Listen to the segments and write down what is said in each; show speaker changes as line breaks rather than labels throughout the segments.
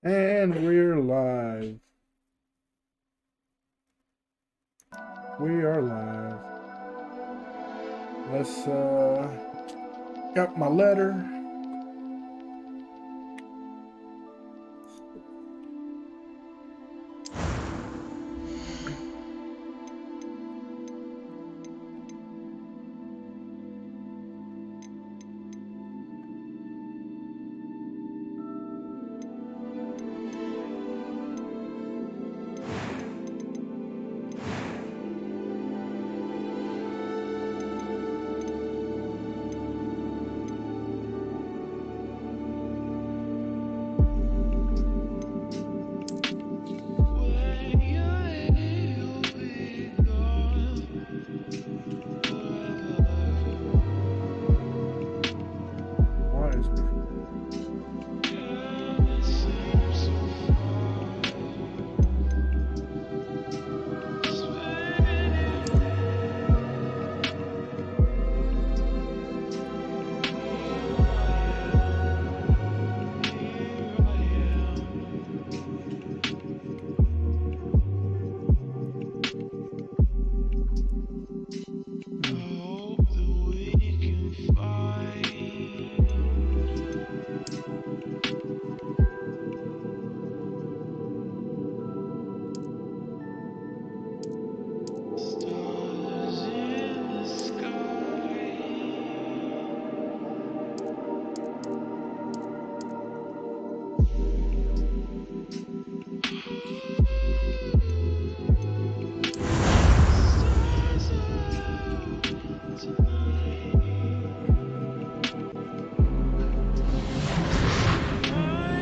And we're live. We are live. Let's, got my letter.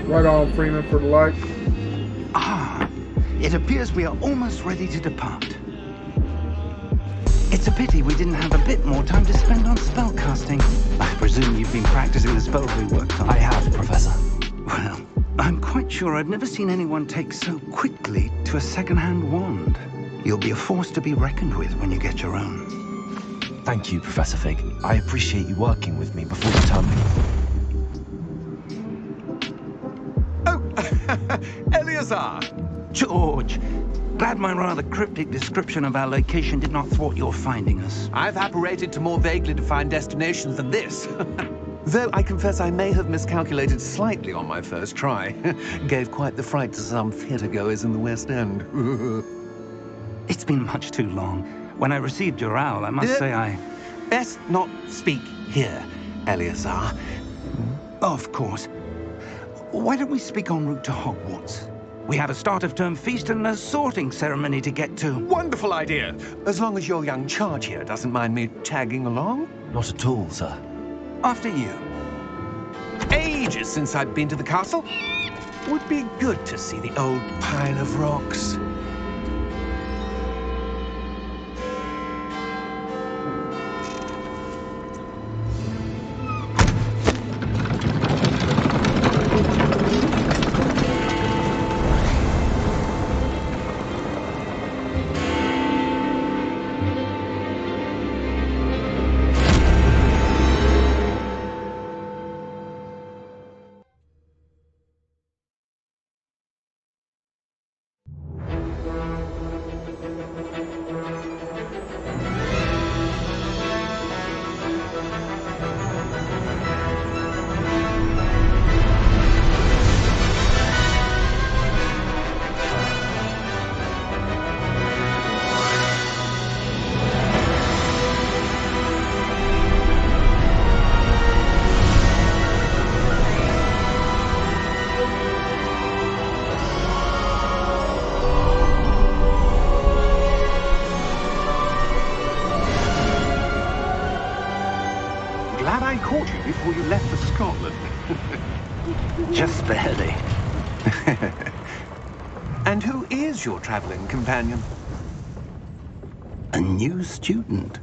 Right on, Freeman, for the like.
Ah, it appears we are almost ready to depart. It's a pity we didn't have a bit more time to spend on spellcasting. I presume you've been practicing the spells we worked on.
I have, Professor.
Well, I'm quite sure I've never seen anyone take so quickly to a second-hand wand. You'll be a force to be reckoned with when you get your own.
Thank you, Professor Fig. I appreciate you working with me before you tell me.
Eleazar!
George, glad my rather cryptic description of our location did not thwart your finding us.
I've apparated to more vaguely defined destinations than this. Though I confess I may have miscalculated slightly on my first try. Gave quite the fright to some theatre-goers in the West End.
It's been much too long. When I received your owl, I must say I...
Best not speak here, Eleazar.
Of course. Why don't we speak en route to Hogwarts? We have a start-of-term feast and a sorting ceremony to get to.
Wonderful idea! As long as your young charge here doesn't mind me tagging along.
Not at all, sir.
After you.
Ages since I've been to the castle. Would be good to see the old pile of rocks. Glad I caught you before you left for Scotland.
Just barely.
And who is your traveling companion?
A new student.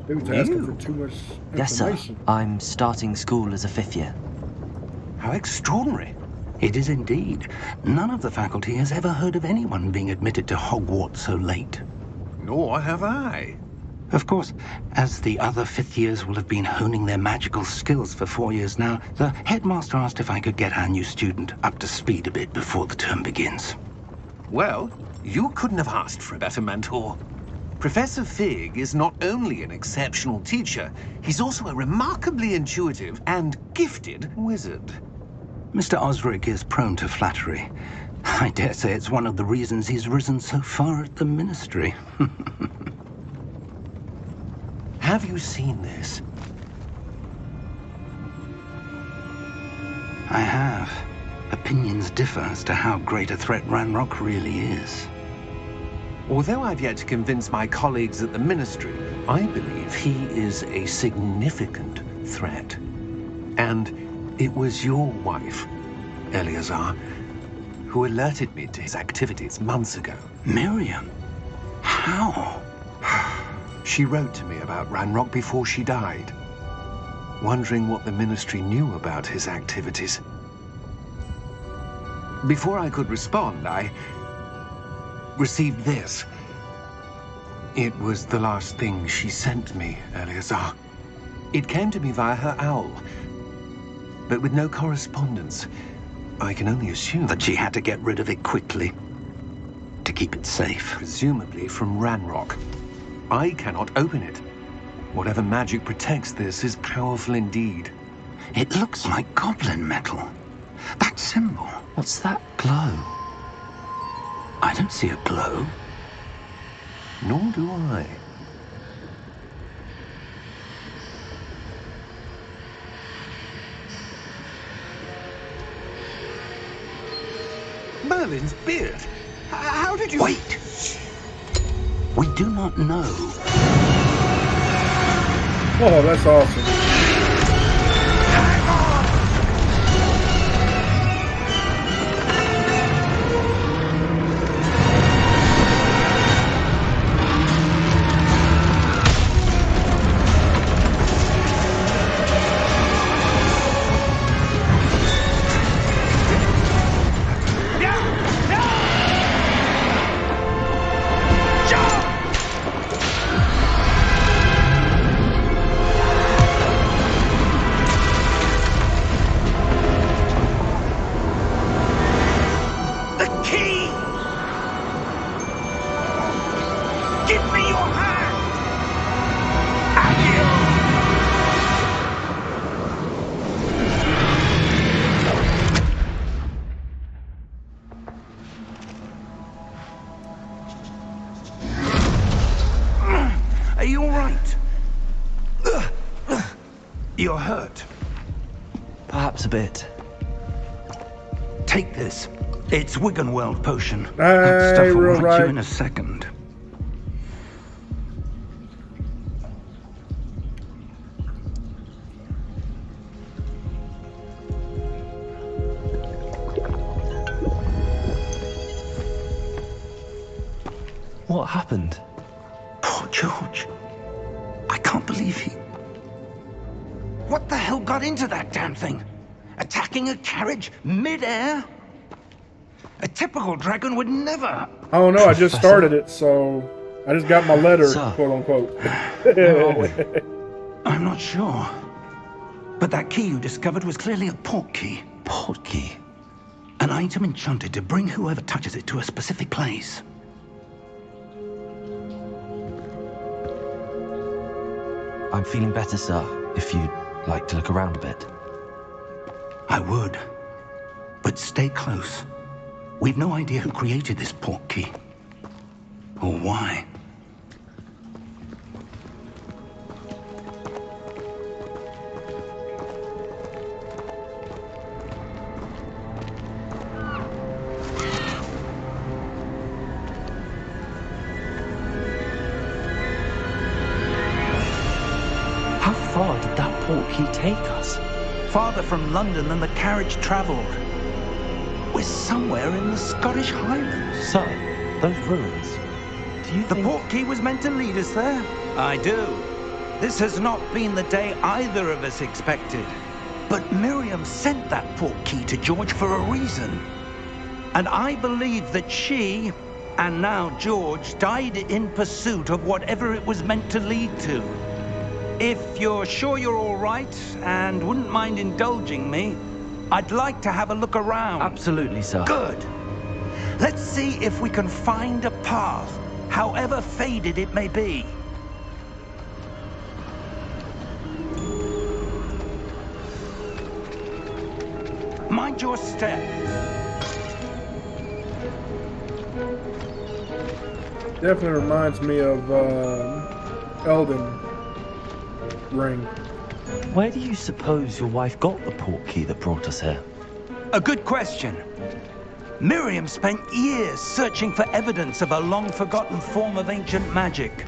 Dude's asking for too much information.
Yes, sir. I'm starting school as a 5th year.
How extraordinary.
It is indeed. None of the faculty has ever heard of anyone being admitted to Hogwarts so late.
Nor have I.
Of course, as the other fifth years will have been honing their magical skills for 4 years now, the headmaster asked if I could get our new student up to speed a bit before the term begins.
Well, you couldn't have asked for a better mentor. Professor Fig is not only an exceptional teacher, he's also a remarkably intuitive and gifted wizard.
Mr. Osric is prone to flattery. I dare say it's one of the reasons he's risen so far at the ministry.
Have you seen this?
I have. Opinions differ as to how great a threat Ranrock really is.
Although I've yet to convince my colleagues at the Ministry, I believe he is a significant threat. And it was your wife, Eleazar, who alerted me to his activities months ago.
Miriam? How?
She wrote to me about Ranrock before she died, wondering what the Ministry knew about his activities. Before I could respond, I received this. It was the last thing she sent me, Eleazar. It came to me via her owl, but with no correspondence. I can only assume
That she had to get rid of it quickly, to keep it safe.
presumably from Ranrock. I cannot open it. Whatever magic protects this is powerful indeed.
It looks like goblin metal. That symbol.
What's that glow?
I don't see a glow.
Nor do I. Merlin's beard. How did you...
Wait! We do not know.
Oh, that's awesome.
Are you all right? You're hurt.
Perhaps a bit.
Take this. It's Wiggenweld potion. That stuff will
real
right
right.
you in a second.
What happened?
Poor George. I can't believe he... What the hell got into that damn thing? Attacking a carriage mid-air? A typical dragon would never...
I don't know, I just started it, so I just got my letter,
Sir.
quote unquote.
Where are we?
I'm not sure. But that key you discovered was clearly a port key.
Port key.
An item enchanted to bring whoever touches it to a specific place.
I'm feeling better, sir, if you'd like to look around a bit.
I would. But stay close. We've no idea who created this port key. Or why.
How far did that port key take us?
Farther from London than the carriage travelled. We're somewhere in the Scottish Highlands.
Sir, those ruins. Do you
The
think...
port key was meant to lead us there. I do. This has not been the day either of us expected. But Miriam sent that port key to George for a reason. And I believe that she And now George died in pursuit of whatever it was meant to lead to. If you're sure you're all right and wouldn't mind indulging me, I'd like to have a look around.
Absolutely, sir.
Good. Let's see if we can find a path, however faded it may be. Mind your step.
Definitely reminds me of Elden Ring.
Where do you suppose your wife got the port key that brought us here?
A good question. Miriam spent years searching for evidence of a long-forgotten form of ancient magic.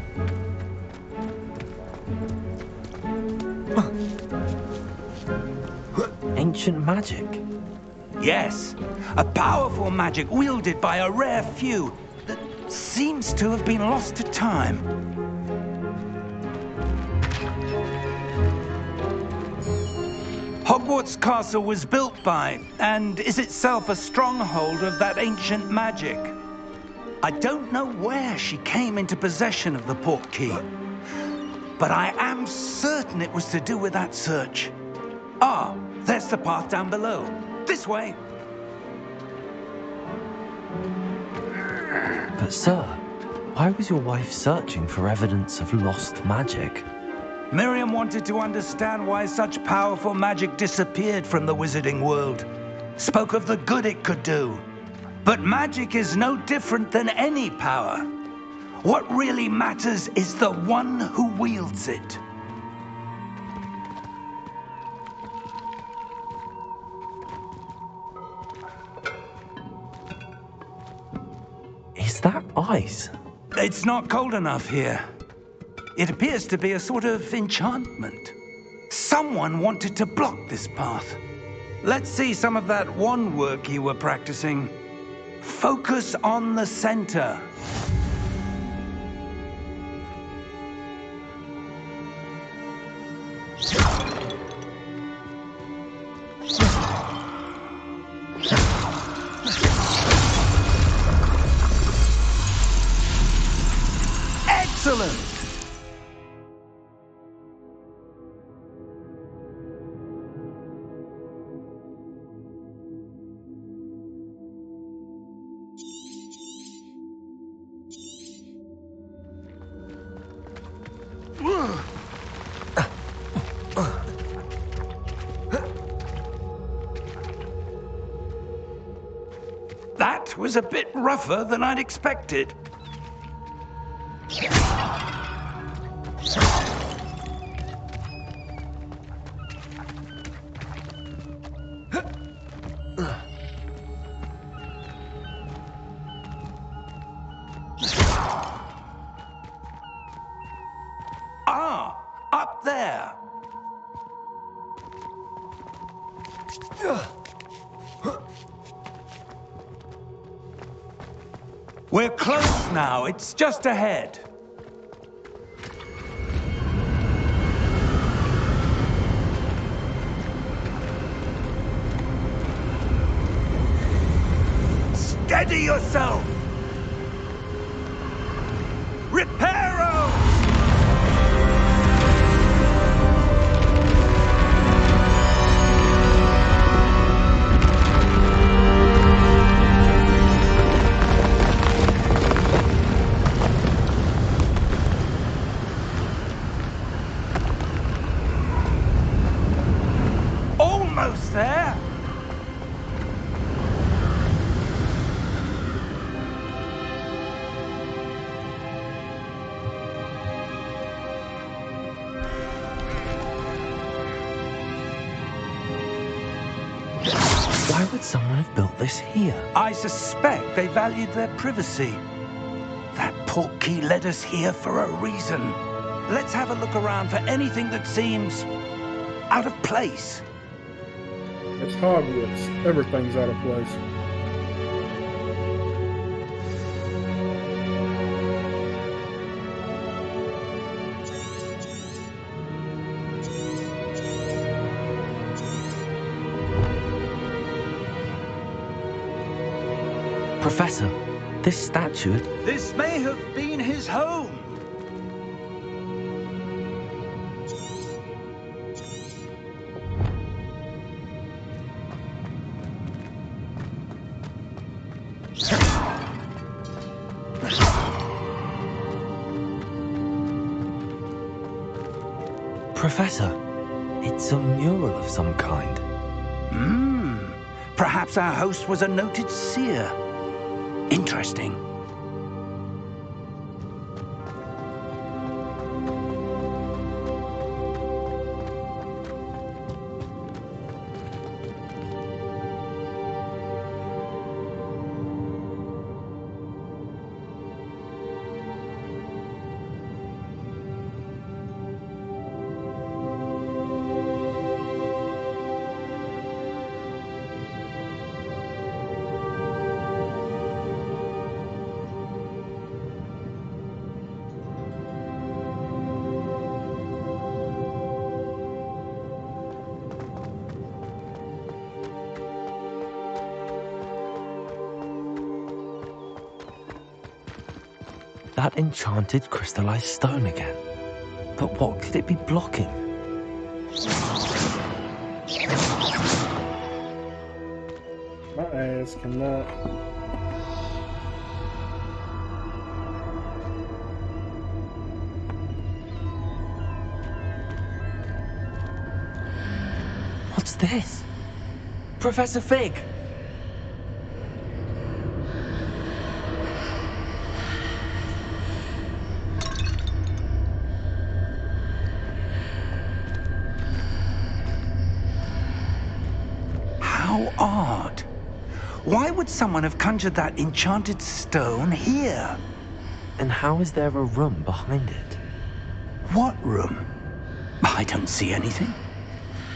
Ancient magic?
Yes, a powerful magic wielded by a rare few that seems to have been lost to time. Hogwarts Castle was built by, and is itself a stronghold of that ancient magic. I don't know where she came into possession of the port key, but I am certain it was to do with that search. Ah, there's the path down below. This way.
But sir, why was your wife searching for evidence of lost magic?
Miriam wanted to understand why such powerful magic disappeared from the wizarding world. Spoke of the good it could do. But magic is no different than any power. What really matters is the one who wields it.
Is that ice?
It's not cold enough here. It appears to be a sort of enchantment. Someone wanted to block this path. Let's see some of that wand work you were practicing. Focus on the center. Excellent! That was a bit rougher than I'd expected. Ah, up there. We're close now. It's just ahead. Steady yourself! Reparo! Almost there!
Why would someone have built this here?
I suspect they valued their privacy. That port key led us here for a reason. Let's have a look around for anything that seems out of place.
It's Hogwarts. Everything's out of place.
Professor, This statue...
This may have been his home.
Professor, it's a mural of some kind.
Perhaps our host was a noted seer. Interesting.
That enchanted crystallized stone again. But what could it be blocking?
My ass cannot.
What's this? Professor Fig!
How odd. Why would someone have conjured that enchanted stone here?
And how is there a room behind it?
What room? I don't see anything.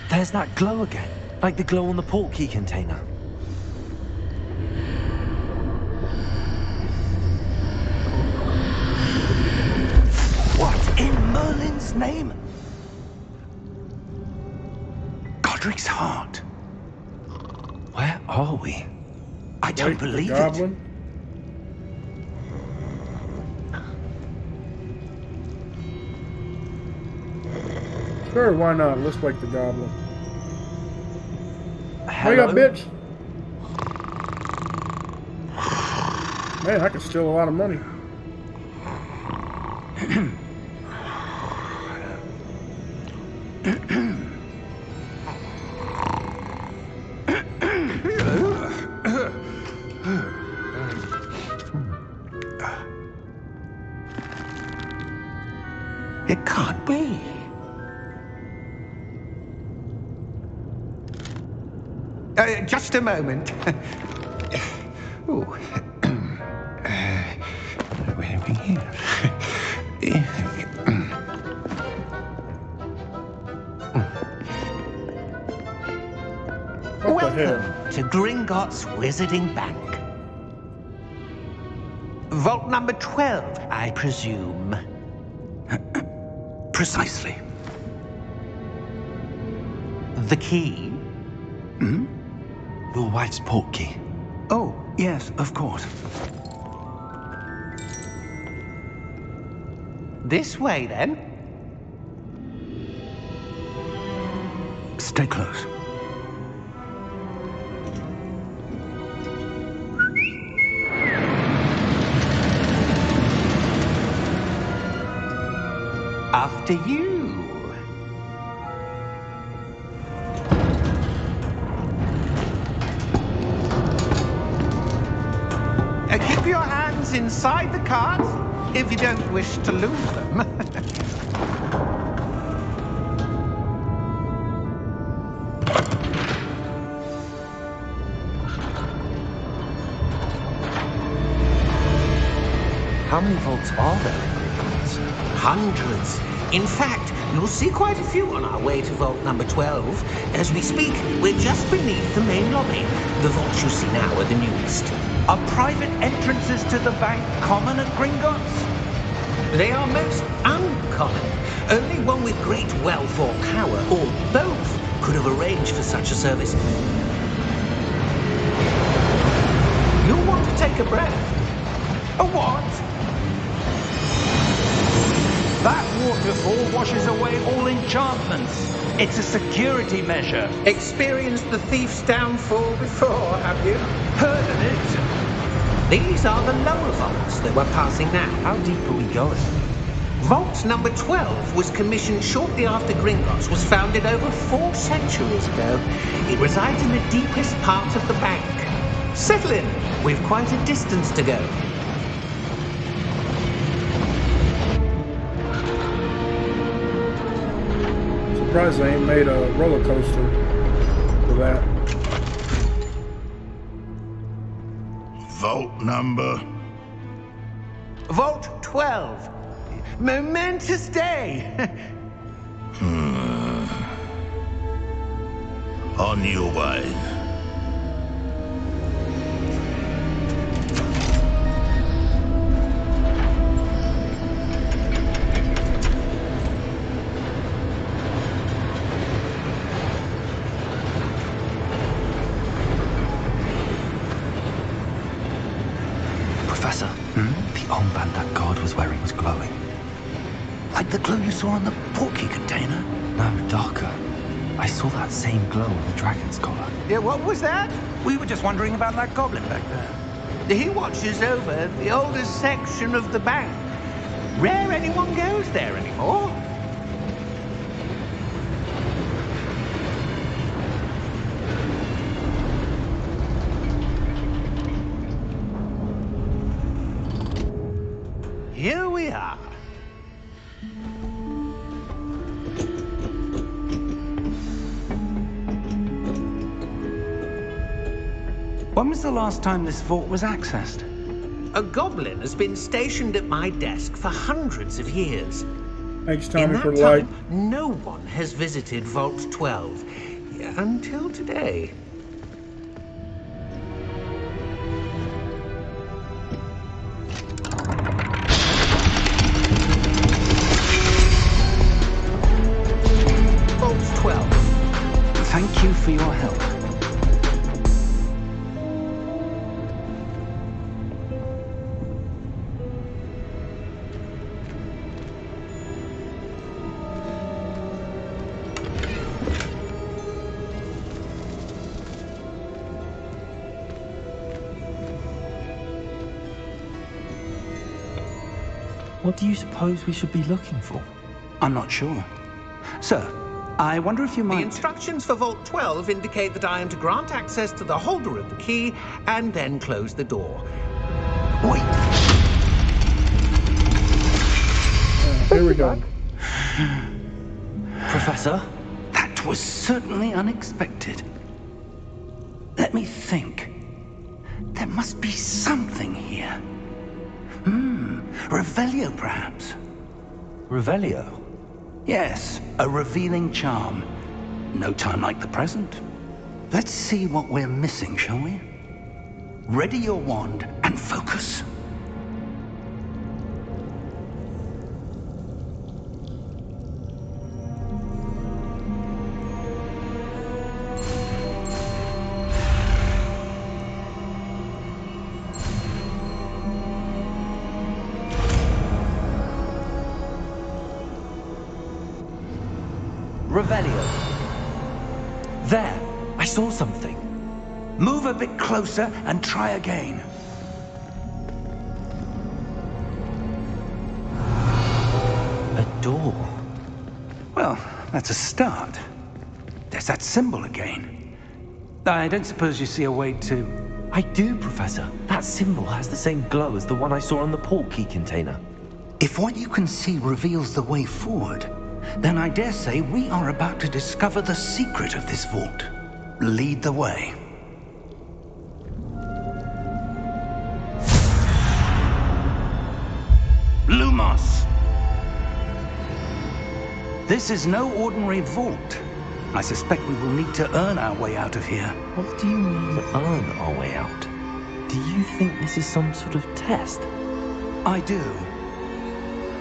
There's that glow again, like the glow on the portkey container.
What in Merlin's name? Godric's heart.
Where are we?
I don't
Wait, the
believe it.
goblin? Sure, why not? Let's wake the goblin. Wake up, bitch! Man, I could steal a lot of money.
It can't be. Just a moment. Oh. Where are we here?
What the hell?
Welcome to Gringotts Wizarding Bank. Vault number 12, I presume.
Precisely.
The key?
Your wife's portkey.
Oh, yes, of course.
This way, then.
Stay close.
After you. Keep your hands inside the cart if you don't wish to lose them.
How many vaults are there in Gringotts?
Hundreds. In fact, you'll see quite a few on our way to vault number 12. As we speak, we're just beneath the main lobby. The vaults you see now are the newest.
Are private entrances to the bank common at Gringotts?
They are most uncommon. Only one with great wealth or power, or both, could have arranged for such a service. You'll want to take a breath.
A what? That waterfall washes away all enchantments. It's a security measure.
Experienced the thief's downfall before, have you?
Heard of it?
These are the lower vaults that we're passing now.
How deep are we going?
Vault number 12 was commissioned shortly after Gringotts was founded over 4 centuries ago. It resides in the deepest part of the bank. Settle in. We've quite a distance to go.
Surprised they ain't made a roller coaster for that.
Vault number.
Vault 12. Momentous day.
On your way.
Professor, the armband that guard was wearing was glowing.
Like the glow you saw on the portkey container?
No, darker. I saw that same glow on the dragon's collar.
Yeah, what was that? We were just wondering about that goblin back there.
He watches over the oldest section of the bank. Rare anyone goes there anymore. Here we are.
When was the last time this vault was accessed?
A goblin has been stationed at my desk for hundreds of years.
Thanks,
In
Tommy,
that
for the light.
time, no one has visited Vault 12 until today. Vault 12.
Thank you for your help.
What do you suppose we should be looking for?
I'm not sure. Sir, I wonder if you
The
might...
instructions for Vault 12 indicate that I am to grant access to the holder of the key and then close the door.
Wait.
Here we go.
Professor?
That was certainly unexpected. Let me think. There must be something here. Revelio, perhaps?
Revelio?
Yes, a revealing charm. No time like the present. Let's see what we're missing, shall we? Ready your wand and focus.
Revelio. There! I saw something.
Move a bit closer and try again.
A door.
Well, that's a start. There's that symbol again. I don't suppose you see a way to...
I do, Professor. That symbol has the same glow as the one I saw on the portkey container.
If what you can see reveals the way forward, then I dare say we are about to discover the secret of this vault. Lead the way. Lumos! This is no ordinary vault. I suspect we will need to earn our way out of here.
What do you mean, earn our way out? Do you think this is some sort of test?
I do.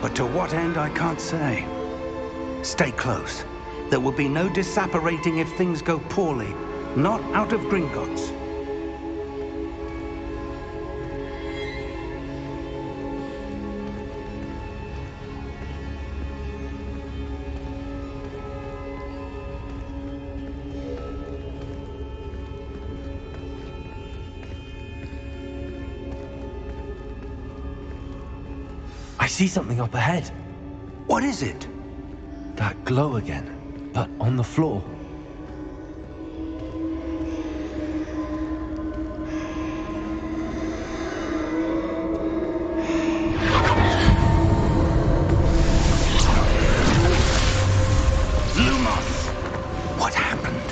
But to what end, I can't say. Stay close. There will be no disapparating if things go poorly. Not out of Gringotts.
I see something up ahead.
What is it?
That glow again, but on the floor.
What happened?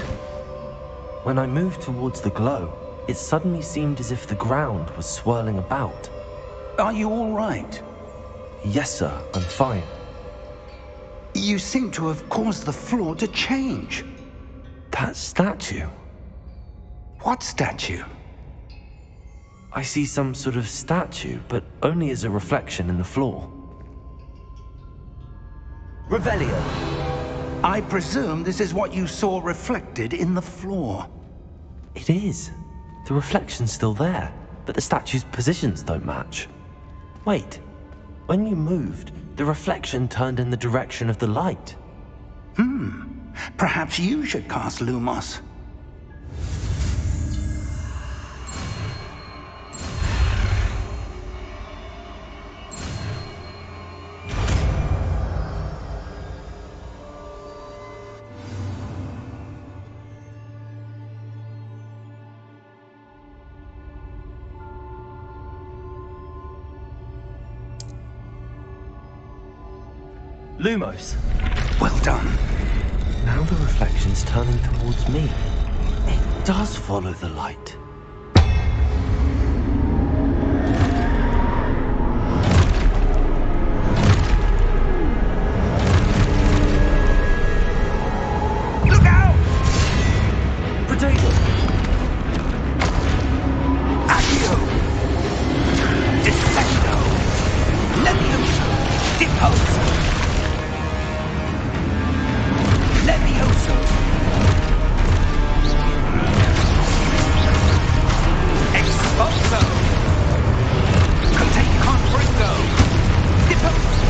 When I moved towards the glow, it suddenly seemed as if the ground was swirling about.
Are you all right?
Yes, sir, I'm fine.
You seem to have caused the floor to change.
That statue.
What statue?
I see some sort of statue, but only as a reflection in the floor.
Revelio. I presume this is what you saw reflected in the floor.
It is. The reflection's still there, but the statue's positions don't match. Wait, when you moved, the reflection turned in the direction of the light.
Perhaps you should cast Lumos.
Lumos!
Well done.
Now the reflection's turning towards me. It does follow the light.
Look out!
Potato!
Accio! Dissecto! Levioso! Deposo! Levioso! Expulso! Contain Confringo! Deposo!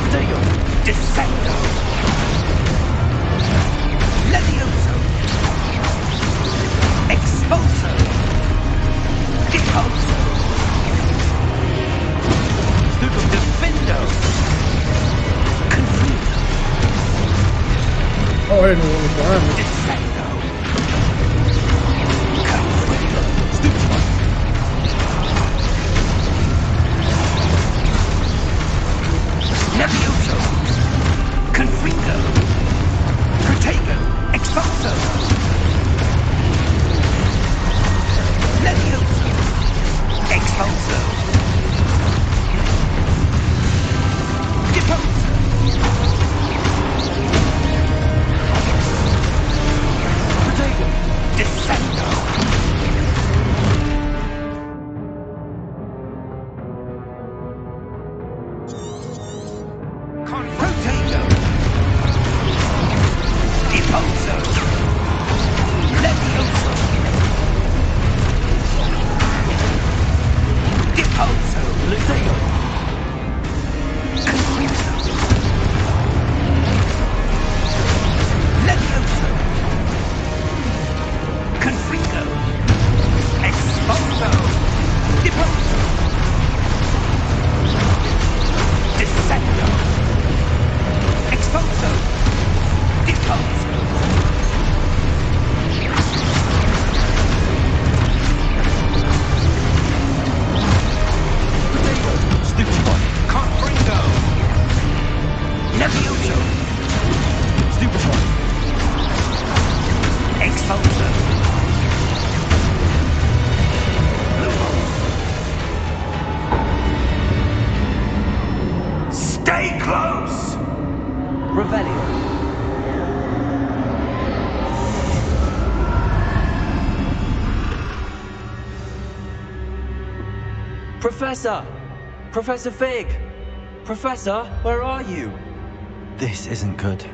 Potato!
Dissecto! Levioso! Expulso! Deposo! Defendo! Confuso!
Oh, I didn't know what was behind me.
Dissecto! Confuso! Stupido! Levioso! Confuso! Protego! Expulso! Levioso! Expulso! Deposo!
Potato!
Descendo! Confrontado! Deposo! Levioso! Deposo!
Potato!
Confuso! Levioso! Confringo! Expulso! Deposo! Descendo! Expulso! Deposo!
Stupid one!
Confringo! Levioso!
Stupid one!
Expulso! Stay close!
Revelio! Professor! Professor Fig! Professor, where are you? This isn't good.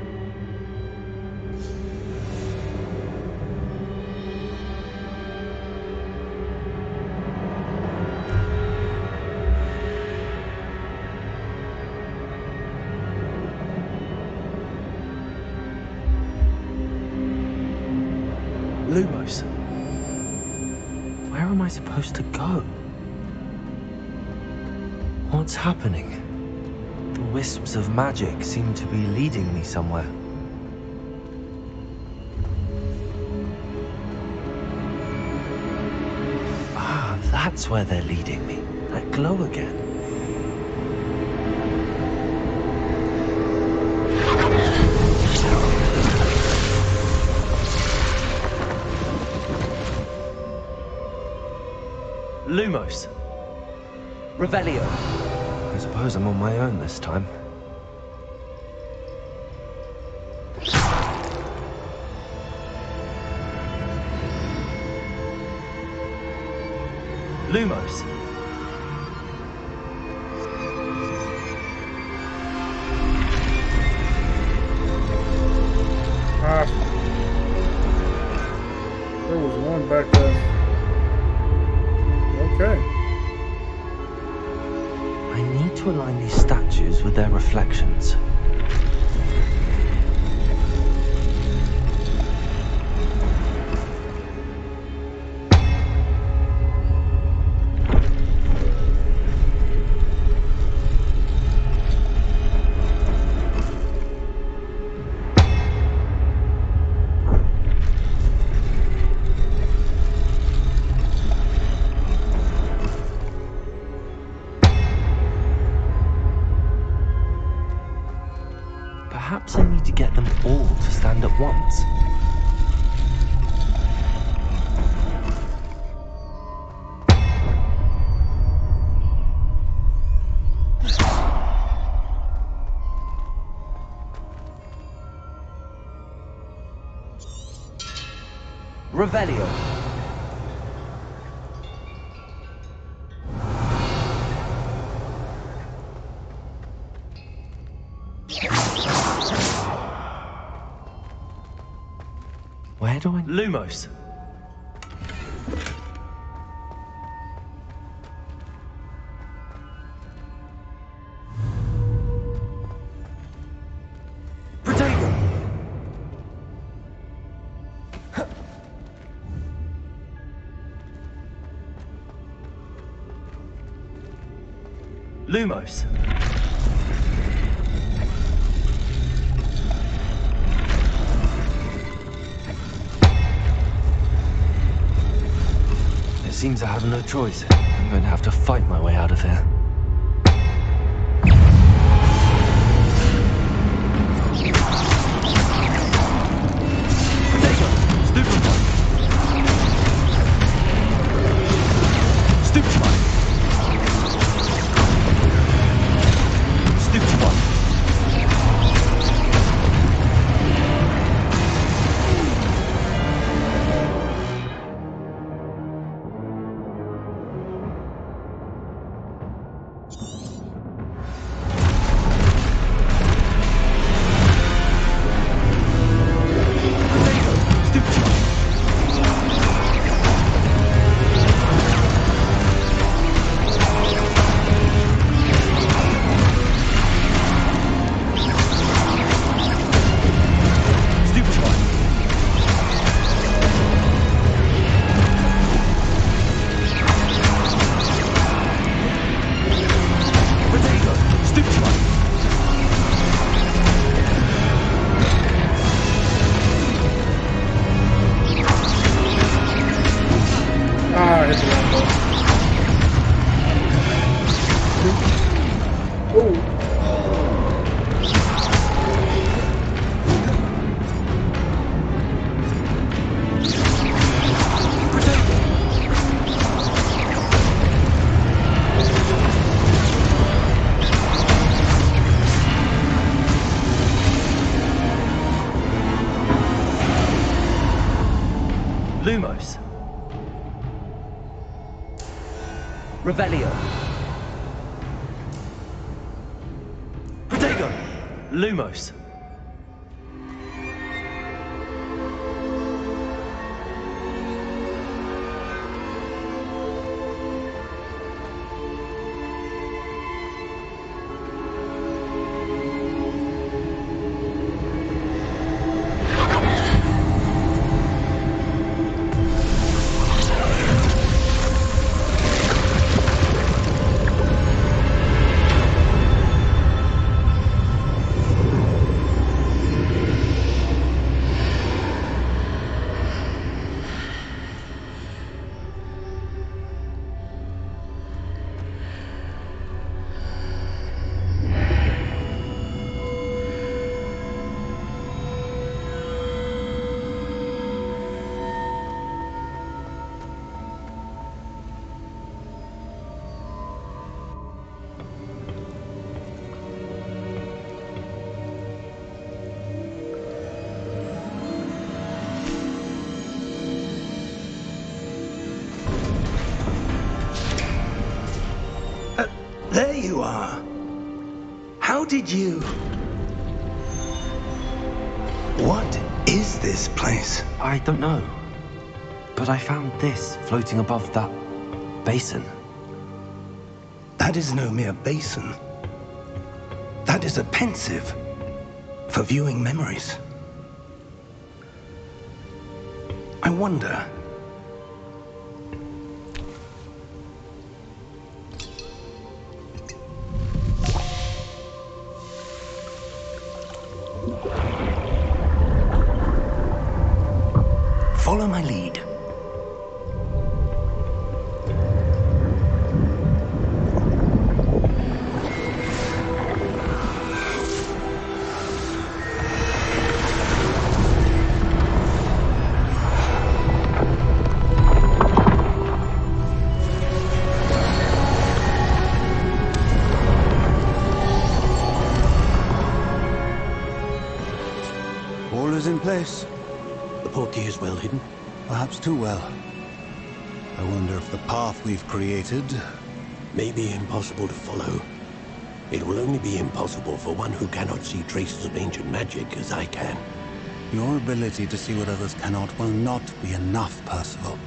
Lumos. Where am I supposed to go? What's happening? The wisps of magic seem to be leading me somewhere. Ah, that's where they're leading me. That glow again. Lumos. Revelio. I suppose I'm on my own this time. Lumos.
There was one back there. Okay.
I need to align these statues with their reflections. Perhaps I need to get them all to stand at once. Revelio. Where do I... Lumos. Protego. Lumos. It seems I have no choice. I'm going to have to fight my way out of here. Lumos. Revelio. Protego. Lumos.
are. How did you... What is this place?
I don't know. But I found this floating above that basin.
That is no mere basin. That is a pensive for viewing memories. I wonder... Follow my lead.
All is in place.
The portkey is well hidden.
Perhaps too well. I wonder if the path we've created...
May be impossible to follow. It will only be impossible for one who cannot see traces of ancient magic as I can.
Your ability to see what others cannot will not be enough, Percival.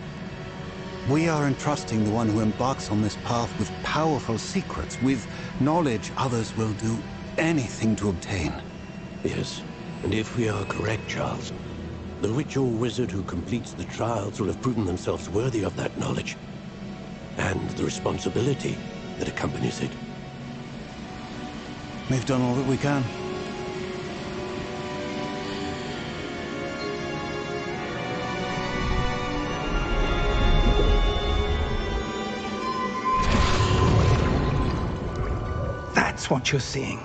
We are entrusting the one who embarks on this path with powerful secrets, with knowledge others will do anything to obtain.
Yes, and if we are correct, Charles, the witch or wizard who completes the trials will have proven themselves worthy of that knowledge, and the responsibility that accompanies it.
We've done all that we can.
That's what you're seeing.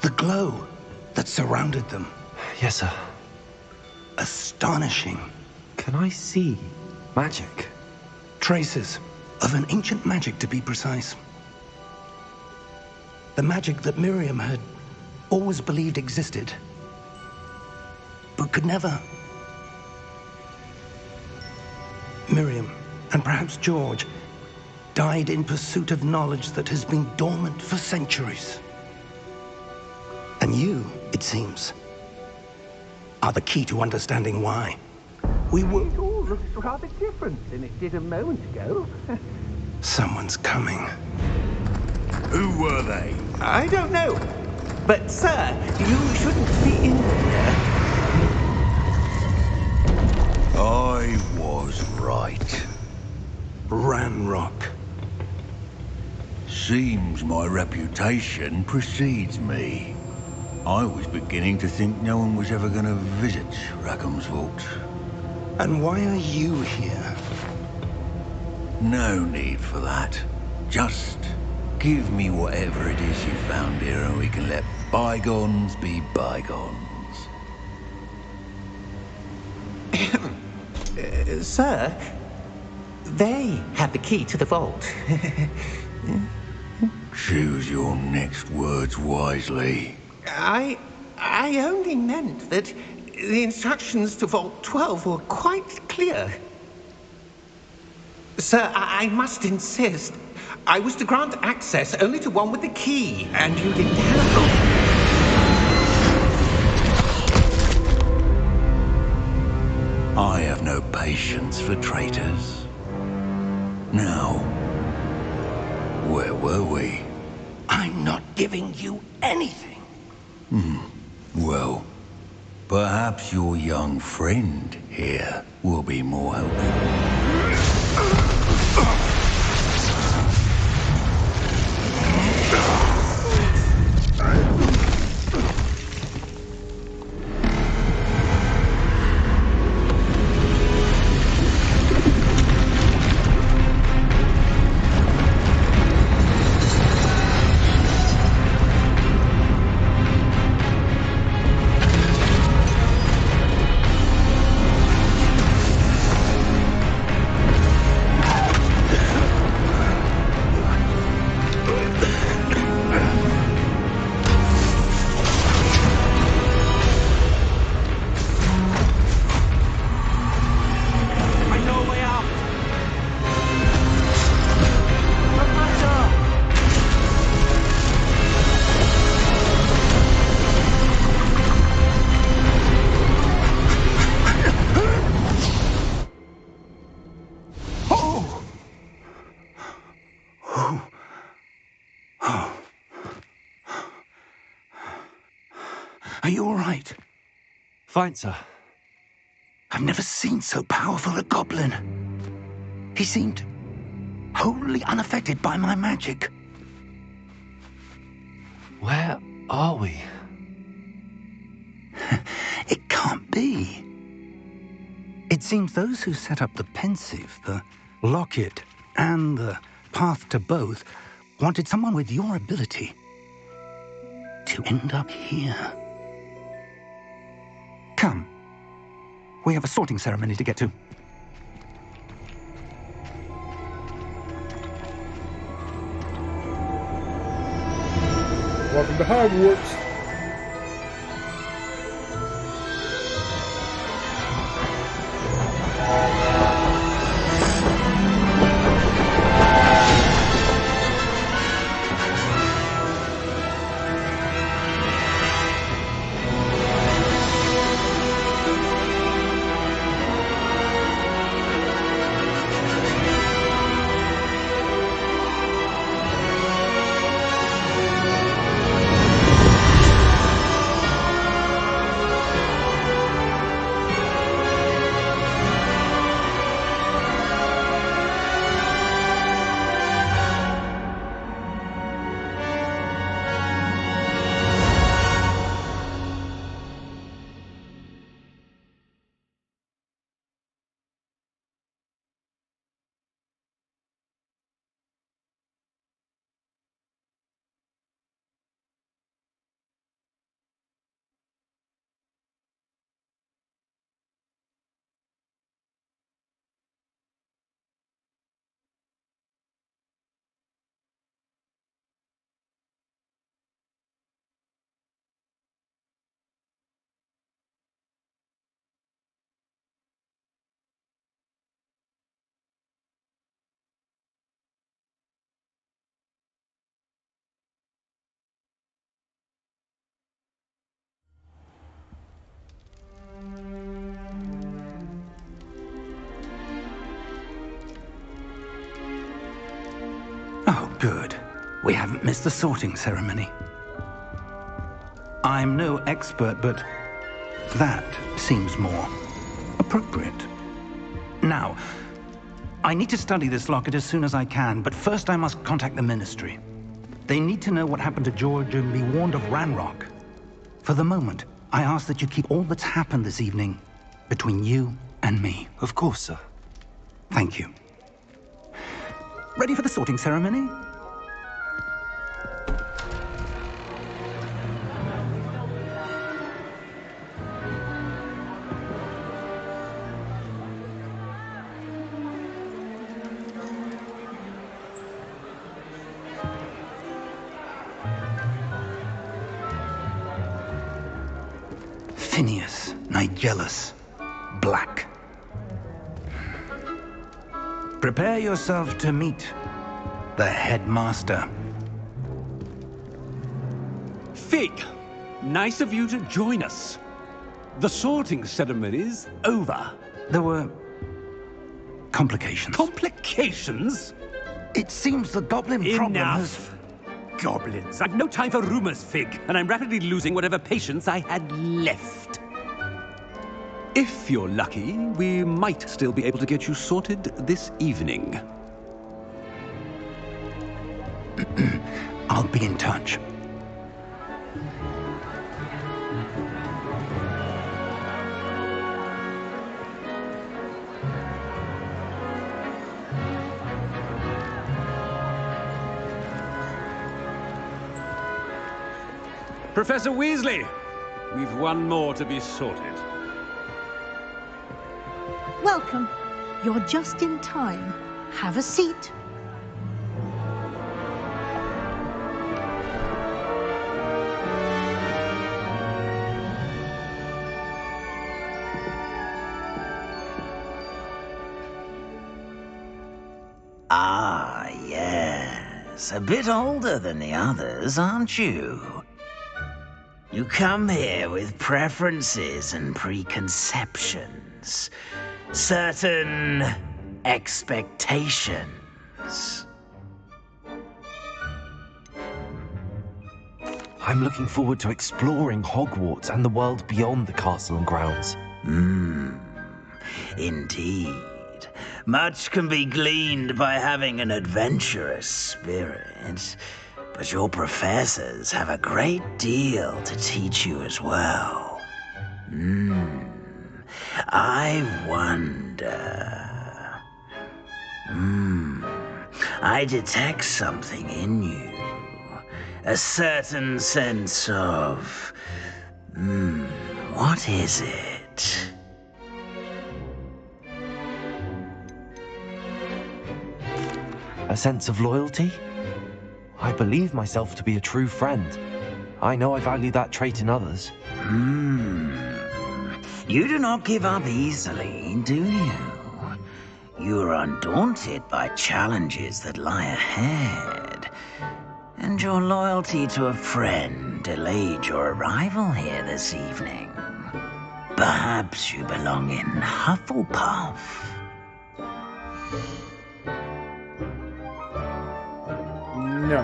The glow that surrounded them.
Yes, sir.
Astonishing.
Can I see magic?
Traces of an ancient magic, to be precise. The magic that Miriam had always believed existed, but could never. Miriam, and perhaps George, died in pursuit of knowledge that has been dormant for centuries. And you, it seems, are the key to understanding why. We were...
It all looks rather different than it did a moment ago.
Someone's coming.
Who were they?
I don't know. But, sir, you shouldn't be in here.
I was right.
Ranrock.
Seems my reputation precedes me. I was beginning to think no one was ever going to visit Rackham's vault.
And why are you here?
No need for that. Just give me whatever it is you found here and we can let bygones be bygones.
Sir, they have the key to the vault.
Choose your next words wisely.
I only meant that the instructions to Vault 12 were quite clear. Sir, I must insist. I was to grant access only to one with the key, and you didn't have
I have no patience for traitors. Now, where were we?
I'm not giving you anything.
Well, perhaps your young friend here will be more helpful.
Are you all right?
Fine, sir.
I've never seen so powerful a goblin. He seemed wholly unaffected by my magic.
Where are we?
It can't be. It seems those who set up the pensive, the locket, and the path to both wanted someone with your ability to end up here. Come. We have a sorting ceremony to get to.
Welcome to Hogwarts.
Oh, good. We haven't missed the sorting ceremony. I'm no expert, but that seems more appropriate. Now, I need to study this locket as soon as I can, but first I must contact the Ministry. They need to know what happened to George and be warned of Ranrock. For the moment, I ask that you keep all that's happened this evening between you and me.
Of course, sir.
Thank you. Ready for the sorting ceremony? Phineas, Nigellus, Black. Prepare yourself to meet the headmaster.
Fig, nice of you to join us. The sorting ceremony's over.
There were complications.
Complications?
It seems the goblin problem has...
Enough. Goblins. I've no time for rumors, Fig, and I'm rapidly losing whatever patience I had left. If you're lucky, we might still be able to get you sorted this evening.
I'll be in touch.
Professor Weasley, we've one more to be sorted.
Welcome. You're just in time. Have a seat.
Ah, yes. A bit older than the others, aren't you? You come here with preferences and preconceptions. Certain expectations.
I'm looking forward to exploring Hogwarts and the world beyond the castle and grounds.
Indeed. Much can be gleaned by having an adventurous spirit, but your professors have a great deal to teach you as well. I wonder... I detect something in you. A certain sense of... what is it?
A sense of loyalty? I believe myself to be a true friend. I know I value that trait in others.
You do not give up easily, do you? You are undaunted by challenges that lie ahead. And your loyalty to a friend delayed your arrival here this evening. Perhaps you belong in Hufflepuff.
No.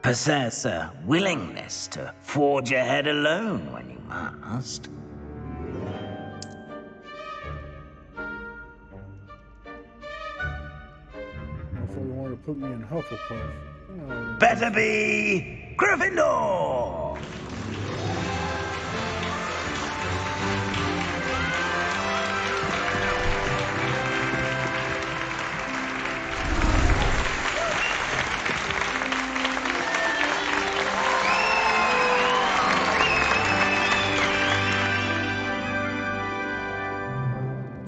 Possess a willingness to forge ahead alone when you must.
I thought you wanted to put me in Hufflepuff.
Better be Gryffindor!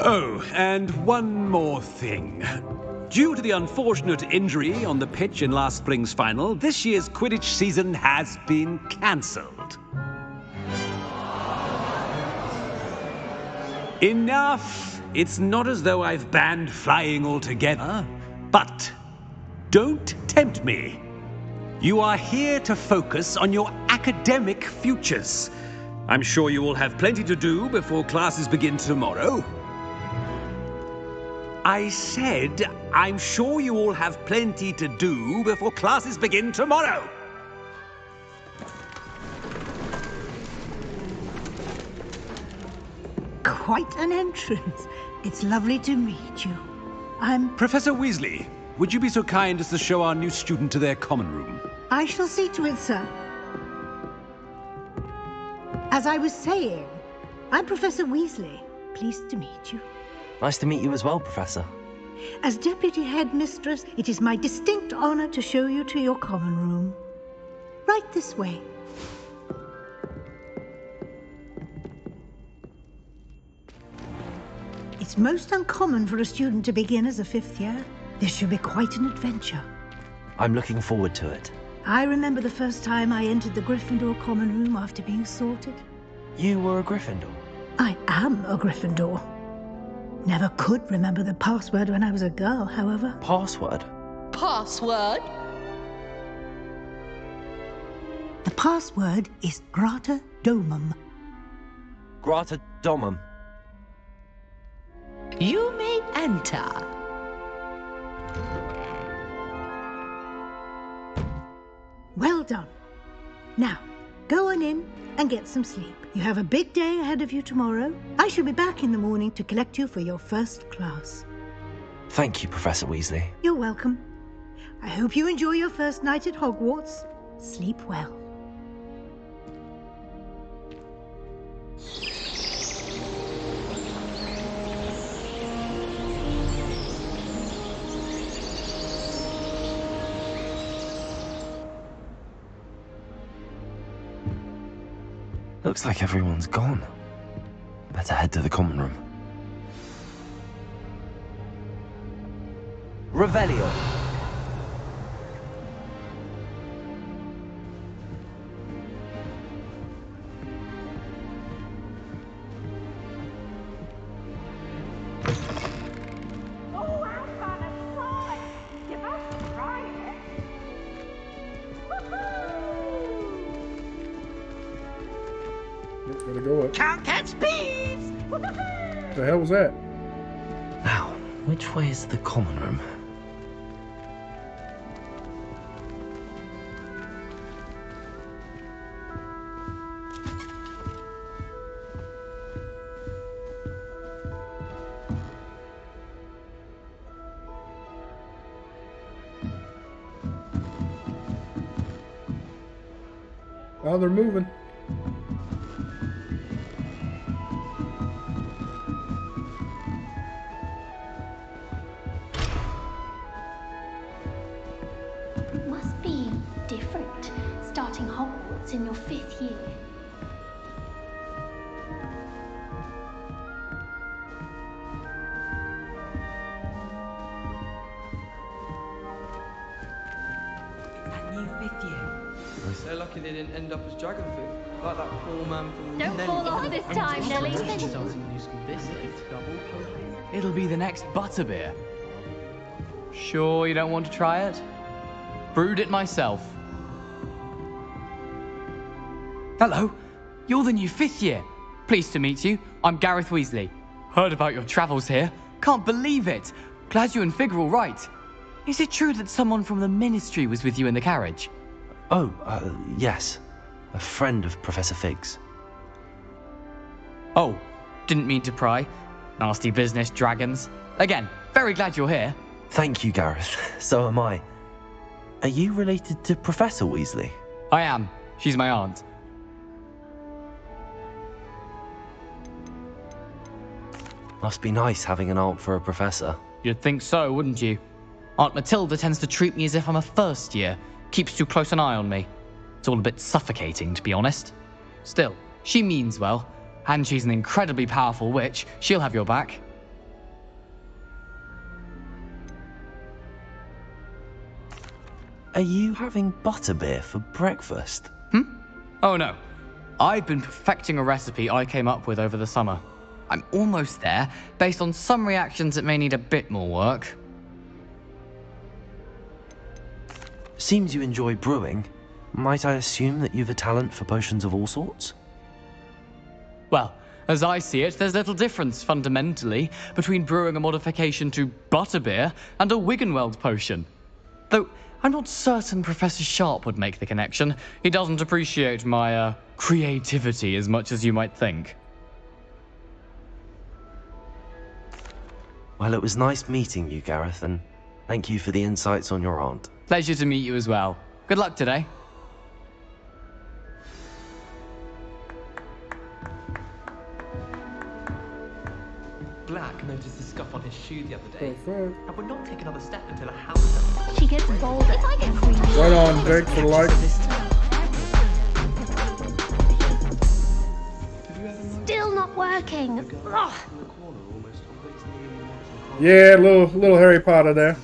Oh, and one more thing. Due to the unfortunate injury on the pitch in last spring's final, this year's Quidditch season has been cancelled. Enough! It's not as though I've banned flying altogether, but don't tempt me. You are here to focus on your academic futures. I'm sure you will have plenty to do before classes begin tomorrow. I said, I'm sure you all have plenty to do before classes begin tomorrow.
Quite an entrance. It's lovely to meet you. I'm...
Professor Weasley, would you be so kind as to show our new student to their common room?
I shall see to it, sir. As I was saying, I'm Professor Weasley. Pleased to meet you.
Nice to meet you as well, Professor.
As Deputy Headmistress, it is my distinct honor to show you to your common room. Right this way. It's most uncommon for a student to begin as a fifth year. This should be quite an adventure.
I'm looking forward to it.
I remember the first time I entered the Gryffindor common room after being sorted.
You were a Gryffindor?
I am a Gryffindor. Never could remember the password when I was a girl, however.
Password?
Password?
The password is Grata Domum.
Grata Domum.
You may enter.
Well done. Now, go on in and get some sleep. You have a big day ahead of you tomorrow. I shall be back in the morning to collect you for your first class.
Thank you, Professor Weasley.
You're welcome. I hope you enjoy your first night at Hogwarts. Sleep well.
Looks like everyone's gone. Better head to the common room. Revelio.
Gotta go up.
Can't catch bees!
The hell was that?
Now, which way is the common room?
Oh, they're moving.
It must be different, starting Hogwarts in your 5th year.
They're lucky they didn't end up as dragon food, like that poor man from
Don't
Nelly.
fall off this time, Nelly.
Starting new school this late.
It'll be the next butterbeer. Sure you don't want to try it? Brewed it myself. Hello, you're the new 5th year. Pleased to meet you. I'm Gareth Weasley. Heard about your travels here. Can't believe it. Glad you and Fig are all right. Is it true that someone from the Ministry was with you in the carriage?
Oh, yes. A friend of Professor Fig's.
Oh, didn't mean to pry. Nasty business, dragons. Again, very glad you're here.
Thank you, Gareth. So am I. Are you related to Professor Weasley?
I am. She's my aunt.
Must be nice having an aunt for a professor.
You'd think so, wouldn't you? Aunt Matilda tends to treat me as if I'm a first year. Keeps too close an eye on me. It's all a bit suffocating, to be honest. Still, she means well, and she's an incredibly powerful witch. She'll have your back.
Are you having butterbeer for breakfast?
Oh no. I've been perfecting a recipe I came up with over the summer. I'm almost there, based on some reactions that may need a bit more work.
Seems you enjoy brewing. Might I assume that you've a talent for potions of all sorts?
Well, as I see it, there's little difference, fundamentally, between brewing a modification to butterbeer and a Wiggenweld potion. Though, I'm not certain Professor Sharp would make the connection. He doesn't appreciate my, creativity as much as you might think.
Well, it was nice meeting you, Gareth, and thank you for the insights on your aunt.
Pleasure to meet you as well. Good luck today.
Black noticed the scuff on his shoe the other day,
Perfect.
and would not take another step until a house.
She gets bolder. If I get green.
Right on, Jake, for the like.
Still not working. Ugh.
Yeah, little Harry Potter there.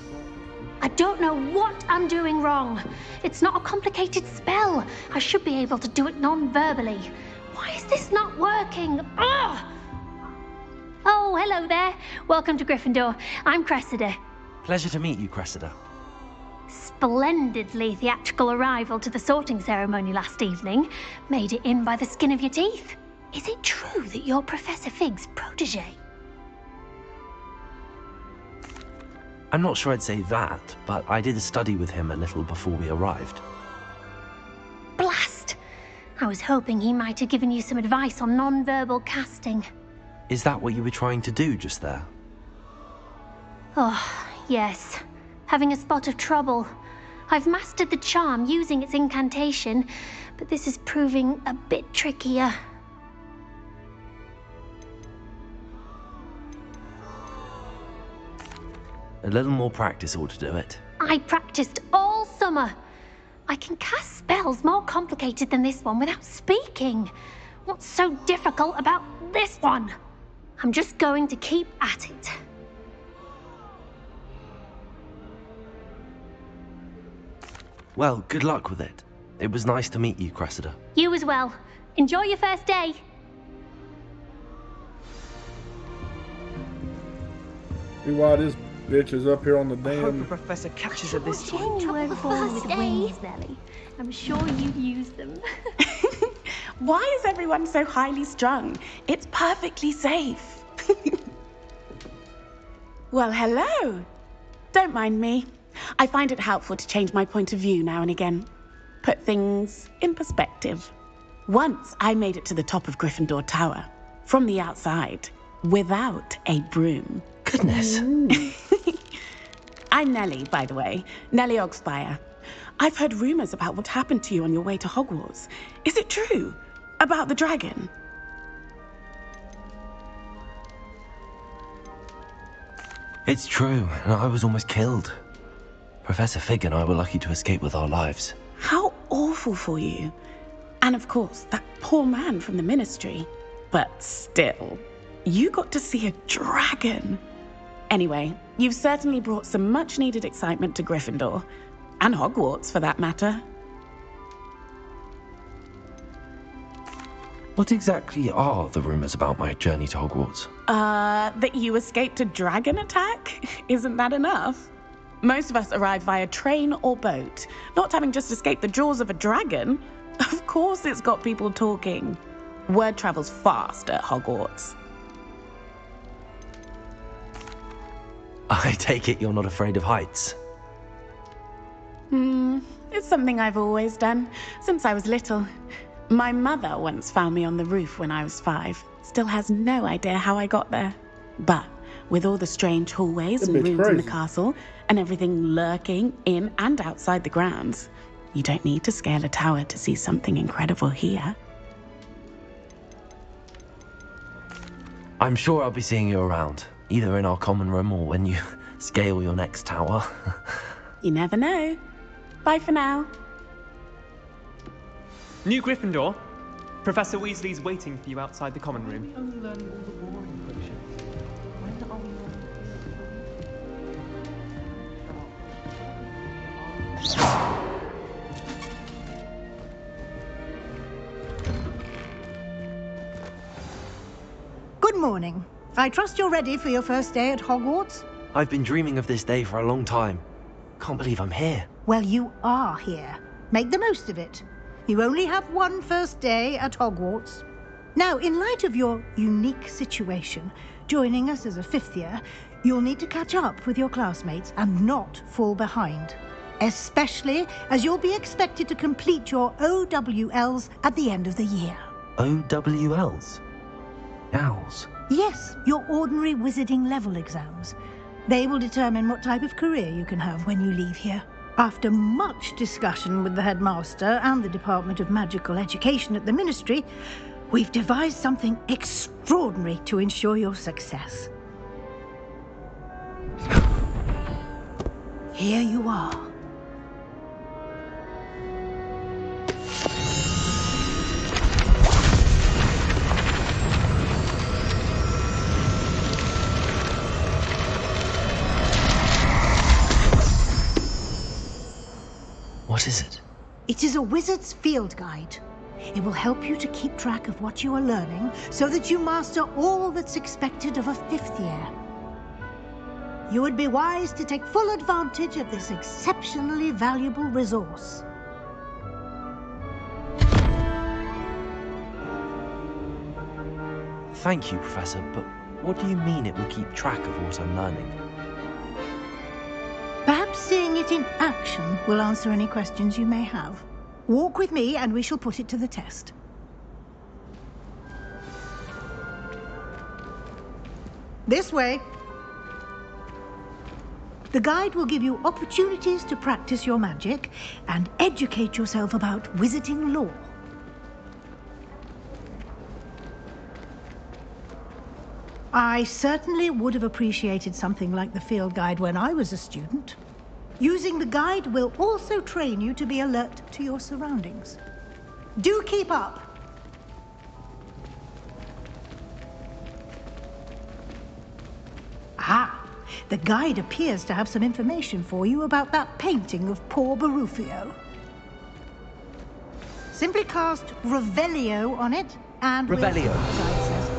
I don't know what I'm doing wrong. It's not a complicated spell. I should be able to do it non-verbally. Why is this not working? Ugh! Oh, hello there. Welcome to Gryffindor. I'm Cressida.
Pleasure to meet you, Cressida.
Splendidly theatrical arrival to the sorting ceremony last evening. Made it in by the skin of your teeth. Is it true that you're Professor Fig's protege?
I'm not sure I'd say that, but I did study with him a little before we arrived.
Blast! I was hoping he might have given you some advice on non-verbal casting.
Is that what you were trying to do just there?
Oh, yes. Having a spot of trouble. I've mastered the charm using its incantation, but this is proving a bit trickier.
A little more practice ought to do it.
I practiced all summer. I can cast spells more complicated than this one without speaking. What's so difficult about this one? I'm just going to keep at it.
Well, good luck with it. It was nice to meet you, Cressida.
You as well. Enjoy your first day.
See why this bitch is up here on the
I hope the
damn...
professor catches her this time.
You weren't born with wings, Nelly. I'm sure you use them.
Why is everyone so highly strung? It's perfectly safe. Well, hello. Don't mind me. I find it helpful to change my point of view now and again. Put things in perspective. Once I made it to the top of Gryffindor Tower, from the outside, without a broom.
Goodness.
I'm Nellie, by the way. Nellie Ogspire. I've heard rumors about what happened to you on your way to Hogwarts. Is it true? About the dragon?
It's true, and I was almost killed. Professor Fig and I were lucky to escape with our lives.
How awful for you. And of course, that poor man from the Ministry. But still, you got to see a dragon. Anyway, you've certainly brought some much-needed excitement to Gryffindor. And Hogwarts, for that matter.
What exactly are the rumors about my journey to Hogwarts?
That you escaped a dragon attack? Isn't that enough? Most of us arrive via train or boat, not having just escaped the jaws of a dragon. Of course it's got people talking. Word travels fast at Hogwarts.
I take it you're not afraid of heights?
It's something I've always done, since I was little. My mother once found me on the roof when I was 5. Still has no idea how I got there. But with all the strange hallways and rooms in the castle, and everything lurking in and outside the grounds, you don't need to scale a tower to see something incredible here.
I'm sure I'll be seeing you around, either in our common room or when you scale your next tower.
You never know. Bye for now.
New Gryffindor. Professor Weasley's waiting for you outside the common room.
Good morning. I trust you're ready for your first day at Hogwarts?
I've been dreaming of this day for a long time. Can't believe I'm here.
Well, you are here. Make the most of it. You only have one first day at Hogwarts. Now, in light of your unique situation, joining us as a 5th year, you'll need to catch up with your classmates and not fall behind. Especially as you'll be expected to complete your OWLs at the end of the year.
OWLs? Owls?
Yes, your ordinary wizarding level exams. They will determine what type of career you can have when you leave here. After much discussion with the headmaster and the Department of Magical Education at the Ministry, we've devised something extraordinary to ensure your success. Here you are.
What is it?
It is a wizard's field guide. It will help you to keep track of what you are learning so that you master all that's expected of a 5th year. You would be wise to take full advantage of this exceptionally valuable resource.
Thank you, Professor, but what do you mean it will keep track of what I'm learning?
Perhaps seeing it in action will answer any questions you may have. Walk with me and we shall put it to the test. This way. The guide will give you opportunities to practice your magic and educate yourself about wizarding lore. I certainly would have appreciated something like the field guide when I was a student. Using the guide will also train you to be alert to your surroundings. Do keep up. Ah, the guide appears to have some information for you about that painting of poor Barufio. Simply cast Revelio on it and...
Revelio.
The guide says.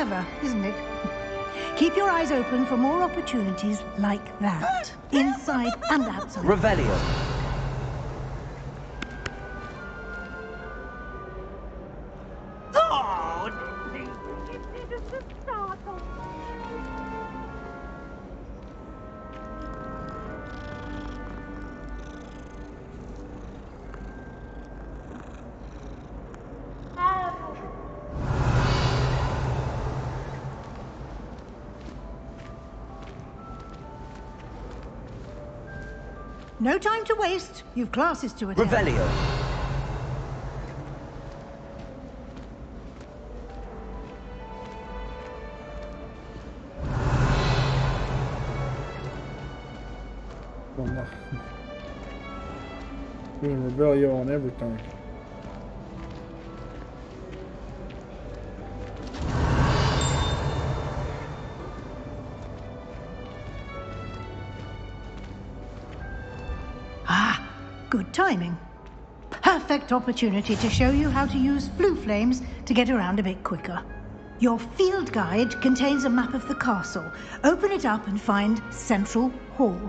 Clever, isn't it? Keep your eyes open for more opportunities like that, inside and outside.
Revelio.
Oh, no time to waste. You've classes to attend.
Revelio.
Doing Revelio on everything.
Ah, good timing. Perfect opportunity to show you how to use blue flames to get around a bit quicker. Your field guide contains a map of the castle. Open it up and find Central Hall.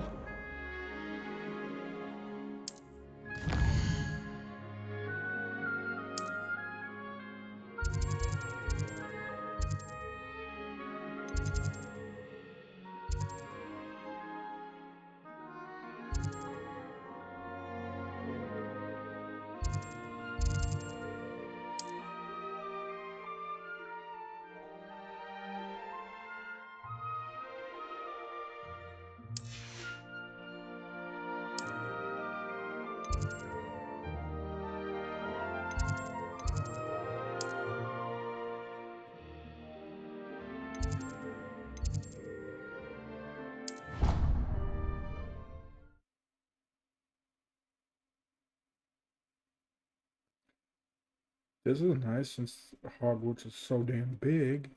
This is nice since Hogwarts is so damn big.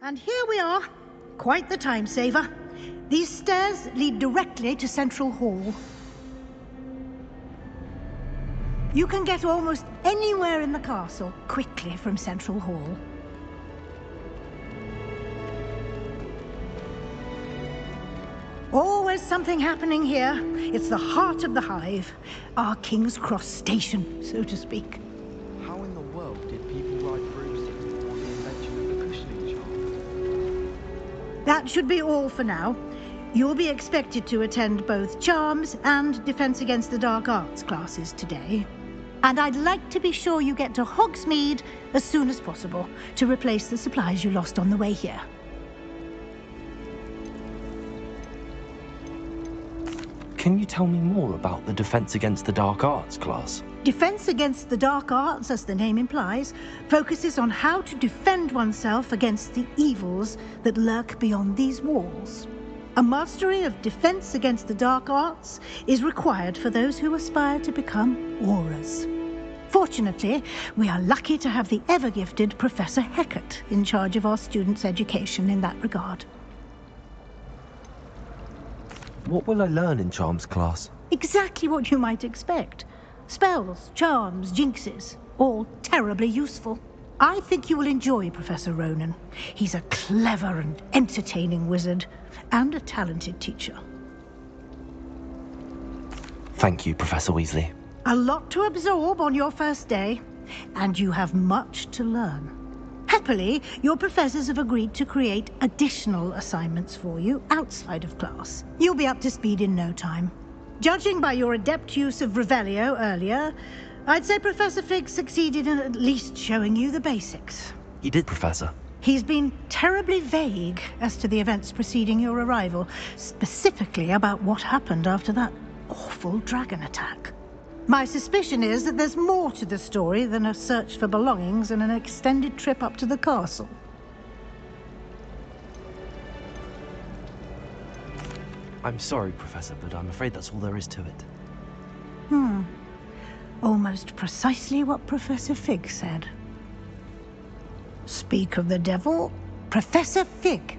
And here we are. Quite the time saver. These stairs lead directly to Central Hall. You can get almost anywhere in the castle quickly from Central Hall. Always something happening here. It's the heart of the hive. Our King's Cross station, so to speak.
How in the world did people ride broomsticks before the invention of the cushioning charm?
That should be all for now. You'll be expected to attend both Charms and Defense Against the Dark Arts classes today. And I'd like to be sure you get to Hogsmeade as soon as possible to replace the supplies you lost on the way here.
Can you tell me more about the Defense Against the Dark Arts class?
Defense Against the Dark Arts, as the name implies, focuses on how to defend oneself against the evils that lurk beyond these walls. A mastery of Defense Against the Dark Arts is required for those who aspire to become Aurors. Fortunately, we are lucky to have the ever-gifted Professor Hecat in charge of our students' education in that regard.
What will I learn in Charms class?
Exactly what you might expect. Spells, charms, jinxes, all terribly useful. I think you will enjoy Professor Ronan. He's a clever and entertaining wizard, and a talented teacher.
Thank you, Professor Weasley.
A lot to absorb on your first day, and you have much to learn. Happily, your professors have agreed to create additional assignments for you outside of class. You'll be up to speed in no time. Judging by your adept use of Revelio earlier, I'd say Professor Fig succeeded in at least showing you the basics.
He did, Professor.
He's been terribly vague as to the events preceding your arrival, specifically about what happened after that awful dragon attack. My suspicion is that there's more to the story than a search for belongings and an extended trip up to the castle.
I'm sorry, Professor, but I'm afraid that's all there is to it.
Almost precisely what Professor Fig said. Speak of the devil, Professor Fig.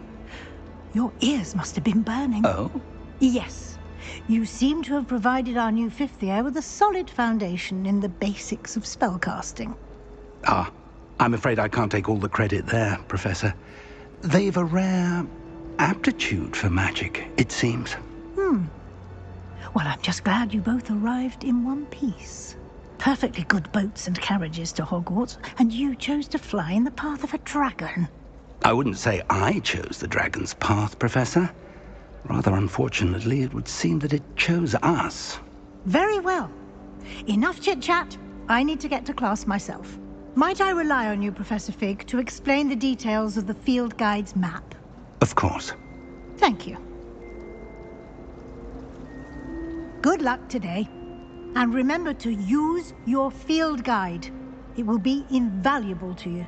Your ears must have been burning.
Oh?
Yes. You seem to have provided our new fifth year with a solid foundation in the basics of spellcasting.
Ah, I'm afraid I can't take all the credit there, Professor. They've a rare aptitude for magic, it seems.
Well, I'm just glad you both arrived in one piece. Perfectly good boats and carriages to Hogwarts, and you chose to fly in the path of a dragon.
I wouldn't say I chose the dragon's path, Professor. Rather unfortunately, it would seem that it chose us.
Very well. Enough chit-chat. I need to get to class myself. Might I rely on you, Professor Fig, to explain the details of the field guide's map?
Of course.
Thank you. Good luck today. And remember to use your field guide. It will be invaluable to you.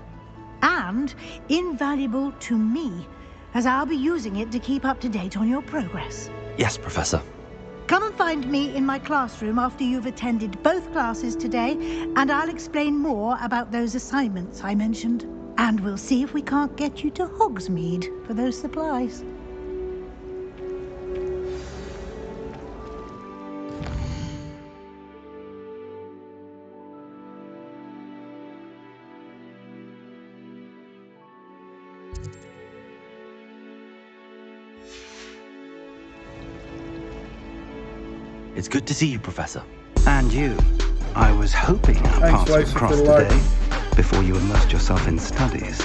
And invaluable to me, as I'll be using it to keep up to date on your progress.
Yes, Professor.
Come and find me in my classroom after you've attended both classes today, and I'll explain more about those assignments I mentioned. And we'll see if we can't get you to Hogsmeade for those supplies.
It's good to see you, Professor.
And you. I was hoping our paths would cross today, before you immersed yourself in studies.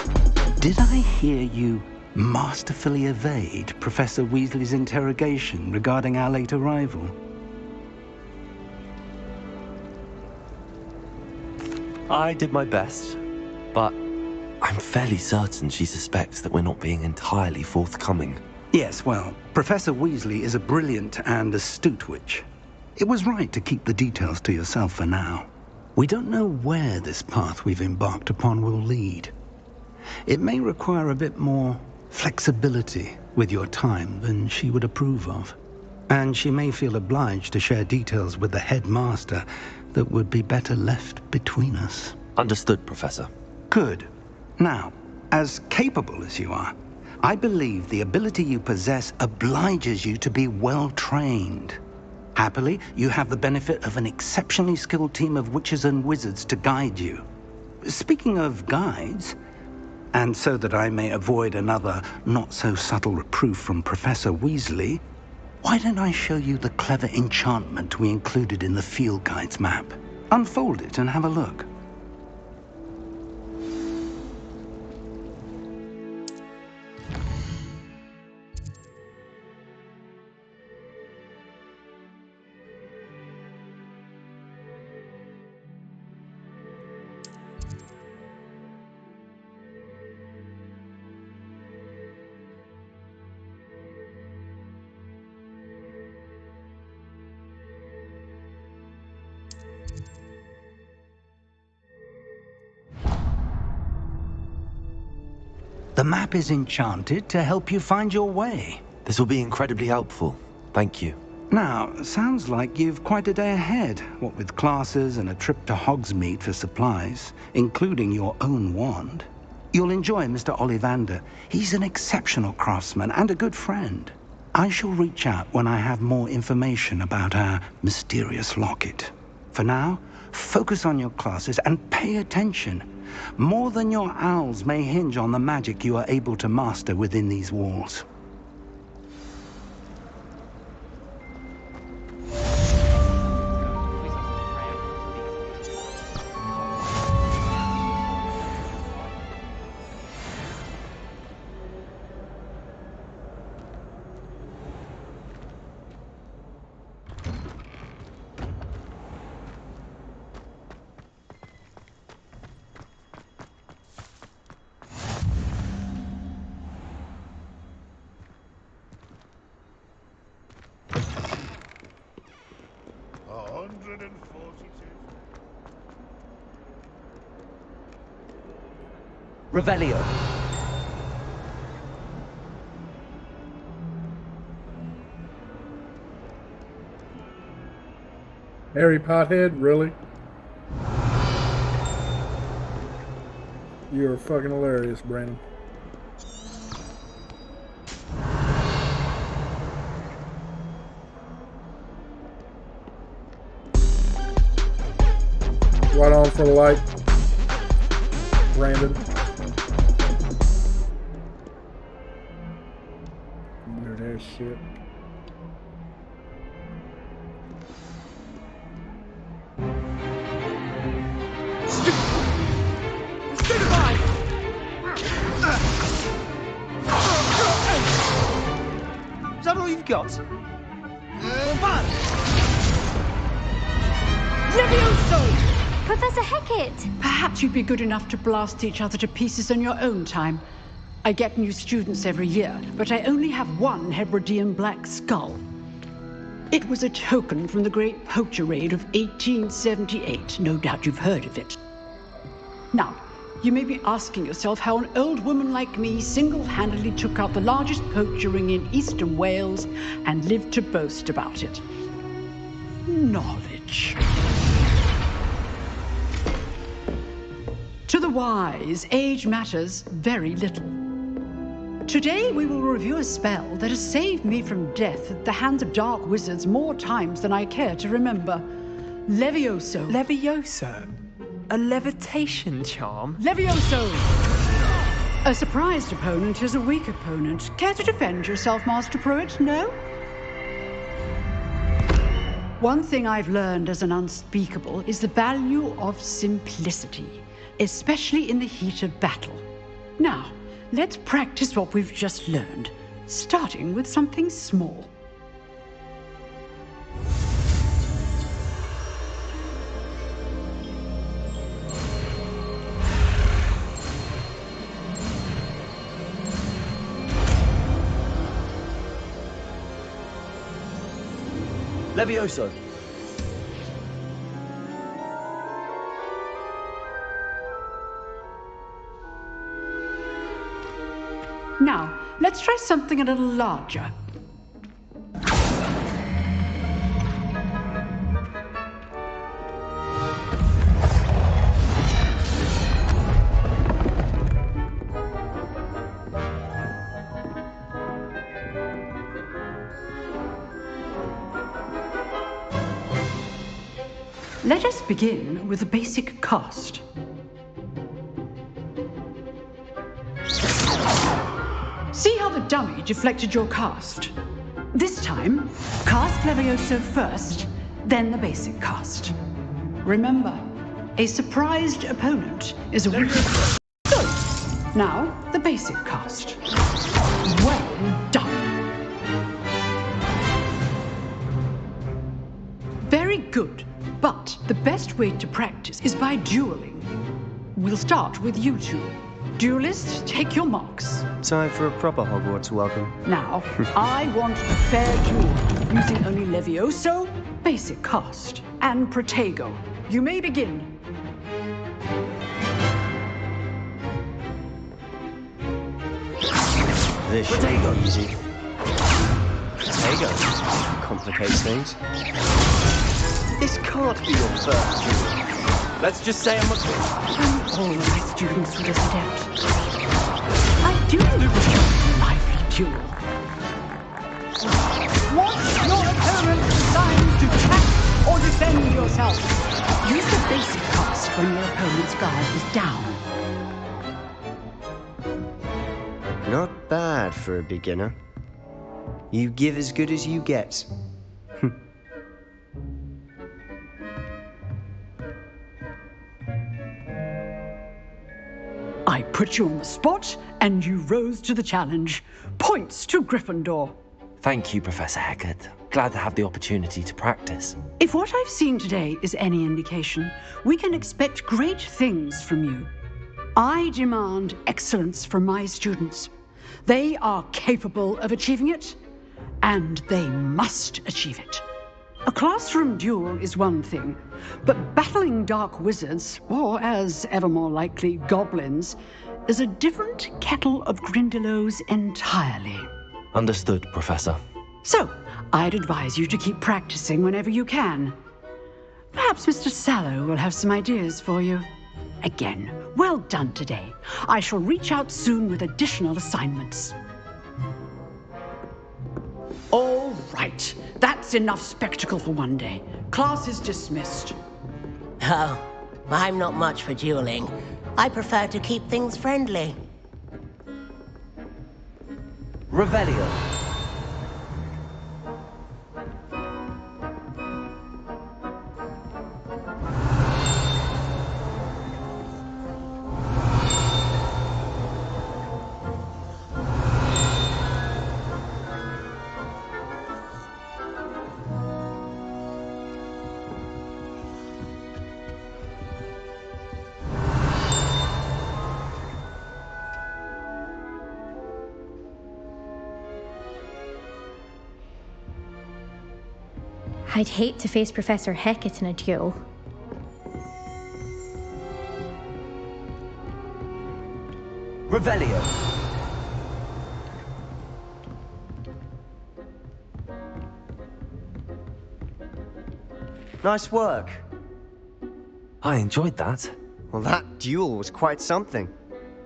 Did I hear you masterfully evade Professor Weasley's interrogation regarding our late arrival?
I did my best, but I'm fairly certain she suspects that we're not being entirely forthcoming.
Yes, well, Professor Weasley is a brilliant and astute witch. It was right to keep the details to yourself for now. We don't know where this path we've embarked upon will lead. It may require a bit more flexibility with your time than she would approve of. And she may feel obliged to share details with the headmaster that would be better left between us.
Understood, Professor.
Good. Now, as capable as you are, I believe the ability you possess obliges you to be well trained. Happily, you have the benefit of an exceptionally skilled team of witches and wizards to guide you. Speaking of guides, and so that I may avoid another not-so-subtle reproof from Professor Weasley, why don't I show you the clever enchantment we included in the field guide's map? Unfold it and have a look. The map is enchanted to help you find your way.
This will be incredibly helpful. Thank you.
Now, sounds like you've quite a day ahead, what with classes and a trip to Hogsmeade for supplies, including your own wand. You'll enjoy Mr. Ollivander. He's an exceptional craftsman and a good friend. I shall reach out when I have more information about our mysterious locket. For now, focus on your classes and pay attention. More than your owls may hinge on the magic you are able to master within these walls.
Revelio.
Harry Pothead, really? You're fucking hilarious, Brandon. for the light, Brandon. Weird ass shit.
Is that all you've got? Bad!
Levioso! Professor Hecat!
Perhaps you'd be good enough to blast each other to pieces on your own time. I get new students every year, but I only have one Hebridean black skull. It was a token from the Great Poacher Raid of 1878. No doubt you've heard of it. Now, you may be asking yourself how an old woman like me single-handedly took out the largest poacher ring in eastern Wales and lived to boast about it. Knowledge. To the wise, age matters very little. Today we will review a spell that has saved me from death at the hands of dark wizards more times than I care to remember. Levioso.
Levioso? A levitation charm?
Levioso! A surprised opponent is a weak opponent. Care to defend yourself, Master Pruitt? No? One thing I've learned as an unspeakable is the value of simplicity, especially in the heat of battle. Now, let's practice what we've just learned, starting with something small.
Levioso.
Now, let's try something a little larger. Let us begin with a basic cast. See how the dummy deflected your cast? This time, cast Levioso first, then the basic cast. Remember, a surprised opponent is a weak. Good. Now, the basic cast. Well done. Very good. But the best way to practice is by dueling. We'll start with you two. Duelists, take your marks.
Time for a proper Hogwarts welcome.
Now, I want a fair duel, using only Levioso, basic cast, and Protego. You may begin.
This Protego, easy. Protego complicates things. This can't be your first duel. Let's just say I'm a...
All my students would have adept. I do lose your lively duel. What's your opponent designed to attack or defend yourself? Use the basic cast when your opponent's guard is down.
Not bad for a beginner. You give as good as you get.
I put you on the spot, and you rose to the challenge. Points to Gryffindor.
Thank you, Professor Hecat. Glad to have the opportunity to practice.
If what I've seen today is any indication, we can expect great things from you. I demand excellence from my students. They are capable of achieving it, and they must achieve it. A classroom duel is one thing, but battling dark wizards, or as ever more likely, goblins, is a different kettle of Grindylows entirely.
Understood, Professor.
So, I'd advise you to keep practicing whenever you can. Perhaps Mr. Sallow will have some ideas for you. Again, well done today. I shall reach out soon with additional assignments. All right. That's enough spectacle for one day. Class is dismissed.
Oh, I'm not much for dueling. I prefer to keep things friendly.
Revelio.
I'd hate to face Professor Hecat in a duel.
Revelio. Nice work.
I enjoyed that.
Well, that duel was quite something.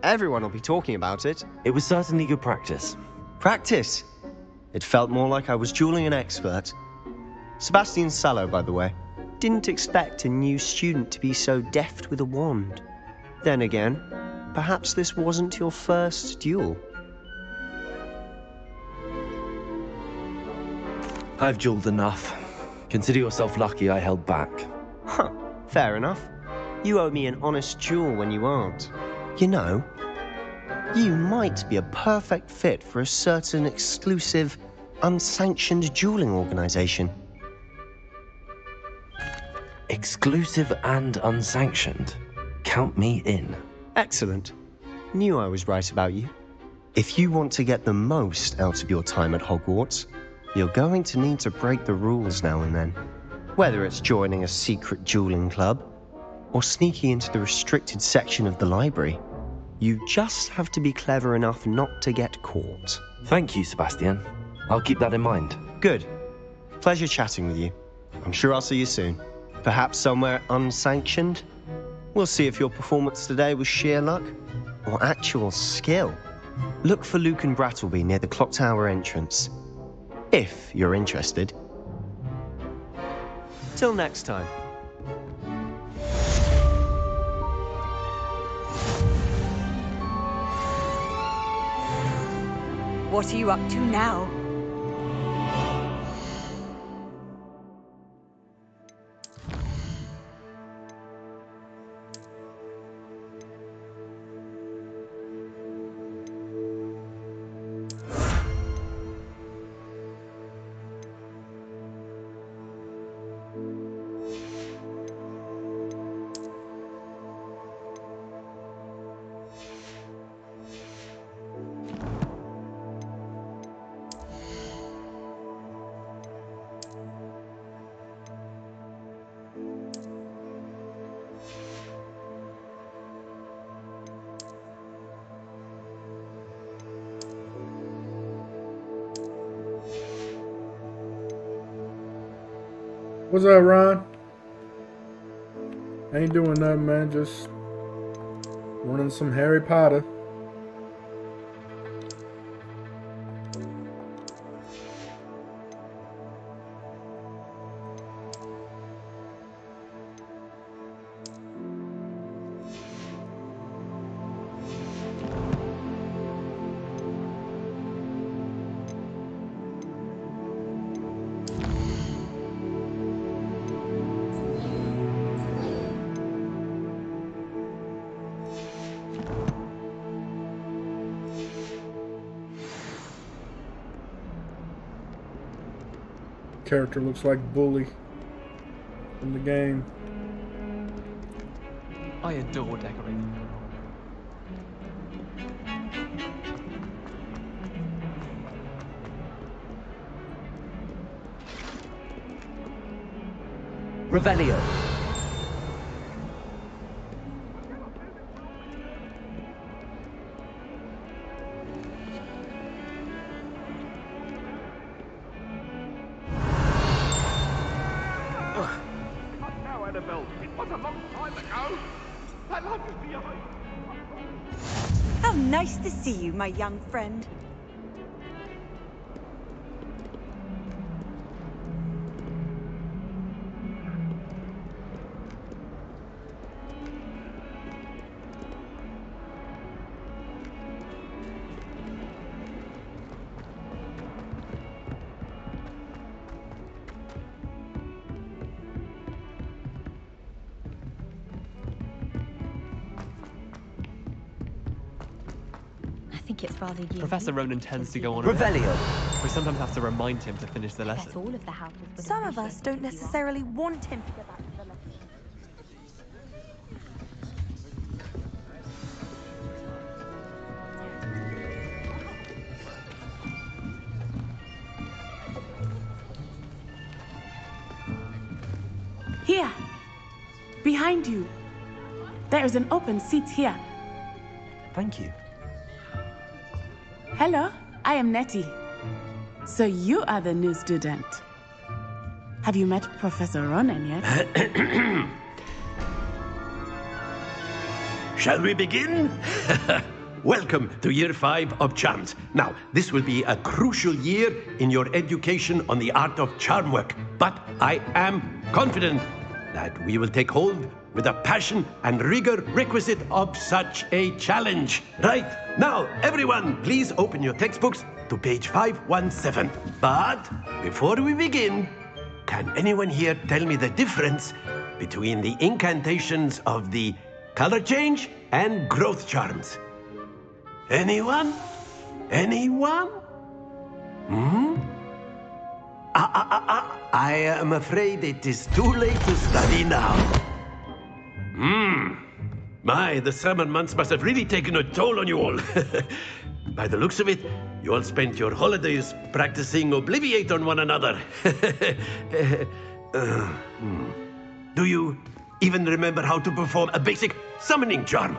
Everyone will be talking about it.
It was certainly good practice.
Practice? It felt more like I was dueling an expert. Sebastian Sallow, by the way. Didn't expect a new student to be so deft with a wand. Then again, perhaps this wasn't your first duel.
I've dueled enough. Consider yourself lucky I held back.
Huh, fair enough. You owe me an honest duel when you aren't. You know, you might be a perfect fit for a certain exclusive, unsanctioned dueling organization.
Exclusive and unsanctioned? Count me in.
Excellent. Knew I was right about you. If you want to get the most out of your time at Hogwarts, you're going to need to break the rules now and then. Whether it's joining a secret dueling club, or sneaking into the restricted section of the library, you just have to be clever enough not to get caught.
Thank you, Sebastian. I'll keep that in mind.
Good. Pleasure chatting with you. I'm sure I'll see you soon. Perhaps somewhere unsanctioned? We'll see if your performance today was sheer luck or actual skill. Look for Luke and Brattleby near the clock tower entrance, if you're interested. Till next time.
What are you up to now?
What's up, Ron? Ain't doing nothing, man. Just running some Harry Potter. Character looks like Bully from the game.
I adore decorating.
Revelio.
How nice to see you, my young friend.
it's rather unique.
Professor Ronan tends to go on.
Revelio.
We sometimes have to remind him to finish the lesson.
Guess all of the houses would
Some of
appreciate
us
it
don't
if you are.
necessarily want him to go back to the lesson.
Here. Behind you. There is an open seat here.
Thank you.
Hello, I am Nettie. So you are the new student. Have you met Professor Ronan yet?
Shall we begin? Welcome to Year 5 of Charms. Now, this will be a crucial year in your education on the art of charm work, but I am confident that we will take hold with the passion and rigor requisite of such a challenge. Right, now, everyone, please open your textbooks to page 517. But before we begin, can anyone here tell me the difference between the incantations of the color change and growth charms? Anyone? Anyone? I am afraid it is too late to study now. My, the summer months must have really taken a toll on you all. By the looks of it, you all spent your holidays practicing Obliviate on one another. Do you even remember how to perform a basic summoning charm?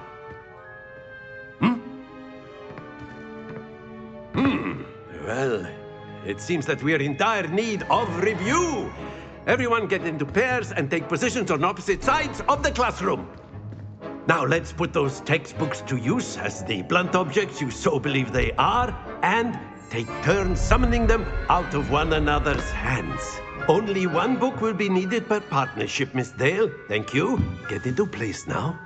Well, it seems that we are in dire need of review. Everyone get into pairs and take positions on opposite sides of the classroom. Now let's put those textbooks to use as the blunt objects you so believe they are, and take turns summoning them out of one another's hands. Only one book will be needed per partnership, Miss Dale. Thank you. Get into place now.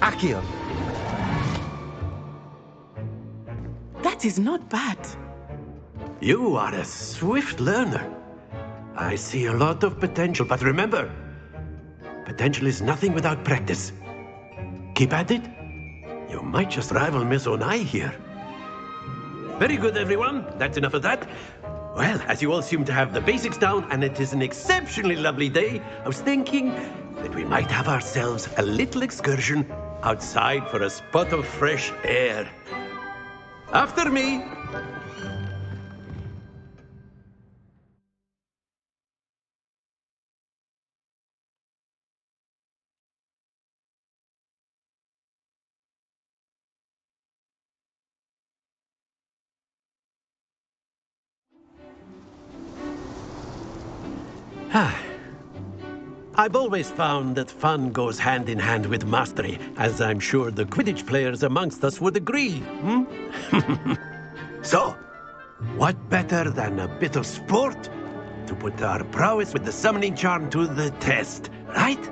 Accio.
That is not bad.
You are a swift learner. I see a lot of potential, but remember, potential is nothing without practice. Keep at it. You might just rival Miss Onai here. Very good, everyone. That's enough of that. Well, as you all seem to have the basics down, and it is an exceptionally lovely day, I was thinking that we might have ourselves a little excursion outside for a spot of fresh air. After me. I've always found that fun goes hand in hand with mastery, as I'm sure the Quidditch players amongst us would agree. So, what better than a bit of sport to put our prowess with the summoning charm to the test, right?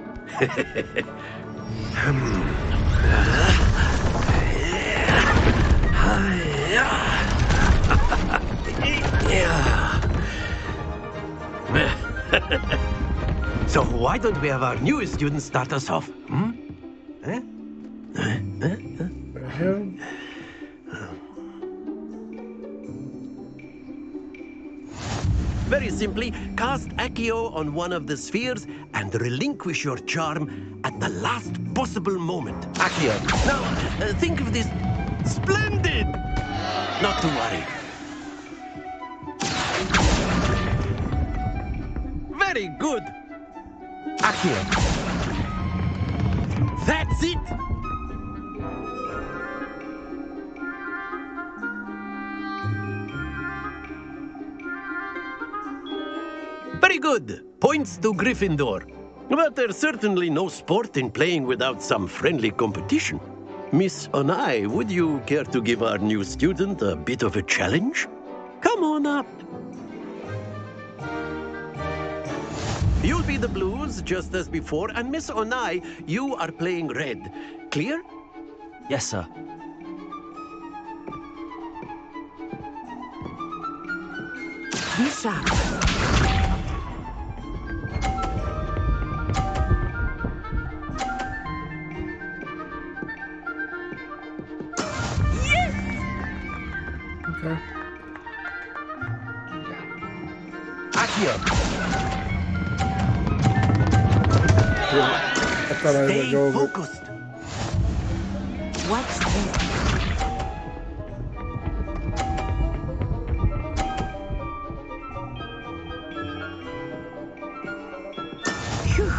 So why don't we have our newest student start us off? Very simply, cast Accio on one of the spheres and relinquish your charm at the last possible moment. Accio. Now, think of this. Splendid! Not to worry. Very good. Accio. That's it! Very good. Points to Gryffindor. But there's certainly no sport in playing without some friendly competition. Miss Onai, would you care to give our new student a bit of a challenge? Come on up. You'll be the blues, just as before, and Miss Onai, you are playing red. Clear?
Yes, sir.
Be sharp.
Okay.
Accio.
I thought I let go of it.
focused.
Watch this. Phew.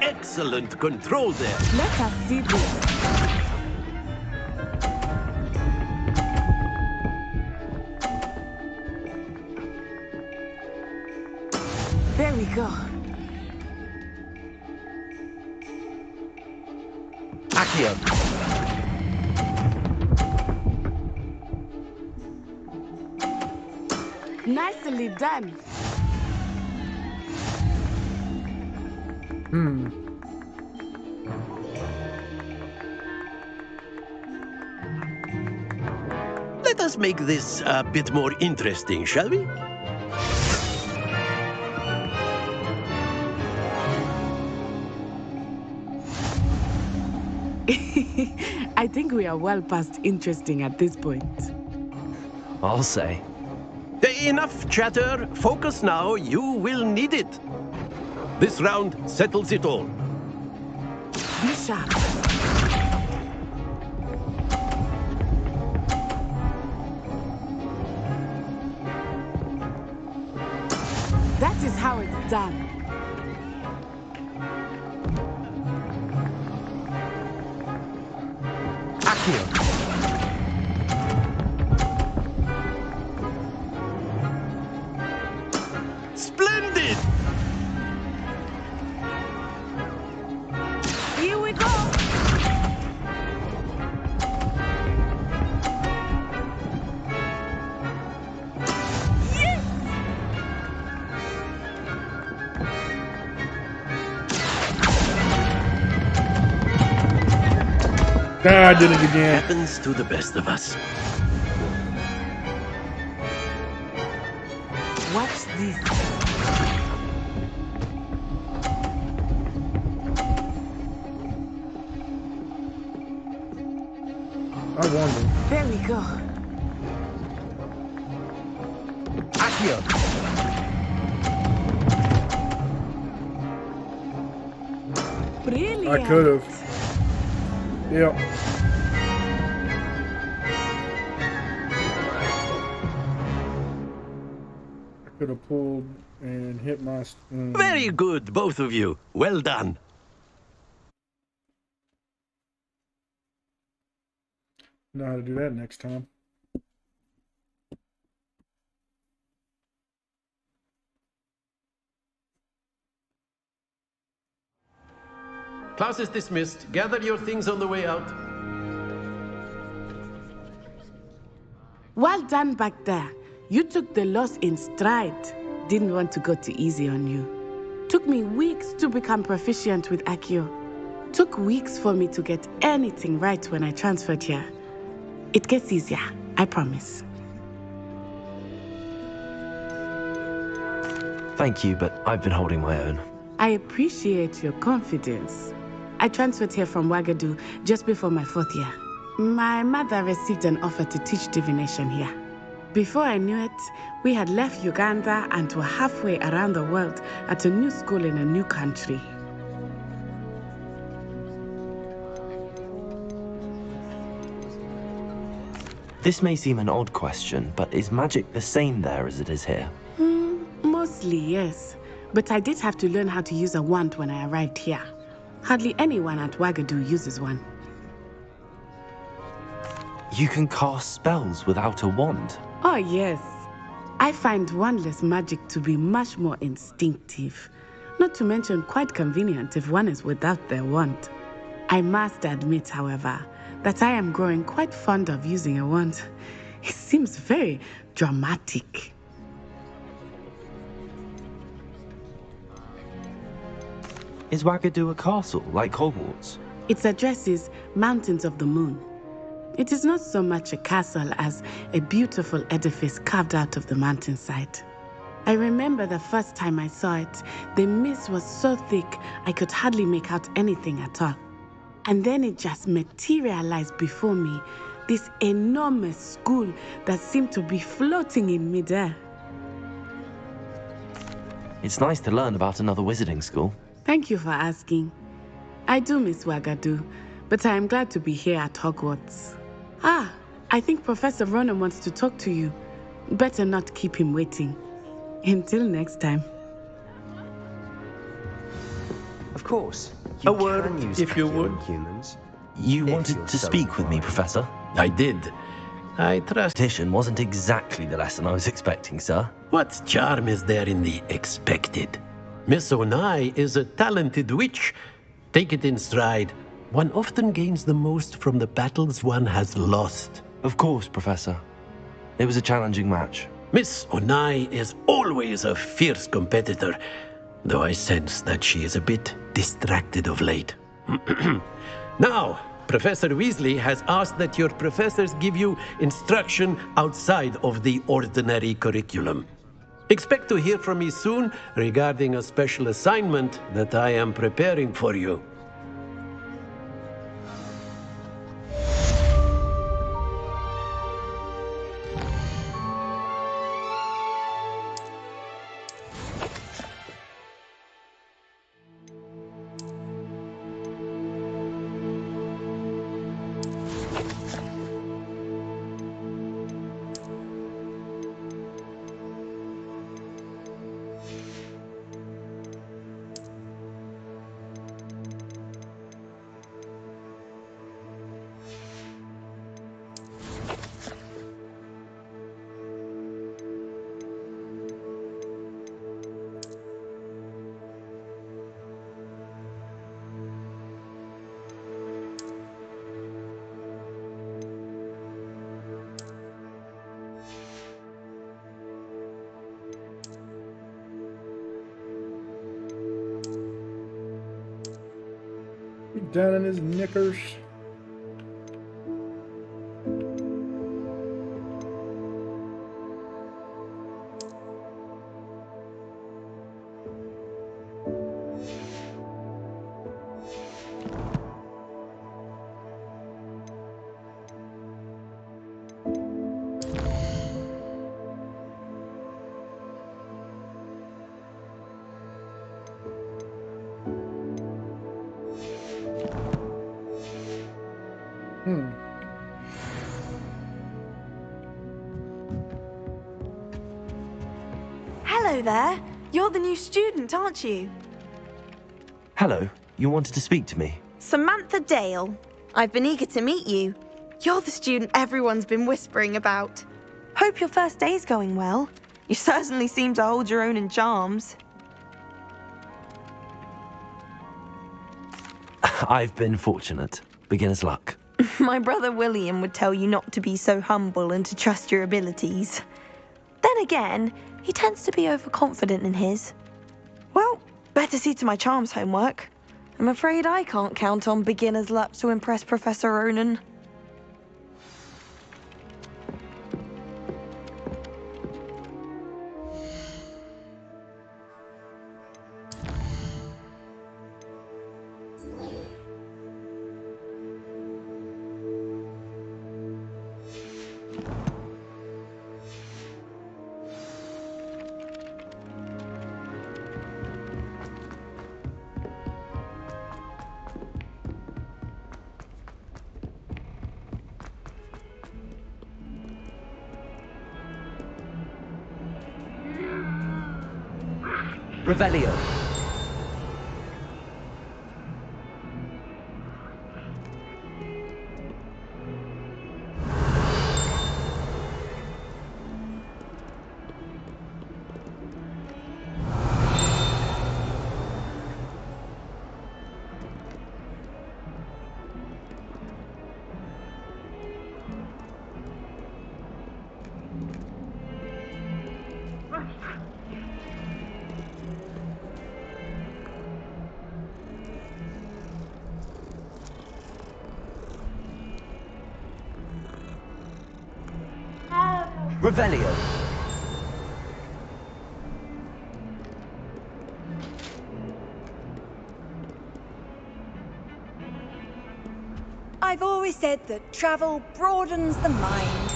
Excellent control there.
Let us see this. There we go.
Accio.
Nicely done.
Let us make this a bit more interesting, shall we?
I think we are well past interesting at this point.
I'll say.
Enough chatter. Focus now. You will need it. This round settles it all.
Be sharp. That is how it's done.
Accio. Splendid!
Here we go.
Ah, I did it again.
Happens to the best of us.
Watch this.
I wonder.
There we go.
Accio.
Brilliant.
I could have. Yep. I could have pulled and hit my.
Very good, both of you. Well done.
Know how to do that next time.
Class is dismissed. Gather your things on the way out.
Well done back there. You took the loss in stride. Didn't want to go too easy on you. Took me weeks to become proficient with Accio. Took weeks for me to get anything right when I transferred here. It gets easier, I promise.
Thank you, but I've been holding my own.
I appreciate your confidence. I transferred here from Ouagadougou just before my 4th year. My mother received an offer to teach divination here. Before I knew it, we had left Uganda and were halfway around the world at a new school in a new country.
This may seem an odd question, but is magic the same there as it is here?
Mostly, yes. But I did have to learn how to use a wand when I arrived here. Hardly anyone at Ouagadougou uses one.
You can cast spells without a wand?
Oh, yes. I find wandless magic to be much more instinctive. Not to mention quite convenient if one is without their wand. I must admit, however, that I am growing quite fond of using a wand. It seems very dramatic.
Is Wagadu a castle, like Hogwarts?
Its address is Mountains of the Moon. It is not so much a castle as a beautiful edifice carved out of the mountainside. I remember the first time I saw it, the mist was so thick I could hardly make out anything at all. And then it just materialized before me, this enormous school that seemed to be floating in midair.
It's nice to learn about another wizarding school.
Thank you for asking. I do miss Wagadu, but I am glad to be here at Hogwarts. Ah, I think Professor Ronan wants to talk to you. Better not keep him waiting. Until next time.
Of course.
A word, if you would.
Humans.
You wanted to speak with me, Professor?
I did. I trust.
Competition wasn't exactly the lesson I was expecting, sir.
What charm is there in the expected? Miss Onai is a talented witch. Take it in stride. One often gains the most from the battles one has lost.
Of course, Professor. It was a challenging match.
Miss Onai is always a fierce competitor, though I sense that she is a bit distracted of late. Now, Professor Weasley has asked that your professors give you instruction outside of the ordinary curriculum. Expect to hear from me soon regarding a special assignment that I am preparing for you.
Down in his knickers.
Hello there. You're the new student, aren't you?
Hello, you wanted to speak to me?
Samantha Dale. I've been eager to meet you. You're the student everyone's been whispering about. Hope your first day's going well. You certainly seem to hold your own in charms.
I've been fortunate. Beginner's luck.
My brother William would tell you not to be so humble and to trust your abilities. Then again, he tends to be overconfident in his. Well, better see to my charms homework. I'm afraid I can't count on beginner's luck to impress Professor Ronan.
Revelio. Revelio.
I've always said that travel broadens the mind.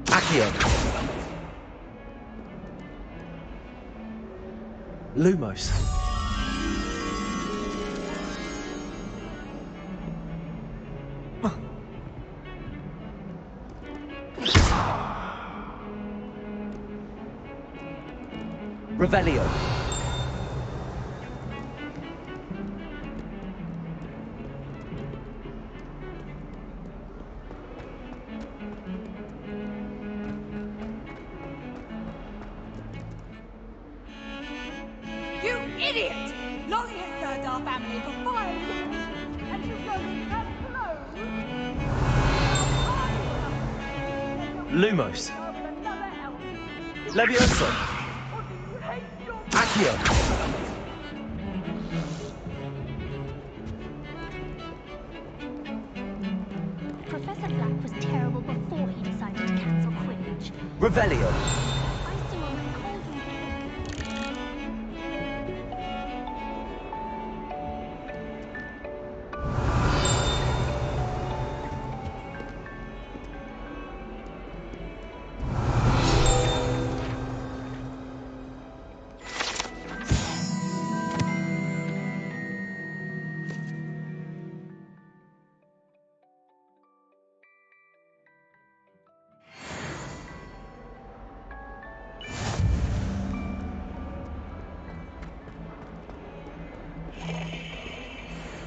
Accio. Lumos. Revelio.
You idiot! Lolly has served our family for 5 years, and you told me that
Lumos. Levioso. Accio.
Professor Black was terrible before he decided to cancel Quidditch.
Revelio.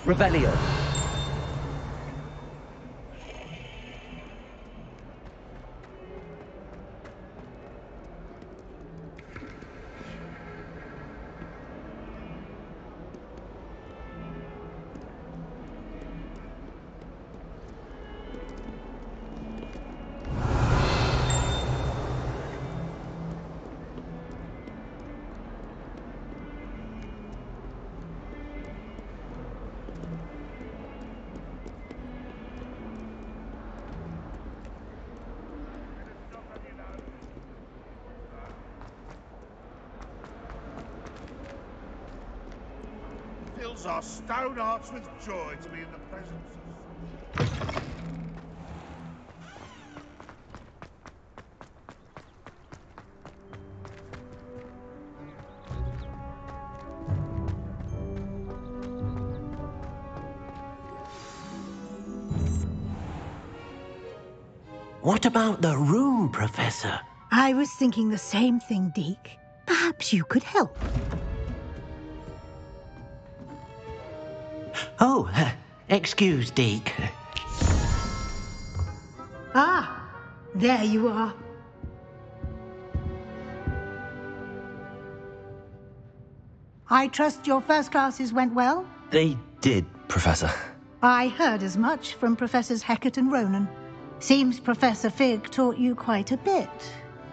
Revelio.
Fills our stone hearts with joy to be in the presence of...
What about the room, Professor?
I was thinking the same thing, Deke. Perhaps you could help.
Oh, excuse, Deke.
Ah, there you are. I trust your first classes went well?
They did, Professor.
I heard as much from Professors Hecat and Ronan. Seems Professor Fig taught you quite a bit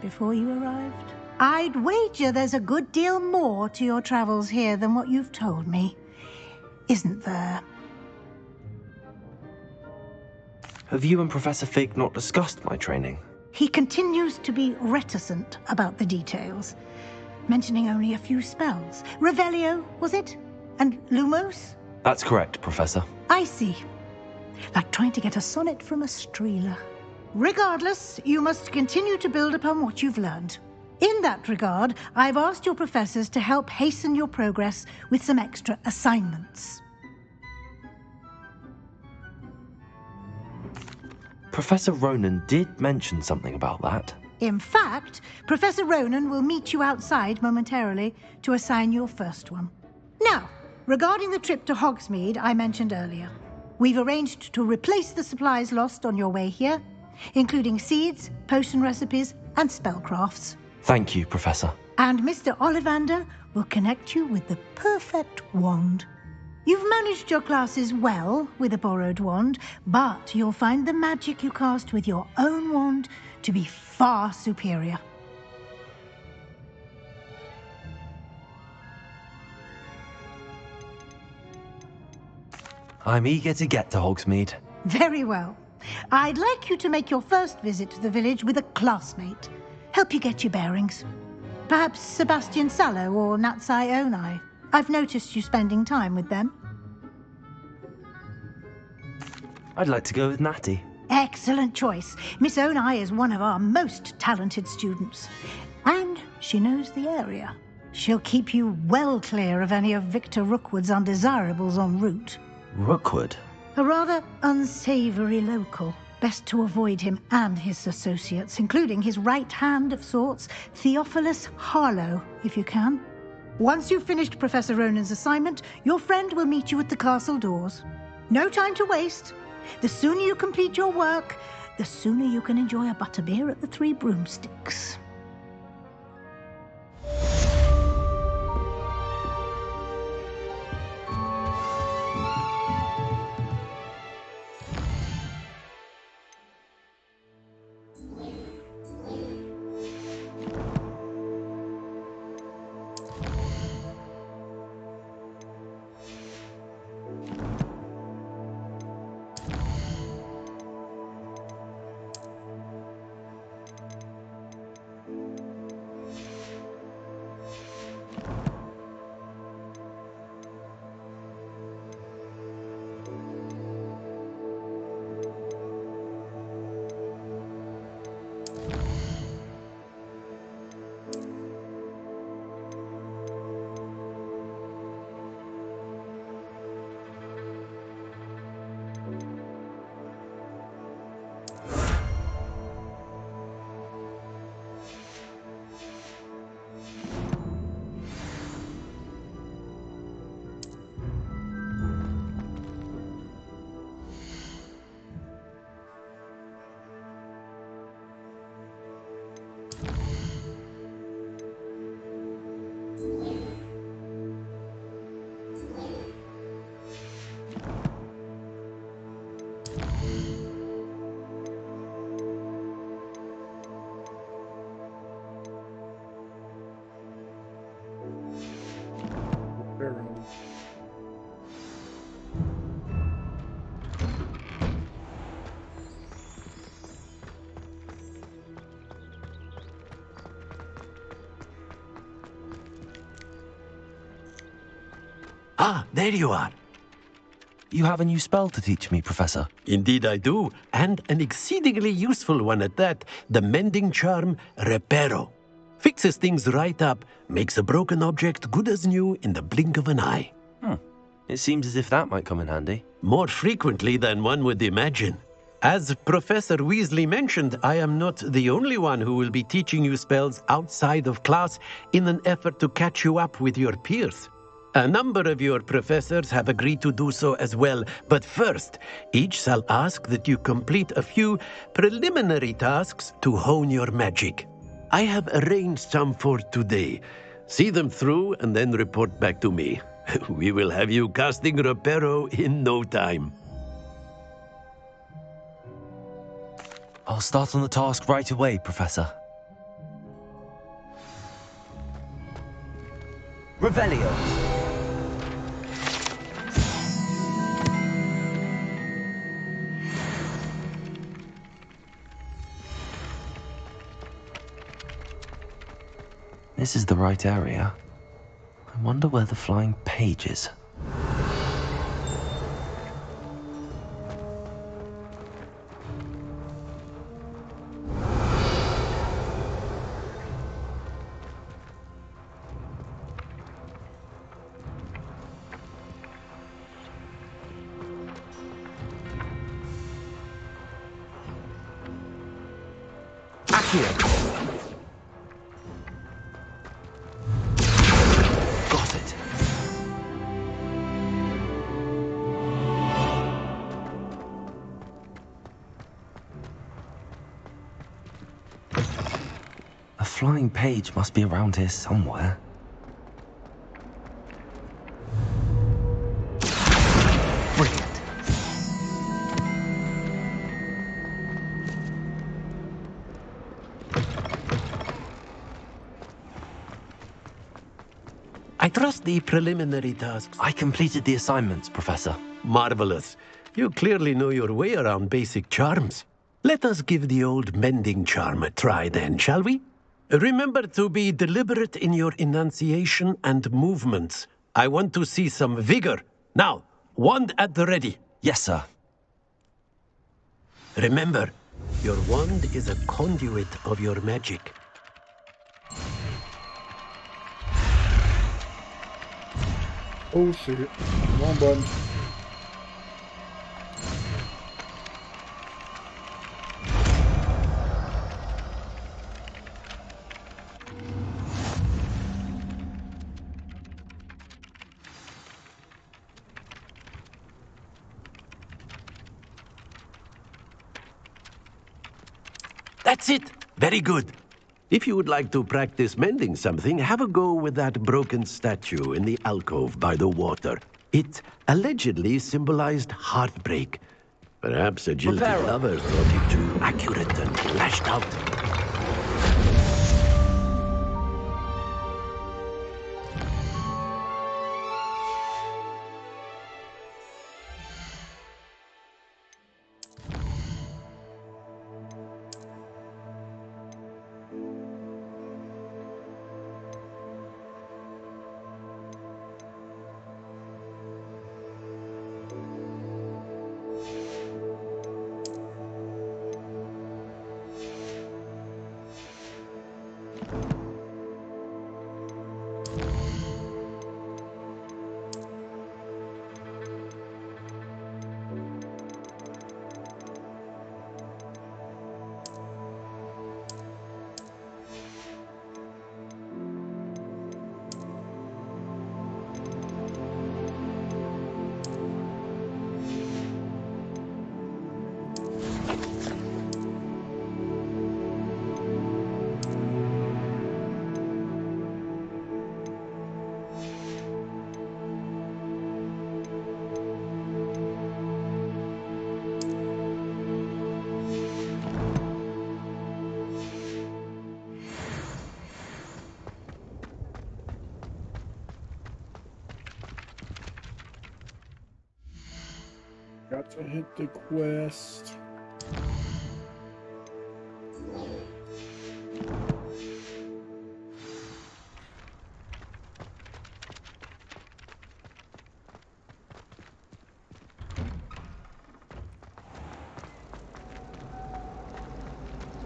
before you arrived. I'd wager there's a good deal more to your travels here than what you've told me. Isn't there?
Have you and Professor Fig not discussed my training?
He continues to be reticent about the details, mentioning only a few spells. Revelio, was it? And Lumos?
That's correct, Professor.
I see. Like trying to get a sonnet from a streeler. Regardless, you must continue to build upon what you've learned. In that regard, I've asked your professors to help hasten your progress with some extra assignments.
Professor Ronan did mention something about that.
In fact, Professor Ronan will meet you outside momentarily to assign your first one. Now, regarding the trip to Hogsmeade I mentioned earlier, we've arranged to replace the supplies lost on your way here, including seeds, potion recipes, and spellcrafts.
Thank you, Professor.
And Mr. Ollivander will connect you with the perfect wand. You've managed your classes well with a borrowed wand, but you'll find the magic you cast with your own wand to be far superior.
I'm eager to get to Hogsmeade.
Very well. I'd like you to make your first visit to the village with a classmate. Help you get your bearings. Perhaps Sebastian Sallow or Natsai Onai. I've noticed you spending time with them.
I'd like to go with Natty.
Excellent choice. Miss Onai is one of our most talented students. And she knows the area. She'll keep you well clear of any of Victor Rookwood's undesirables en route.
Rookwood?
A rather unsavory local. Best to avoid him and his associates, including his right hand of sorts, Theophilus Harlow, if you can. Once you've finished Professor Ronan's assignment, your friend will meet you at the castle doors. No time to waste. The sooner you complete your work, the sooner you can enjoy a butterbeer at the Three Broomsticks.
Ah, there you are.
You have a new spell to teach me, Professor.
Indeed I do, and an exceedingly useful one at that. The mending charm, Reparo. Fixes things right up, makes a broken object good as new in the blink of an eye.
It seems as if that might come in handy.
More frequently than one would imagine. As Professor Weasley mentioned, I am not the only one who will be teaching you spells outside of class in an effort to catch you up with your peers. A number of your professors have agreed to do so as well, but first, each shall ask that you complete a few preliminary tasks to hone your magic. I have arranged some for today. See them through and then report back to me. We will have you casting Reparo in no time.
I'll start on the task right away, Professor. Revelio. This is the right area. I wonder where the flying page is. Got it. A flying page must be around here somewhere.
I trust the preliminary tasks.
I completed the assignments, Professor.
Marvelous. You clearly know your way around basic charms. Let us give the old mending charm a try then, shall we? Remember to be deliberate in your enunciation and movements. I want to see some vigor. Now, wand at the ready.
Yes, sir.
Remember, your wand is a conduit of your magic.
Oh shit. Wrong button.
That's it. Very good. If you would like to practice mending something, have a go with that broken statue in the alcove by the water. It allegedly symbolized heartbreak. Perhaps a jilted lover thought it too accurate and lashed out.
Got to hit the quest.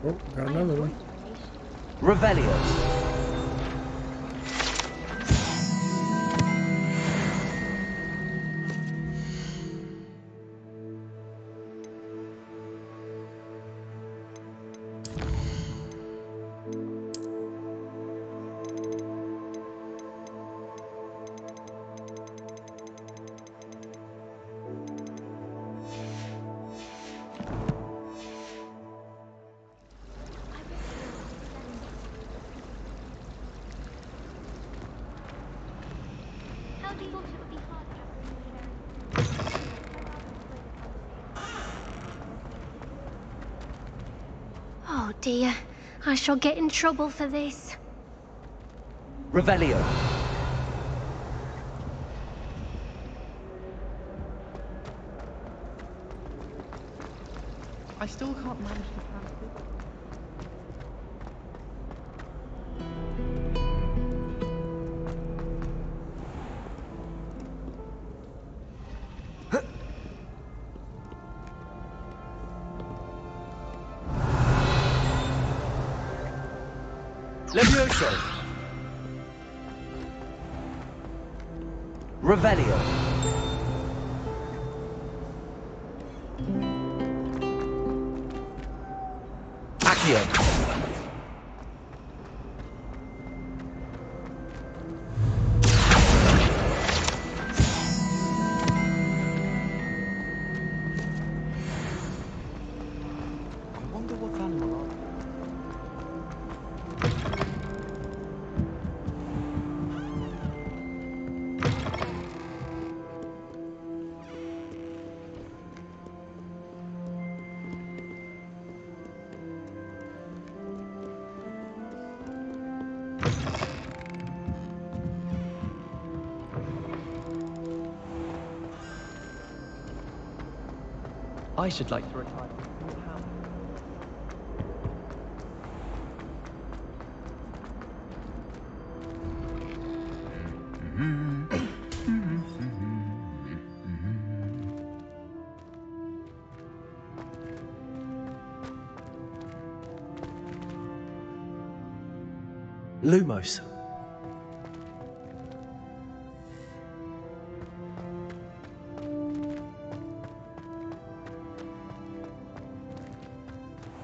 Oh, got another one.
Revelio.
Oh dear, I shall get in trouble for this.
Revelio.
I still can't manage to pronounce it.
Levioso. Revelio. Accio.
I wonder what animal are. I should like to retire.
Lumos.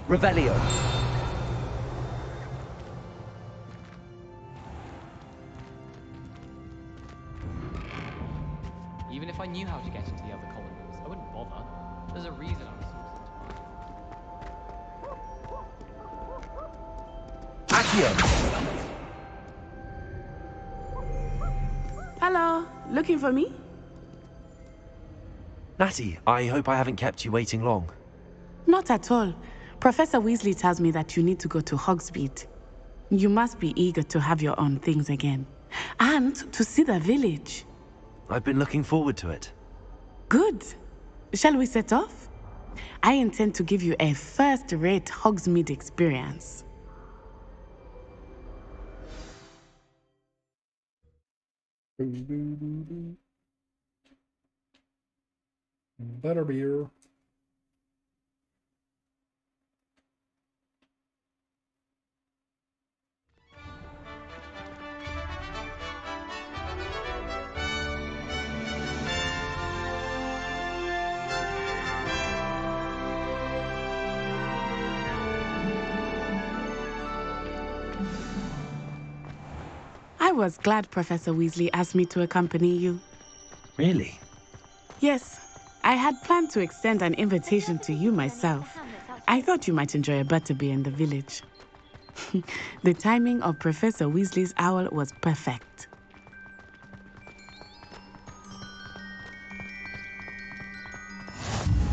Revelio.
Even if I knew how to get into the other common rooms, I wouldn't bother. There's a reason I was
Accio.
Hello, looking for me?
Natty, I hope I haven't kept you waiting long.
Not at all. Professor Weasley tells me that you need to go to Hogsmeade. You must be eager to have your own things again. And to see the village.
I've been looking forward to it.
Good. Shall we set off? I intend to give you a first-rate Hogsmeade experience.
Butterbeer.
I was glad Professor Weasley asked me to accompany you.
Really?
Yes, I had planned to extend an invitation to you myself. I thought you might enjoy a butterbeer in the village. The timing of Professor Weasley's owl was perfect.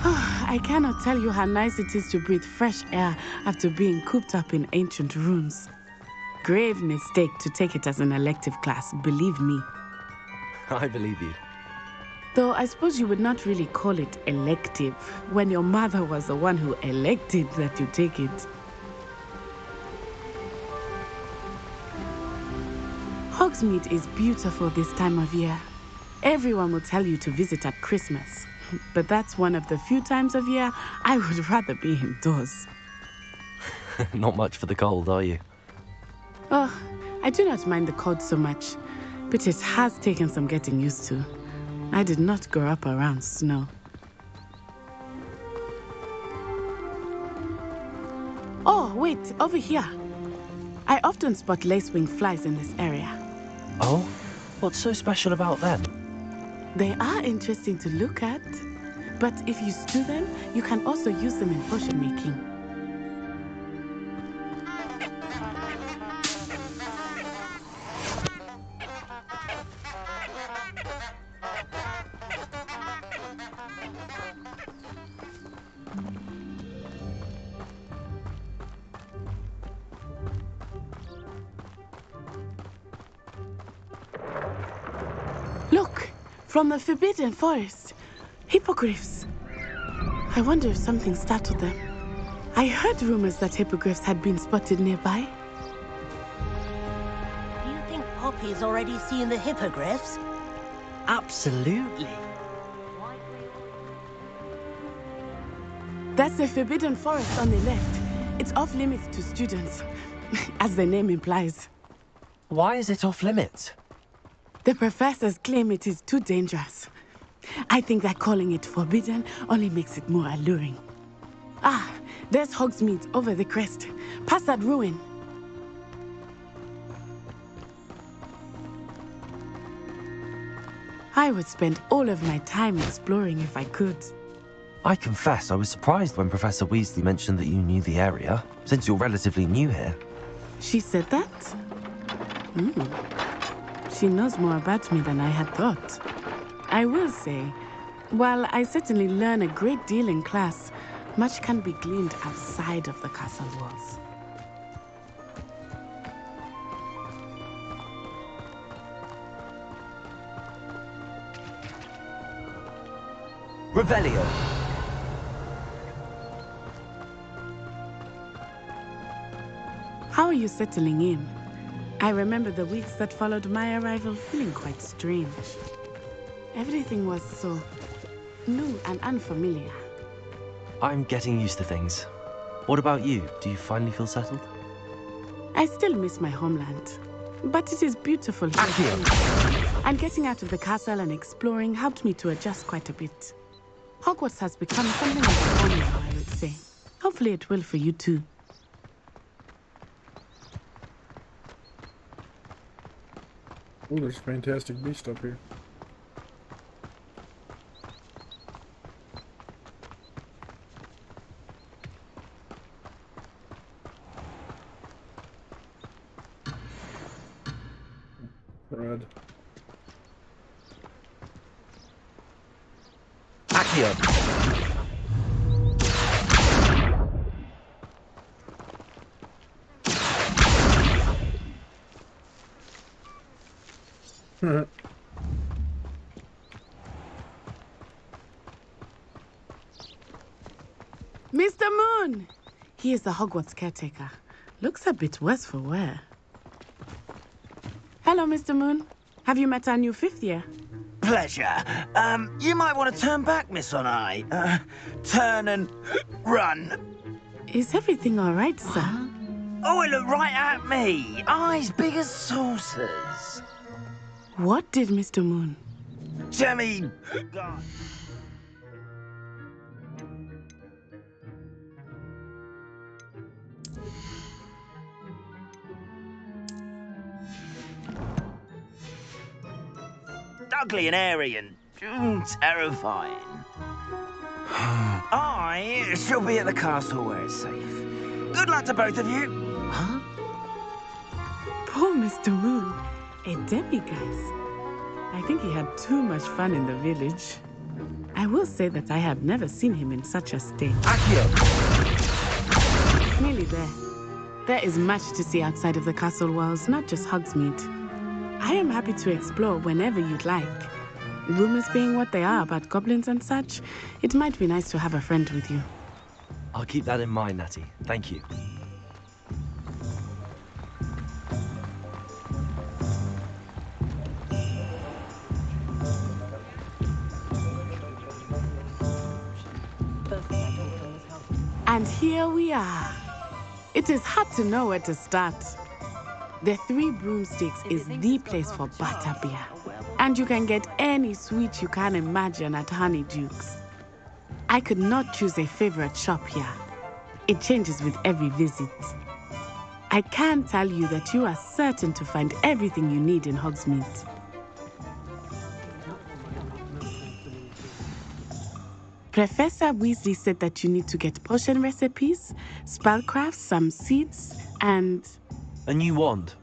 I cannot tell you how nice it is to breathe fresh air after being cooped up in ancient rooms. Grave mistake to take it as an elective class, believe me.
I believe you.
Though I suppose you would not really call it elective when your mother was the one who elected that you take it. Hogsmeade is beautiful this time of year. Everyone will tell you to visit at Christmas, but that's one of the few times of year I would rather be indoors.
Not much for the cold, are you?
Oh, I do not mind the cold so much, but it has taken some getting used to. I did not grow up around snow. Oh, wait, over here. I often spot lacewing flies in this area.
Oh? What's so special about them?
They are interesting to look at, but if you stew them, you can also use them in potion making. Look, from the Forbidden Forest. Hippogriffs. I wonder if something startled them. I heard rumors that hippogriffs had been spotted nearby.
Do you think Poppy's already seen the hippogriffs?
Absolutely.
That's the Forbidden Forest on the left. It's off limits to students, as the name implies.
Why is it off limits?
The professors claim it is too dangerous. I think that calling it forbidden only makes it more alluring. Ah, there's Hogsmeade over the crest. Past that ruin. I would spend all of my time exploring if I could.
I confess I was surprised when Professor Weasley mentioned that you knew the area, since you're relatively new here.
She said that? She knows more about me than I had thought. I will say, while I certainly learn a great deal in class, much can be gleaned outside of the castle walls.
Revelio.
are you settling in? I remember the weeks that followed my arrival feeling quite strange. Everything was so new and unfamiliar.
I'm getting used to things. What about you? Do you finally feel settled?
I still miss my homeland, but it is beautiful here. And getting out of the castle and exploring helped me to adjust quite a bit. Hogwarts has become something like a home now, I would say. Hopefully it will for you too.
Oh, there's fantastic beast up here. Red.
Mr. Moon! He is the Hogwarts caretaker. Looks a bit worse for wear. Hello, Mr. Moon. Have you met our new 5th year?
Pleasure. You might want to turn back, Miss Onai. Turn and run.
Is everything all right, sir?
Oh, it looked right at me. Eyes big as saucers.
What did Mr. Moon?
Jemmy. Ugly and airy and terrifying. I shall be at the castle where it's safe. Good luck to both of you.
Huh? Poor Mr. Moon. A demiguise. I think he had too much fun in the village. I will say that I have never seen him in such a state. Nearly there. There is much to see outside of the castle walls, not just Hogsmeade. I am happy to explore whenever you'd like. Rumors being what they are about goblins and such, it might be nice to have a friend with you.
I'll keep that in mind, Natty. Thank you.
And here we are. It is hard to know where to start. The Three Broomsticks is the place for butterbeer. And you can get any sweet you can imagine at Honeydukes. I could not choose a favorite shop here. It changes with every visit. I can tell you that you are certain to find everything you need in Hogsmeade. Professor Weasley said that you need to get potion recipes, spellcrafts, some seeds, and...
A new wand?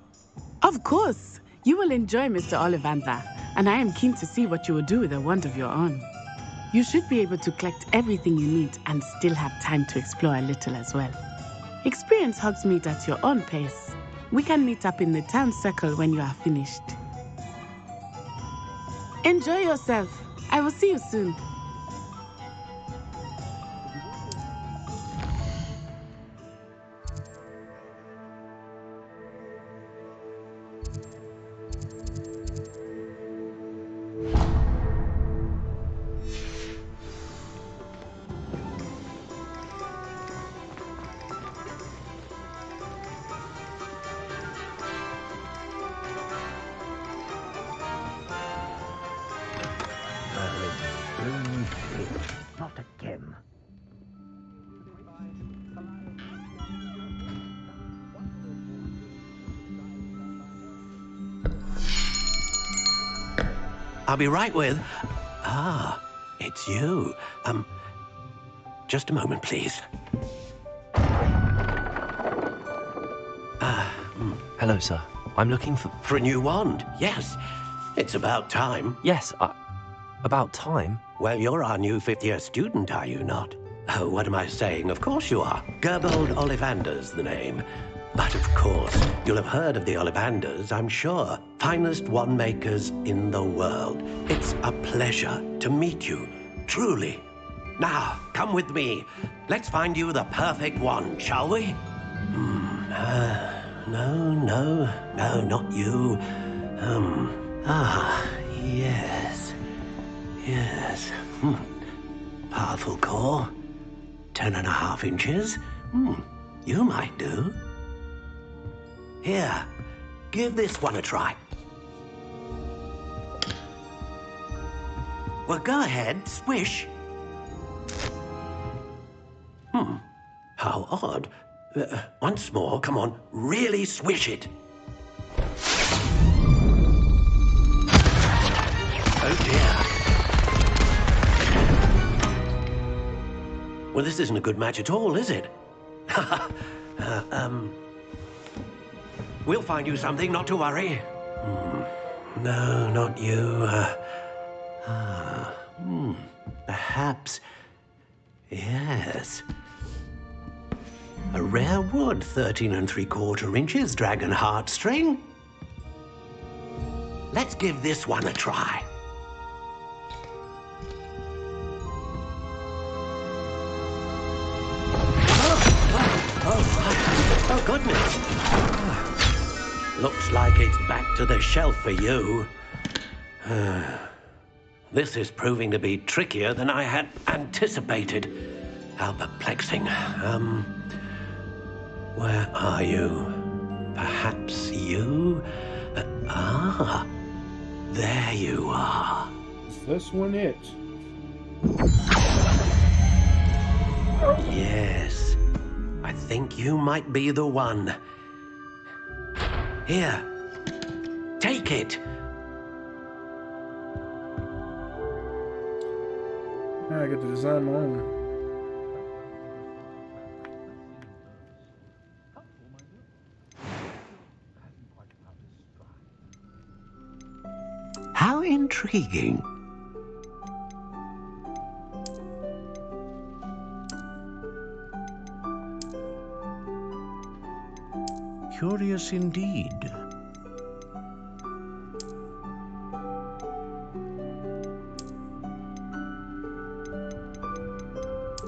Of course! You will enjoy Mr. Ollivander, and I am keen to see what you will do with a wand of your own. You should be able to collect everything you need and still have time to explore a little as well. Experience Hogsmeade at your own pace. We can meet up in the town circle when you are finished. Enjoy yourself. I will see you soon.
Not again.
I'll be right with... Ah, it's you. Just a moment, please.
Hello, sir. I'm looking for...
For a new wand, yes. It's about time.
Yes, about time?
Well, you're our new 5th-year student, are you not? Oh, what am I saying? Of course you are. Gerbold Ollivander's the name. But of course, you'll have heard of the Ollivanders, I'm sure. Finest wand makers in the world. It's a pleasure to meet you, truly. Now, come with me. Let's find you the perfect wand, shall we? No, not you. Yes. Yes. Powerful core. 10.5 inches. You might do. Here, give this one a try. Well, go ahead, swish. How odd. Once more, come on, really swish it. Oh dear. Well, this isn't a good match at all, is it? We'll find you something, not to worry. No, not you. Perhaps. Yes. A rare wood, 13 3/4 inches, dragon heartstring. Let's give this one a try. Oh, goodness. Looks like it's back to the shelf for you. This is proving to be trickier than I had anticipated. How perplexing. Where are you? Perhaps you? There you are.
Is this one it?
Yes. I think you might be the one. Here. Take it.
Now I get to design my own.
How intriguing.
Curious indeed.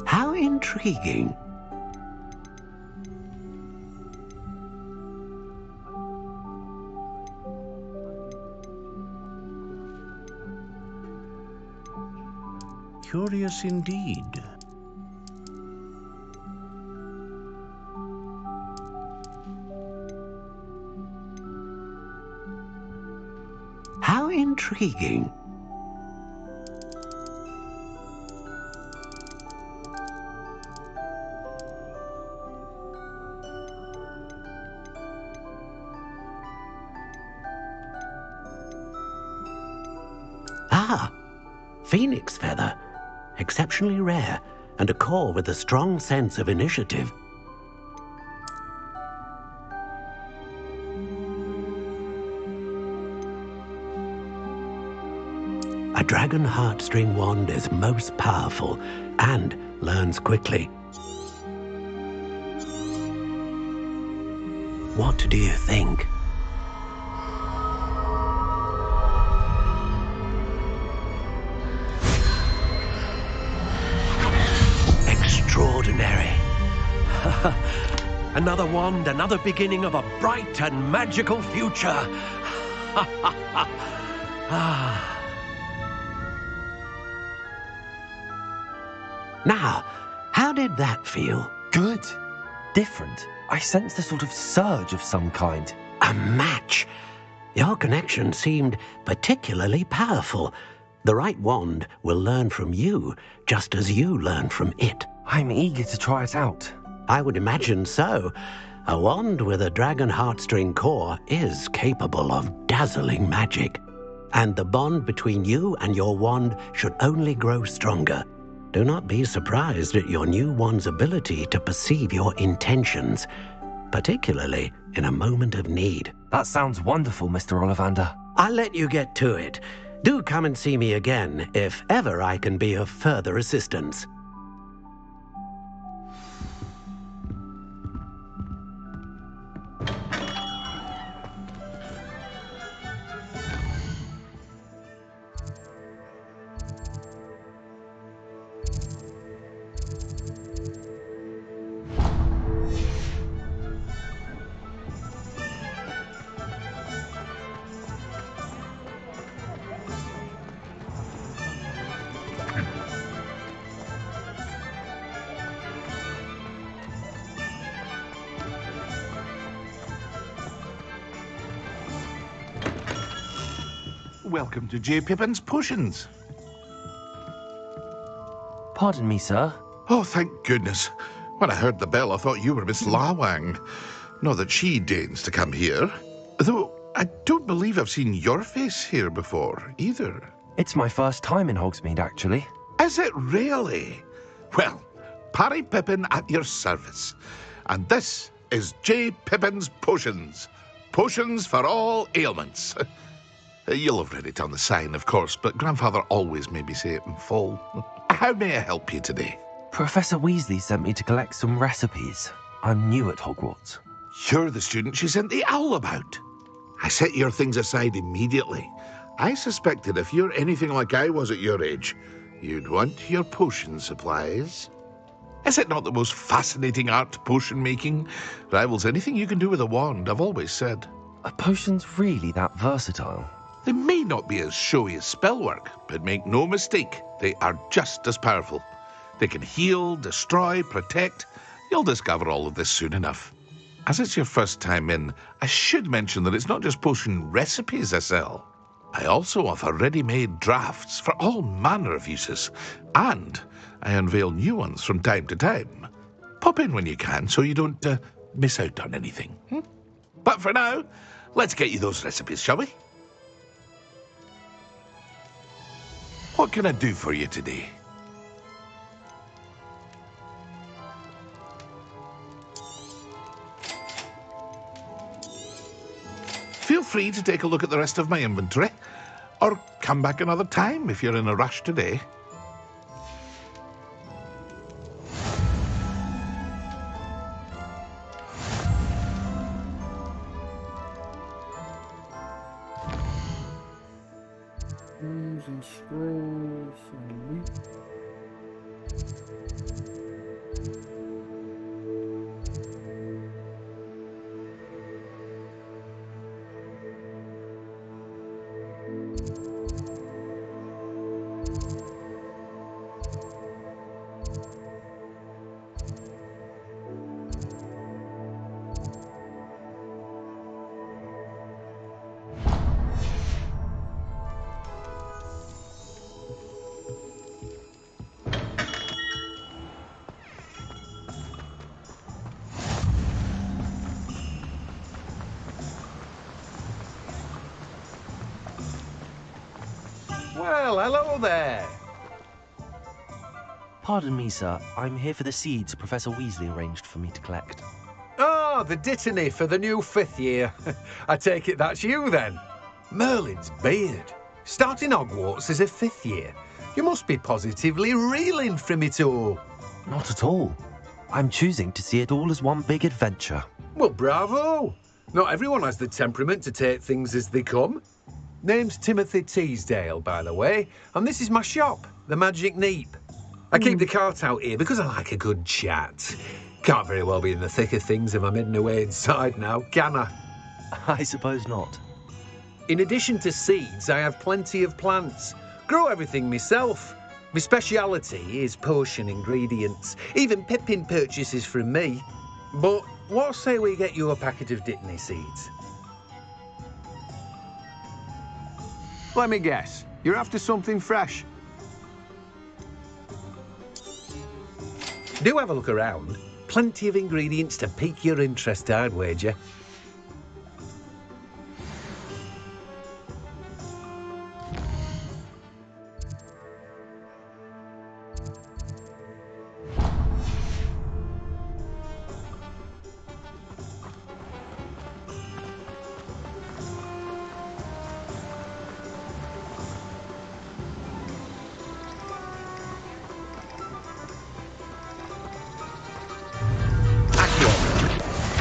How intriguing.
Curious indeed.
How intriguing. Phoenix feather. Exceptionally rare, and a core with a strong sense of initiative. A dragon heartstring wand is most powerful and learns quickly. What do you think? Extraordinary. Another wand, another beginning of a bright and magical future. Now, how did that feel?
Good. Different. I sensed a sort of surge of some kind.
A match. Your connection seemed particularly powerful. The right wand will learn from you, just as you learn from it.
I'm eager to try it out.
I would imagine so. A wand with a dragon heartstring core is capable of dazzling magic. And the bond between you and your wand should only grow stronger. Do not be surprised at your new wand's ability to perceive your intentions, particularly in a moment of need.
That sounds wonderful, Mr. Ollivander.
I'll let you get to it. Do come and see me again if ever I can be of further assistance.
welcome to J. Pippin's Potions.
Pardon me, sir.
Oh, thank goodness. When I heard the bell, I thought you were Miss Lawang. Not that she deigns to come here. Though, I don't believe I've seen your face here before, either.
It's my first time in Hogsmeade, actually.
Is it really? Well, Parry Pippin at your service. And this is J. Pippin's Potions. Potions for all ailments. You'll have read it on the sign, of course, but Grandfather always made me say it in full. How may I help you today?
Professor Weasley sent me to collect some recipes. I'm new at Hogwarts.
You're the student she sent the owl about. I set your things aside immediately. I suspected if you're anything like I was at your age, you'd want your potion supplies. Is it not the most fascinating art, potion making? Rivals anything you can do with a wand, I've always said.
Are potions really that versatile?
They may not be as showy as spellwork, but make no mistake, they are just as powerful. They can heal, destroy, protect. You'll discover all of this soon enough. As it's your first time in, I should mention that it's not just potion recipes I sell. I also offer ready-made drafts for all manner of uses, and I unveil new ones from time to time. Pop in when you can so you don't miss out on anything. But for now, let's get you those recipes, shall we? What can I do for you today? Feel free to take a look at the rest of my inventory, or come back another time if you're in a rush today.
Rooms and scrolls and loot.
Well, hello there.
Pardon me, sir. I'm here for the seeds Professor Weasley arranged for me to collect.
Oh, the dittany for the new 5th year. I take it that's you, then. Merlin's beard. Starting Hogwarts as a 5th year. You must be positively reeling from it all.
Not at all. I'm choosing to see it all as one big adventure.
Well, bravo. Not everyone has the temperament to take things as they come. Name's Timothy Teasdale, by the way, and this is my shop, the Magic Neep. I keep the cart out here because I like a good chat. Can't very well be in the thick of things if I'm hidden away inside now, can I?
I suppose not.
In addition to seeds, I have plenty of plants. Grow everything myself. My speciality is potion ingredients. Even Pippin purchases from me. But what say we get you a packet of Dittany seeds? Let me guess. You're after something fresh. Do have a look around. Plenty of ingredients to pique your interest, I'd wager.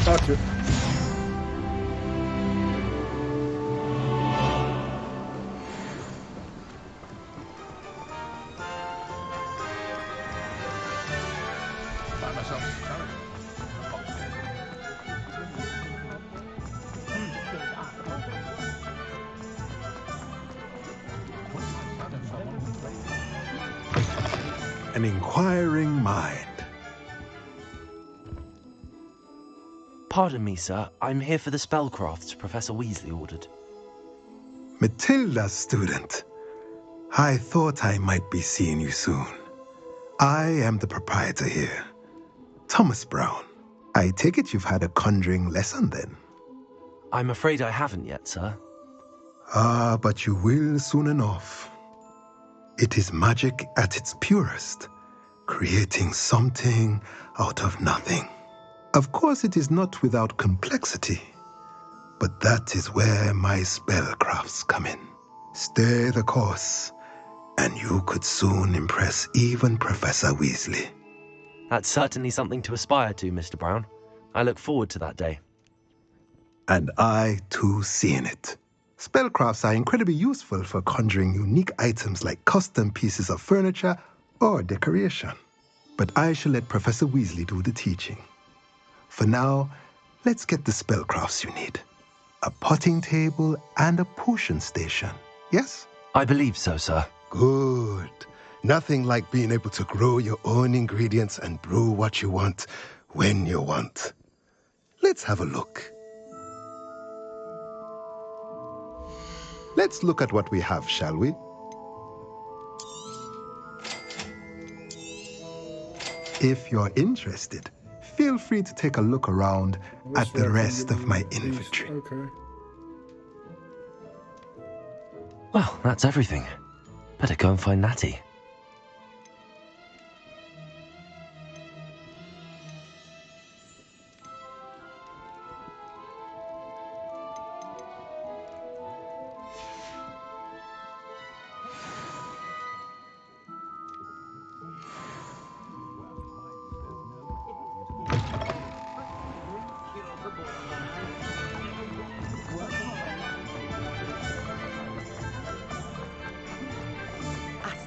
Gotcha.
Find myself.
An inquiring mind.
Pardon me, sir. I'm here for the spellcrafts Professor Weasley ordered.
Matilda's student. I thought I might be seeing you soon. I am the proprietor here, Thomas Brown. I take it you've had a conjuring lesson then?
I'm afraid I haven't yet, sir.
Ah, but you will soon enough. It is magic at its purest, creating something out of nothing. Of course, it is not without complexity, but that is where my spellcrafts come in. Stay the course, and you could soon impress even Professor Weasley.
That's certainly something to aspire to, Mr. Brown. I look forward to that day.
And I, too, seeing it. Spellcrafts are incredibly useful for conjuring unique items like custom pieces of furniture or decoration. But I shall let Professor Weasley do the teaching. For now, let's get the spellcrafts you need. A potting table and a potion station, yes?
I believe so, sir.
Good. Nothing like being able to grow your own ingredients and brew what you want when you want. Let's have a look. Let's look at what we have, shall we? If you're interested, feel free to take a look around at the rest of my inventory.
Okay.
Well, that's everything. Better go and find Natty.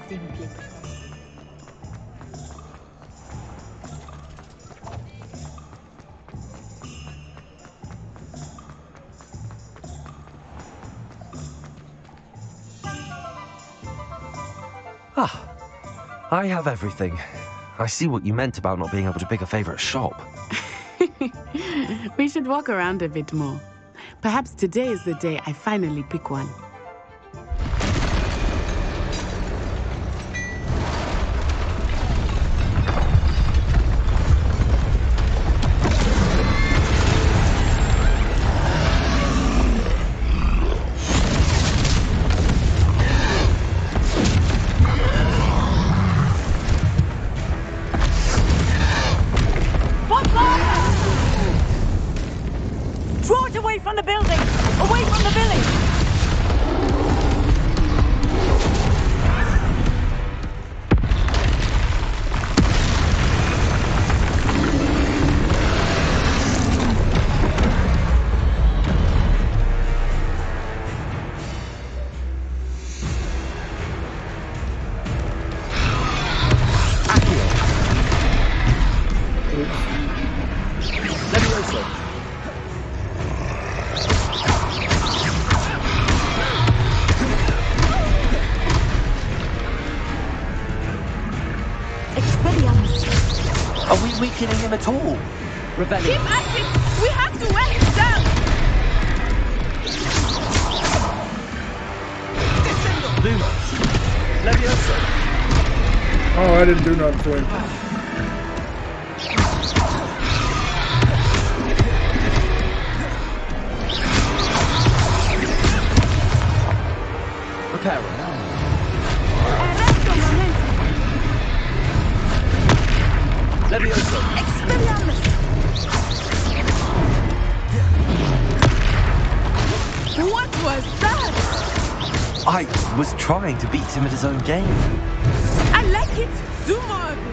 Simply.
Ah, I have everything. I see what you meant about not being able to pick a favorite shop.
We should walk around a bit more. Perhaps today is the day I finally pick one.
Draw it away from the building! Away from the village!
Are we weakening him at all? Rebellion.
Keep at it! We have to wear him down!
Lumos. Leviosa.
Oh, I didn't do nothing to him.
Prepare him. Leviosa.
Expelliarmus!
What was that?
I was trying to beat him at his own game.
I like it! Do more of it!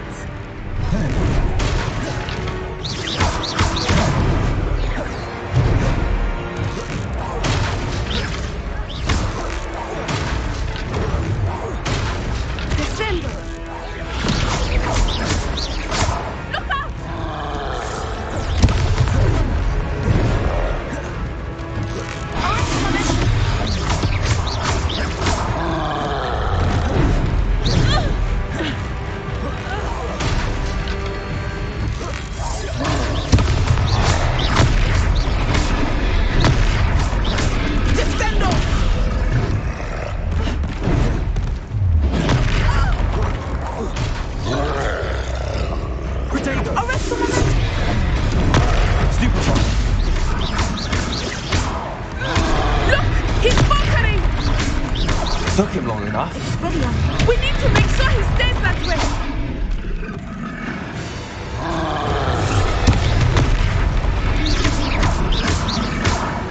Took him long enough.
Ready on. We need to make sure he stays that way.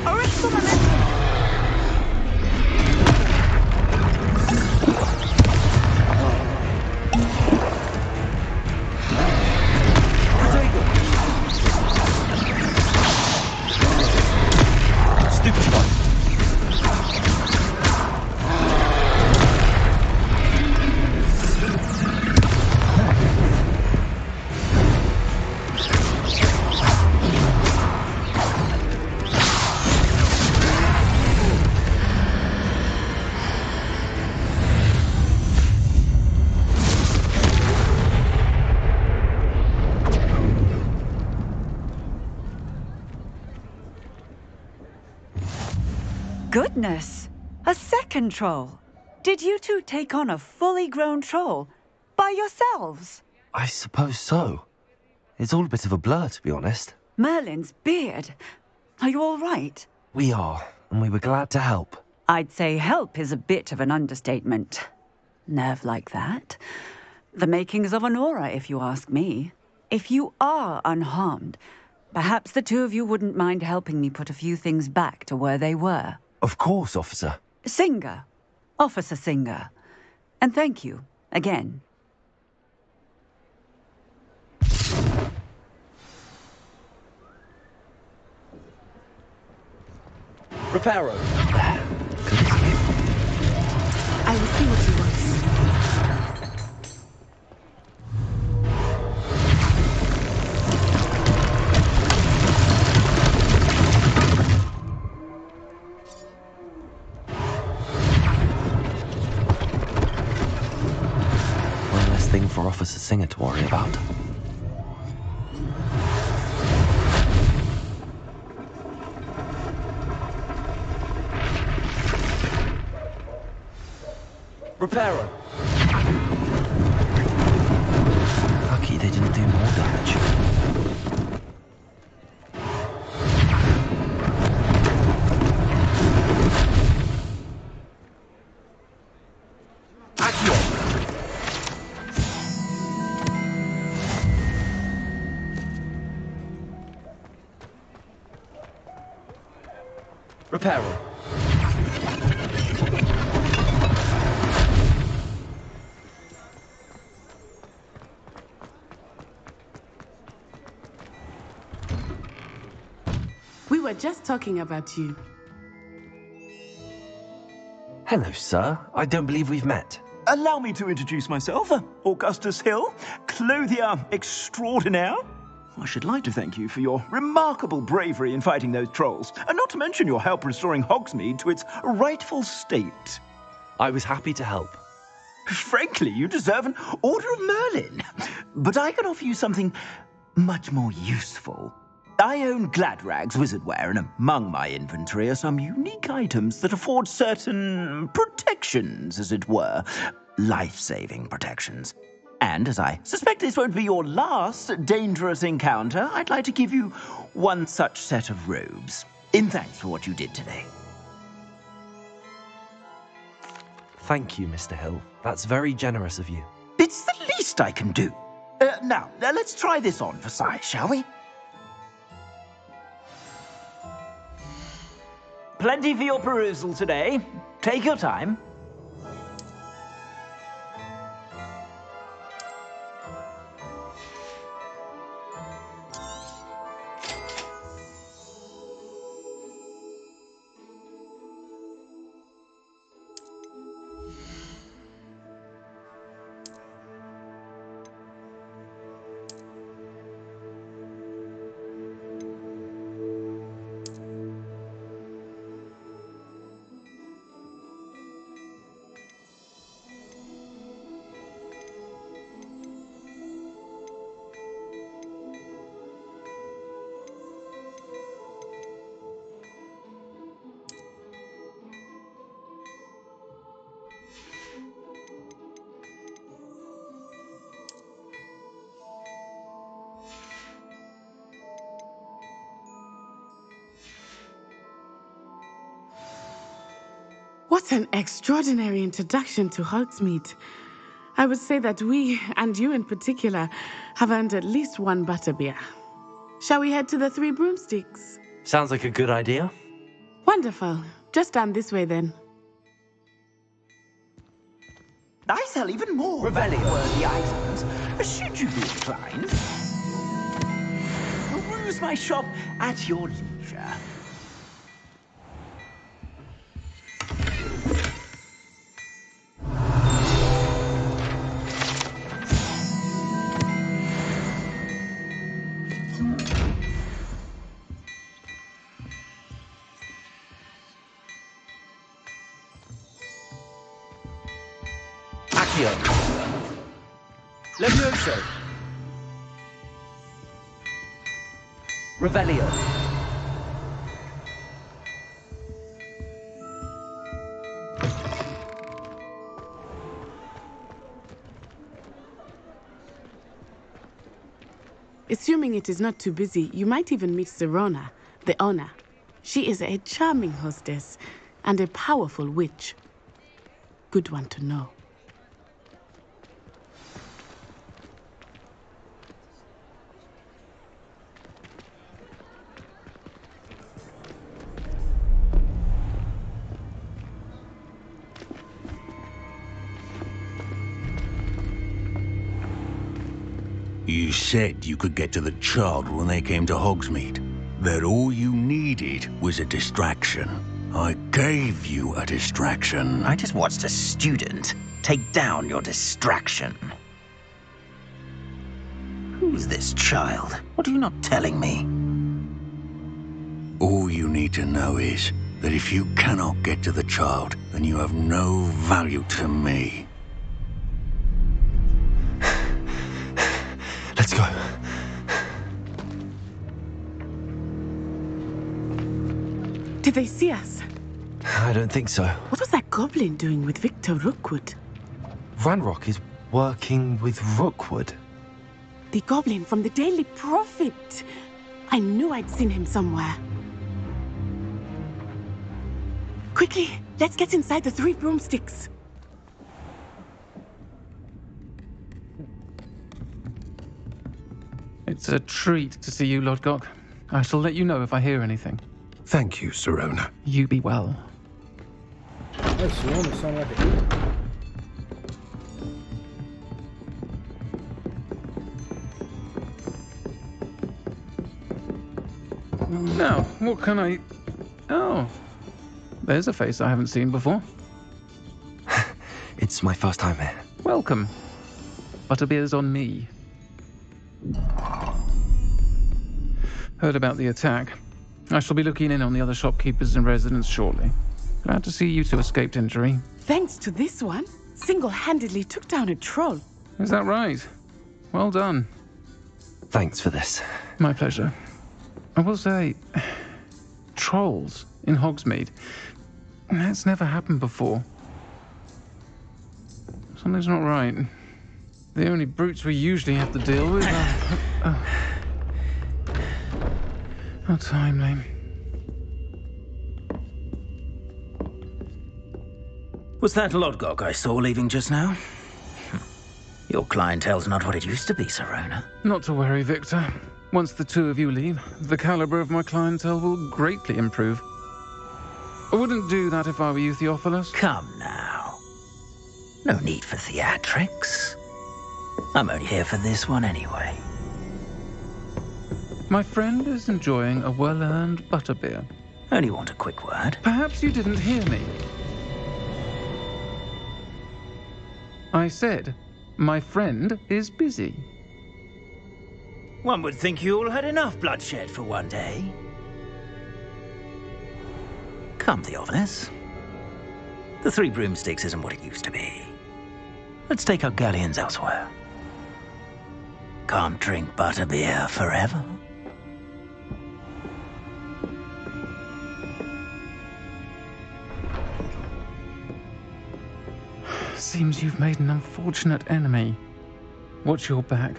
Arrest the momentum.
Stupid one.
Goodness! A second troll! Did you two take on a fully grown troll? By yourselves?
I suppose so. It's all a bit of a blur, to be honest.
Merlin's beard. Are you all right?
We are, and we were glad to help.
I'd say help is a bit of an understatement. Nerve like that. The makings of an aura, if you ask me. If you are unharmed, perhaps the two of you wouldn't mind helping me put a few things back to where they were.
Of course, officer.
Singer. Officer Singer. And thank you, again.
Reparo.
I will see what he wants.
One less thing for Officer Singer to worry about.
Reparo.
Lucky they didn't do more damage.
Reparo.
We were just talking about you.
Hello, sir. I don't believe we've met.
Allow me to introduce myself, Augustus Hill, clothier extraordinaire. I should like to thank you for your remarkable bravery in fighting those trolls, and not to mention your help restoring Hogsmeade to its rightful state.
I was happy to help.
Frankly, you deserve an Order of Merlin. But I can offer you something much more useful. I own Gladrag's wizardware, and among my inventory are some unique items that afford certain protections, as it were. Life-saving protections. And as I suspect this won't be your last dangerous encounter, I'd like to give you one such set of robes, in thanks for what you did today.
Thank you, Mr. Hill. That's very generous of you.
It's the least I can do. Now, let's try this on for size, shall we? Plenty for your perusal today. Take your time.
What an extraordinary introduction to Hogsmeade. I would say that we, and you in particular, have earned at least one butterbeer. Shall we head to the Three Broomsticks?
Sounds like a good idea.
Wonderful. Just down this way then.
I sell even more value-worthy items, should you be inclined. Peruse my shop at your leisure.
Accio. Levioso. Revelio.
Assuming it is not too busy, you might even meet Serona, the owner. She is a charming hostess and a powerful witch. Good one to know.
You said you could get to the child when they came to Hogsmeade. That all you needed was a distraction. I gave you a distraction.
I just watched a student take down your distraction. Who's this child? What are you not telling me?
All you need to know is that if you cannot get to the child, then you have no value to me.
Let's go.
Did they see us?
I don't think so.
What was that goblin doing with Victor Rookwood?
Ranrock is working with Rookwood.
The goblin from the Daily Prophet. I knew I'd seen him somewhere. Quickly, let's get inside the Three Broomsticks.
It's a treat to see you, Lodgok. I shall let you know if I hear anything.
Thank you, Serona.
You be well.
That Serona sound like a dude.
Now, what can I... Oh, there's a face I haven't seen before.
It's my first time here.
Welcome. Butterbeer's on me. Heard about the attack. I shall be looking in on the other shopkeepers and residents shortly. Glad to see you two escaped injury.
Thanks to this one, single-handedly took down a troll.
Is that right? Well done.
Thanks for this.
My pleasure. I will say, trolls in Hogsmeade. That's never happened before. Something's not right. The only brutes we usually have to deal with are... How timely.
Was that Lodgok I saw leaving just now? Your clientele's not what it used to be, Serona.
Not to worry, Victor. Once the two of you leave, the caliber of my clientele will greatly improve. I wouldn't do that if I were you, Theophilus.
Come now. No need for theatrics. I'm only here for this one anyway.
My friend is enjoying a well-earned butterbeer.
Only want a quick word.
Perhaps you didn't hear me. I said, my friend is busy.
One would think you all had enough bloodshed for one day. Come, Theophilus. The Three Broomsticks isn't what it used to be. Let's take our galleons elsewhere. Can't drink butterbeer forever.
Seems you've made an unfortunate enemy. Watch your back.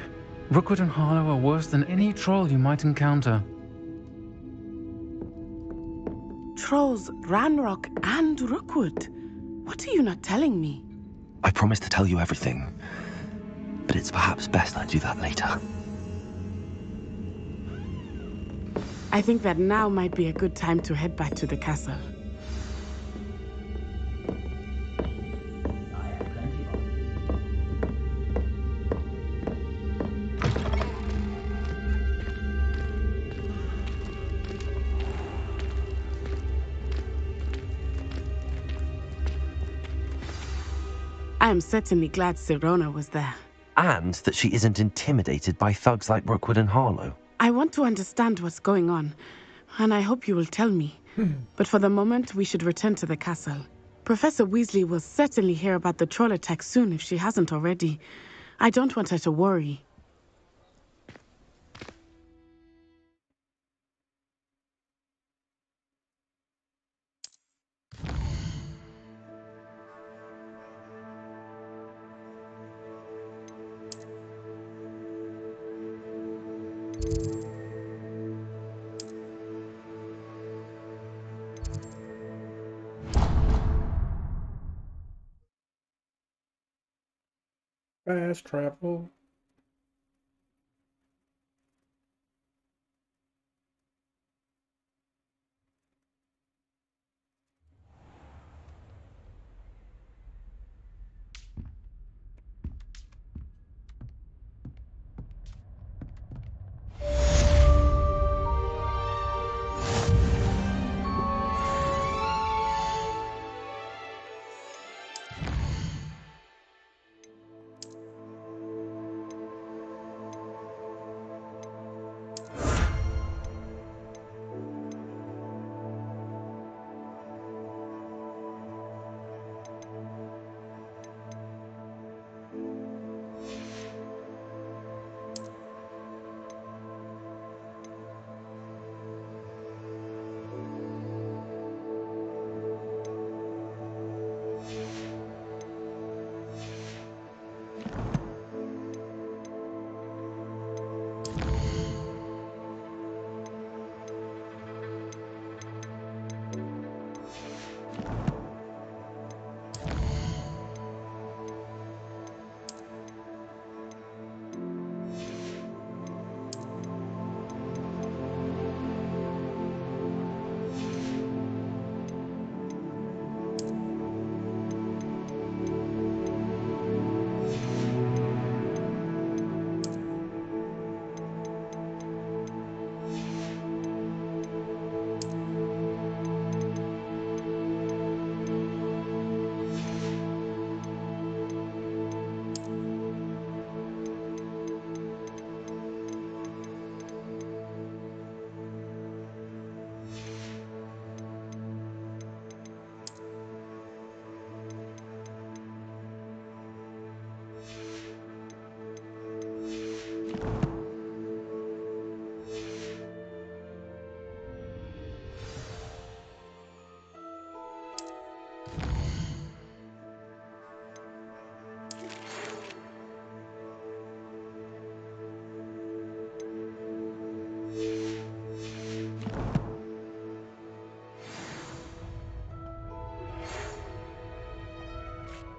Rookwood and Harlow are worse than any troll you might encounter.
Trolls, Ranrock, and Rookwood. What are you not telling me?
I promised to tell you everything, but it's perhaps best I do that later.
I think that now might be a good time to head back to the castle. I am certainly glad Sirona was there.
And that she isn't intimidated by thugs like Rookwood and Harlow.
I want to understand what's going on, and I hope you will tell me. But for the moment, we should return to the castle. Professor Weasley will certainly hear about the troll attack soon if she hasn't already. I don't want her to worry.
Fast travel.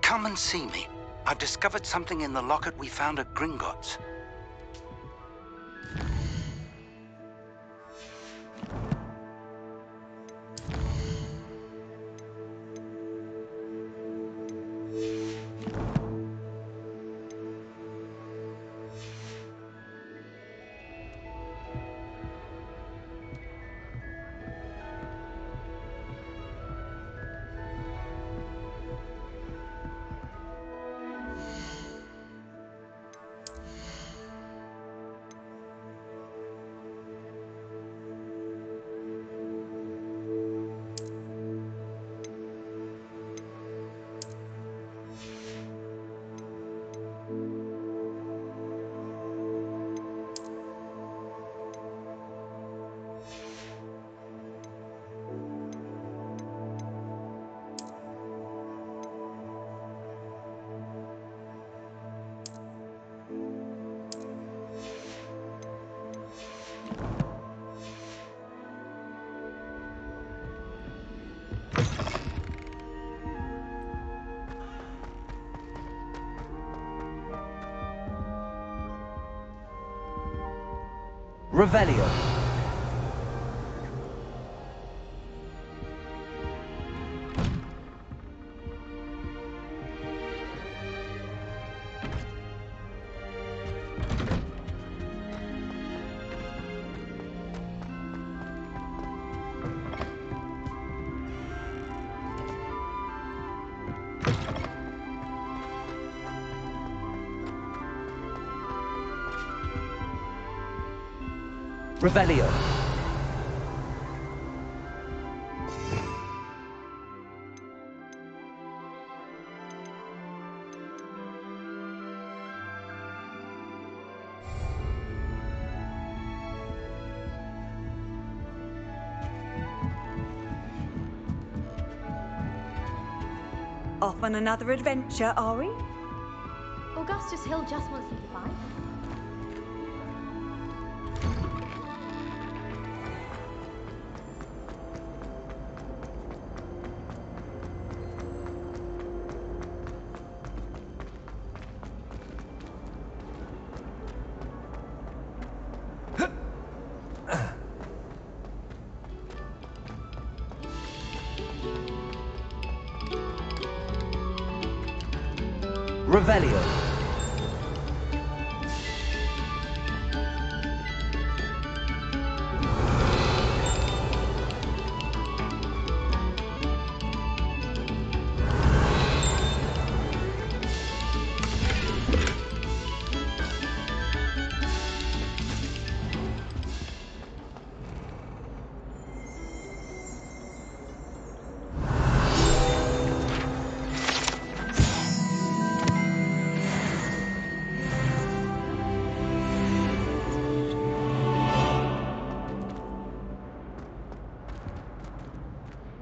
Come and see me. I've discovered something in the locket we found at Gringotts.
Revelio. Revelio.
Off on another adventure, are we?
Augustus Hill just wants you to buy.
Revelio.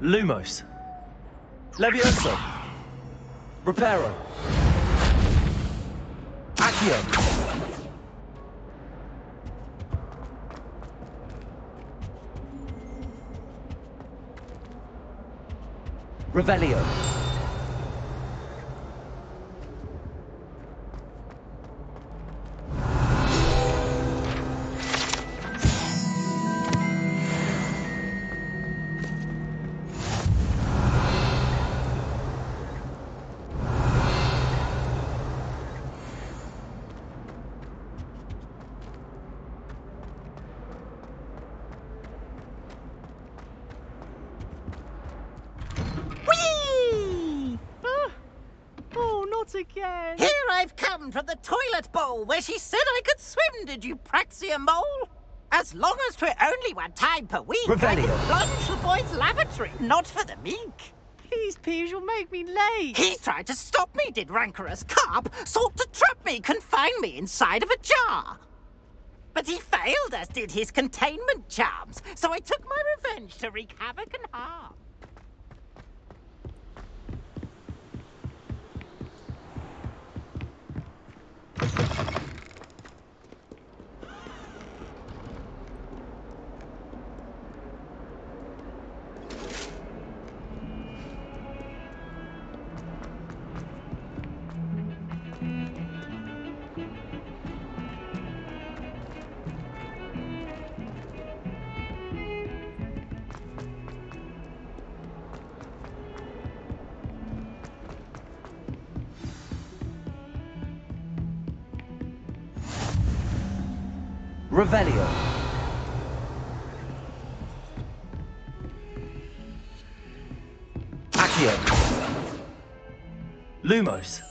Lumos. Levioso. Reparo. Accio. Revelio.
Again.
Here I've come from the toilet bowl where she said I could swim, did you praxia mole? As long as 'twere only one time per week, I can plunge the boy's lavatory, not for the meek.
Please, Peeves, you'll make me late.
He tried to stop me, did rancorous carp, sought to trap me, confine me inside of a jar. But he failed, as did his containment charms, so I took my revenge to wreak havoc and harm.
Revelio. Accio. Lumos.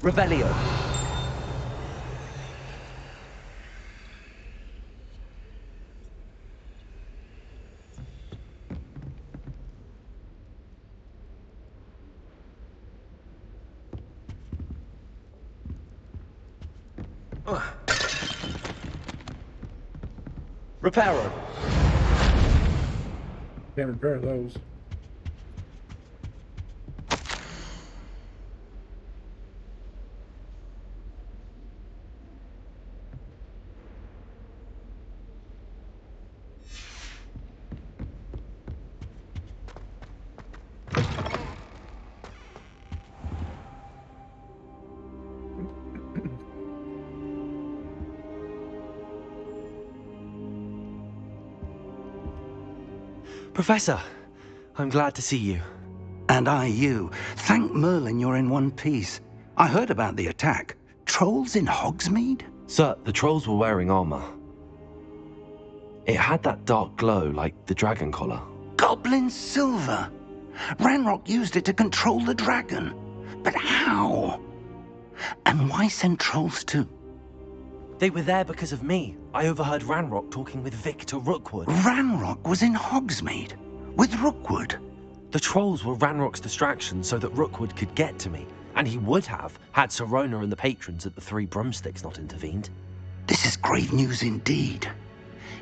Revelio. Reparo.
Can't repair those.
Professor, I'm glad to see you.
And I you. Thank Merlin you're in one piece. I heard about the attack. Trolls in Hogsmeade?
Sir, the trolls were wearing armor. It had that dark glow like the dragon collar.
Goblin silver! Ranrock used it to control the dragon. But how? And why send trolls too?
They were there because of me. I overheard Ranrock talking with Victor Rookwood.
Ranrock was in Hogsmeade? With Rookwood?
The trolls were Ranrock's distraction so that Rookwood could get to me. And he would have, had Sirona and the patrons at the Three Broomsticks not intervened.
This is grave news indeed.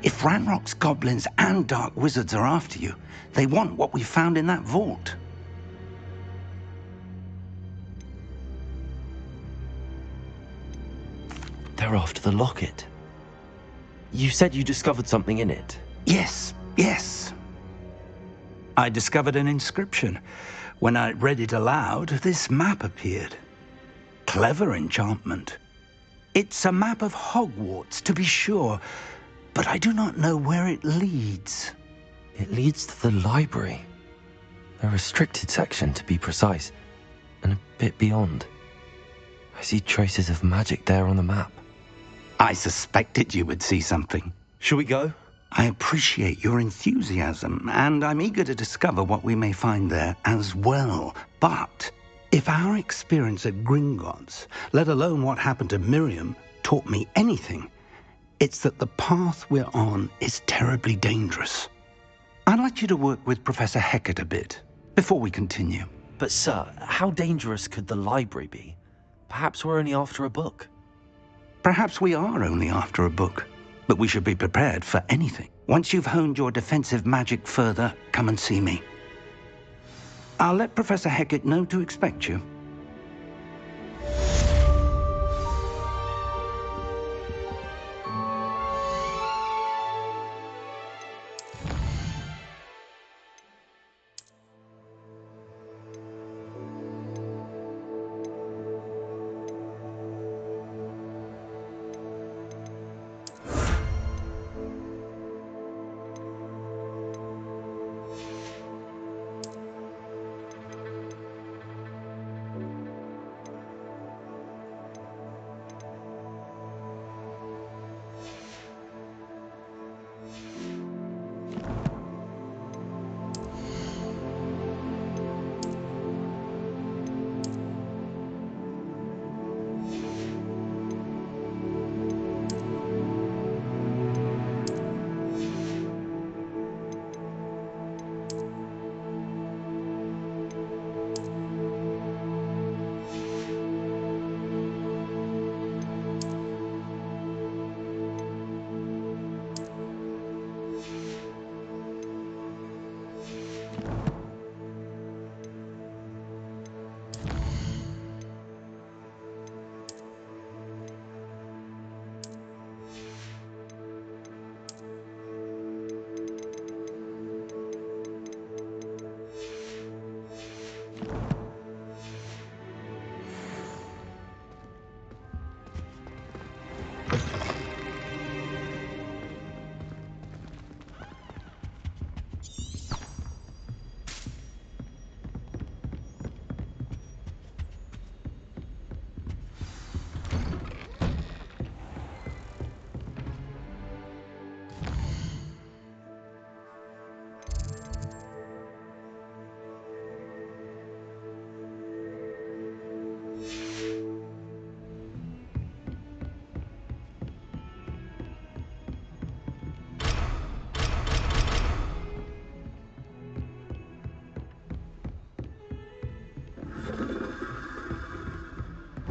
If Ranrock's goblins and dark wizards are after you, they want what we found in that vault.
They're after the locket. You said you discovered something in it.
Yes, yes. I discovered an inscription. When I read it aloud, this map appeared. Clever enchantment. It's a map of Hogwarts, to be sure, but I do not know where it leads.
It leads to the library. A restricted section, to be precise, and a bit beyond. I see traces of magic there on the map.
I suspected you would see something.
Shall we go?
I appreciate your enthusiasm, and I'm eager to discover what we may find there as well. But if our experience at Gringotts, let alone what happened to Miriam, taught me anything, it's that the path we're on is terribly dangerous. I'd like you to work with Professor Hecat a bit before we continue.
But sir, how dangerous could the library be? Perhaps we're only after a book.
Perhaps we are only after a book, but we should be prepared for anything. Once you've honed your defensive magic further, come and see me. I'll let Professor Hecat know to expect you.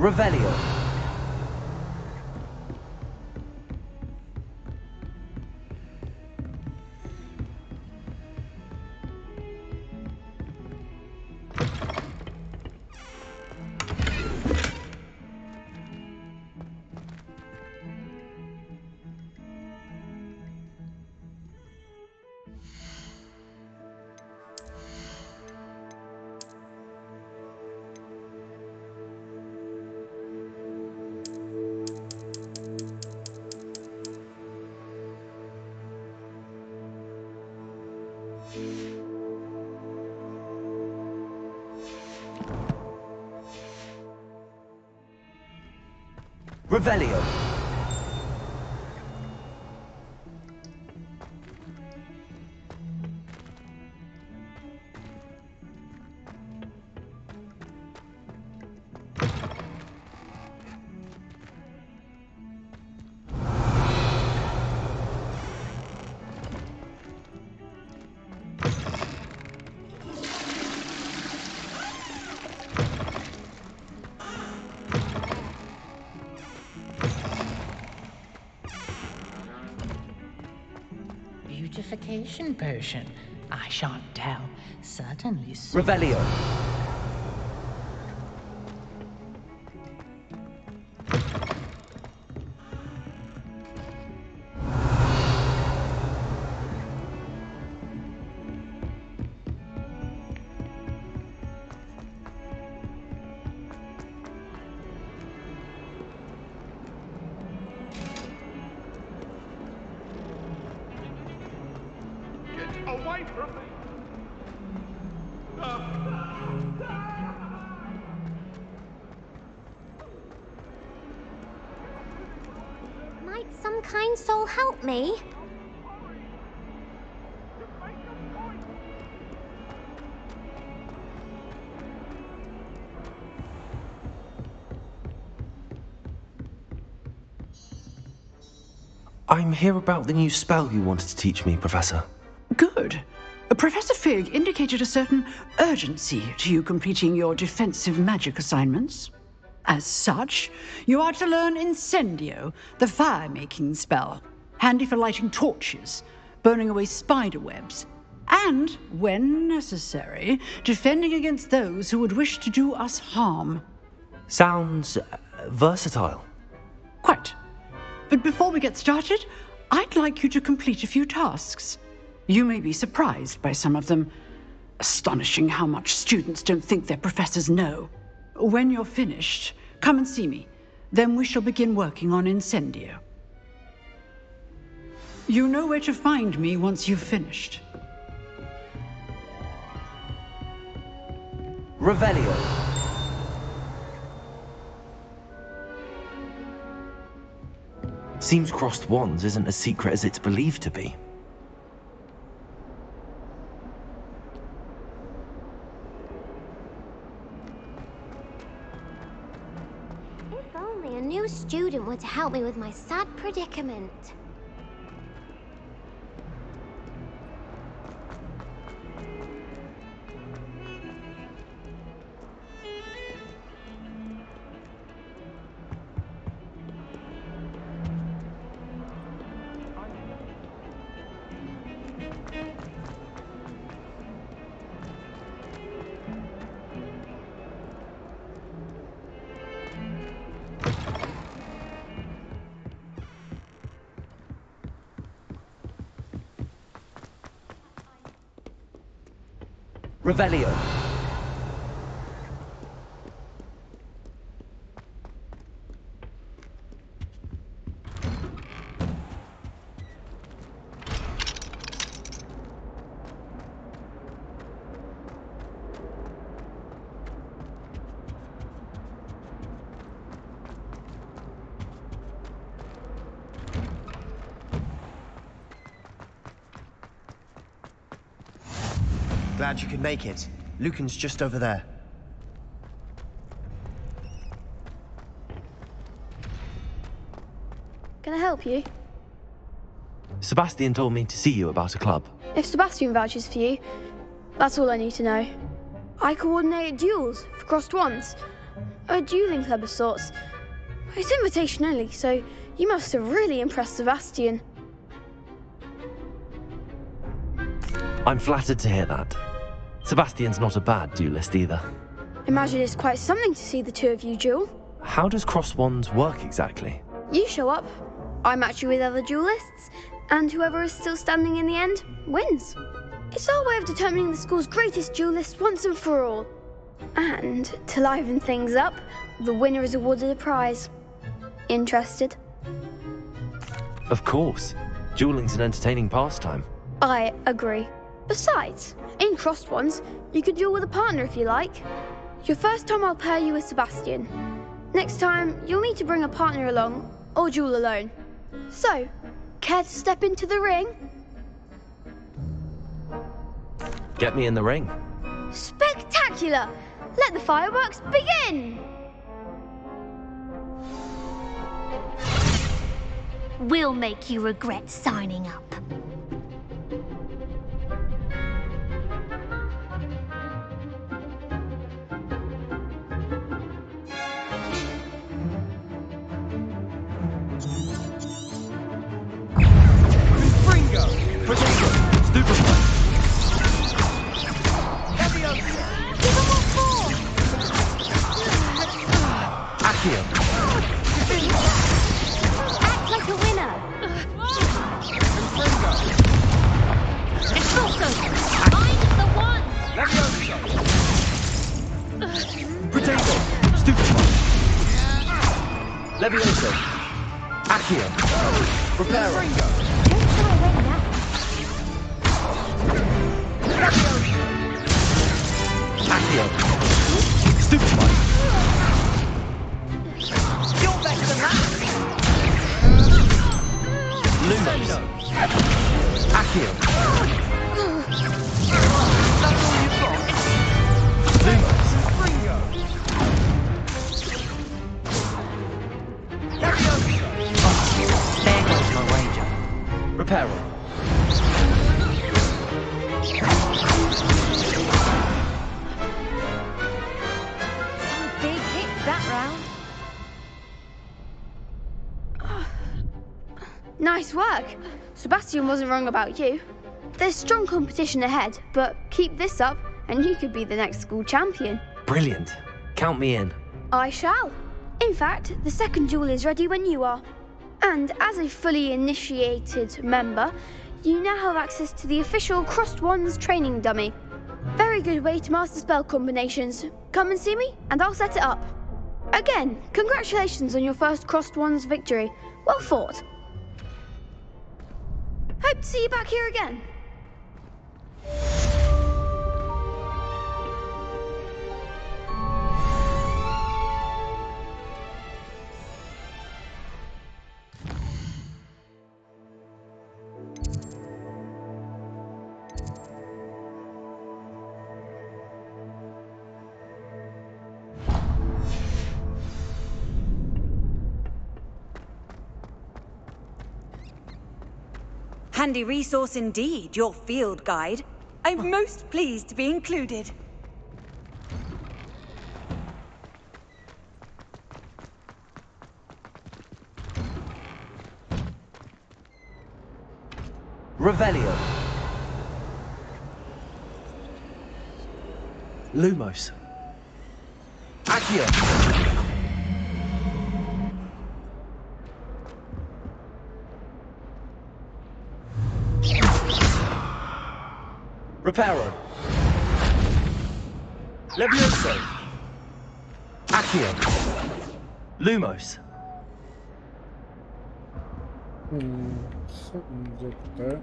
Revelio. Revelio.
Beautification potion. I shan't tell. Certainly.
Revelio.
Away from me!
Might some kind soul help me?
I'm here about the new spell you wanted to teach me, Professor.
Good. Professor Fig indicated a certain urgency to you completing your defensive magic assignments. As such, you are to learn Incendio, the fire-making spell, handy for lighting torches, burning away spider webs, and, when necessary, defending against those who would wish to do us harm.
Sounds versatile.
Quite. But before we get started, I'd like you to complete a few tasks. You may be surprised by some of them. Astonishing how much students don't think their professors know. When you're finished, come and see me. Then we shall begin working on Incendio. You know where to find me once you've finished.
Revelio. Seems crossed wands isn't as secret as it's believed to be.
If only a new student were to help me with my sad predicament.
Revelio.
Glad you could make it. Lucan's just over there.
Can I help you?
Sebastian told me to see you about a club.
If Sebastian vouches for you, that's all I need to know. I coordinate duels for crossed wands. A dueling club of sorts. It's invitation only, so you must have really impressed Sebastian.
I'm flattered to hear that. Sebastian's not a bad duelist either.
Imagine it's quite something to see the two of you duel.
How does crossed wands work exactly?
You show up, I match you with other duelists, and whoever is still standing in the end wins. It's our way of determining the school's greatest duelist once and for all. And to liven things up, the winner is awarded a prize. Interested?
Of course. Dueling's an entertaining pastime.
I agree. Besides, in crossed ones, you could duel with a partner if you like. Your first time I'll pair you with Sebastian. Next time, you'll need to bring a partner along, or duel alone. So, care to step into the ring?
Get me in the ring.
Spectacular! Let the fireworks begin!
We'll make you regret signing up.
Act like a winner!
It's also I'm the one!
Potato! Stupefy! Levioso! Accio! Reparo!
Don't shy away now.
Accio! Stupefy!
You're better than that!
Lumos! Accio!
That's all you've got.
Lumos!
There goes my wager.
Reparo!
Some big hits that round. Nice work. Sebastian wasn't wrong about you. There's strong competition ahead, but keep this up and you could be the next school champion.
Brilliant. Count me in.
I shall. In fact, the second duel is ready when you are. And as a fully initiated member, you now have access to the official Crossed Wands training dummy. Very good way to master spell combinations. Come and see me and I'll set it up. Again, congratulations on your first Crossed Wands victory. Well fought. Hope to see you back here again.
Handy resource indeed, your field guide. I'm most pleased to be included.
Revelio. Lumos. Accio. Reparo. Levioso. Accio. Lumos.
Something's up with that.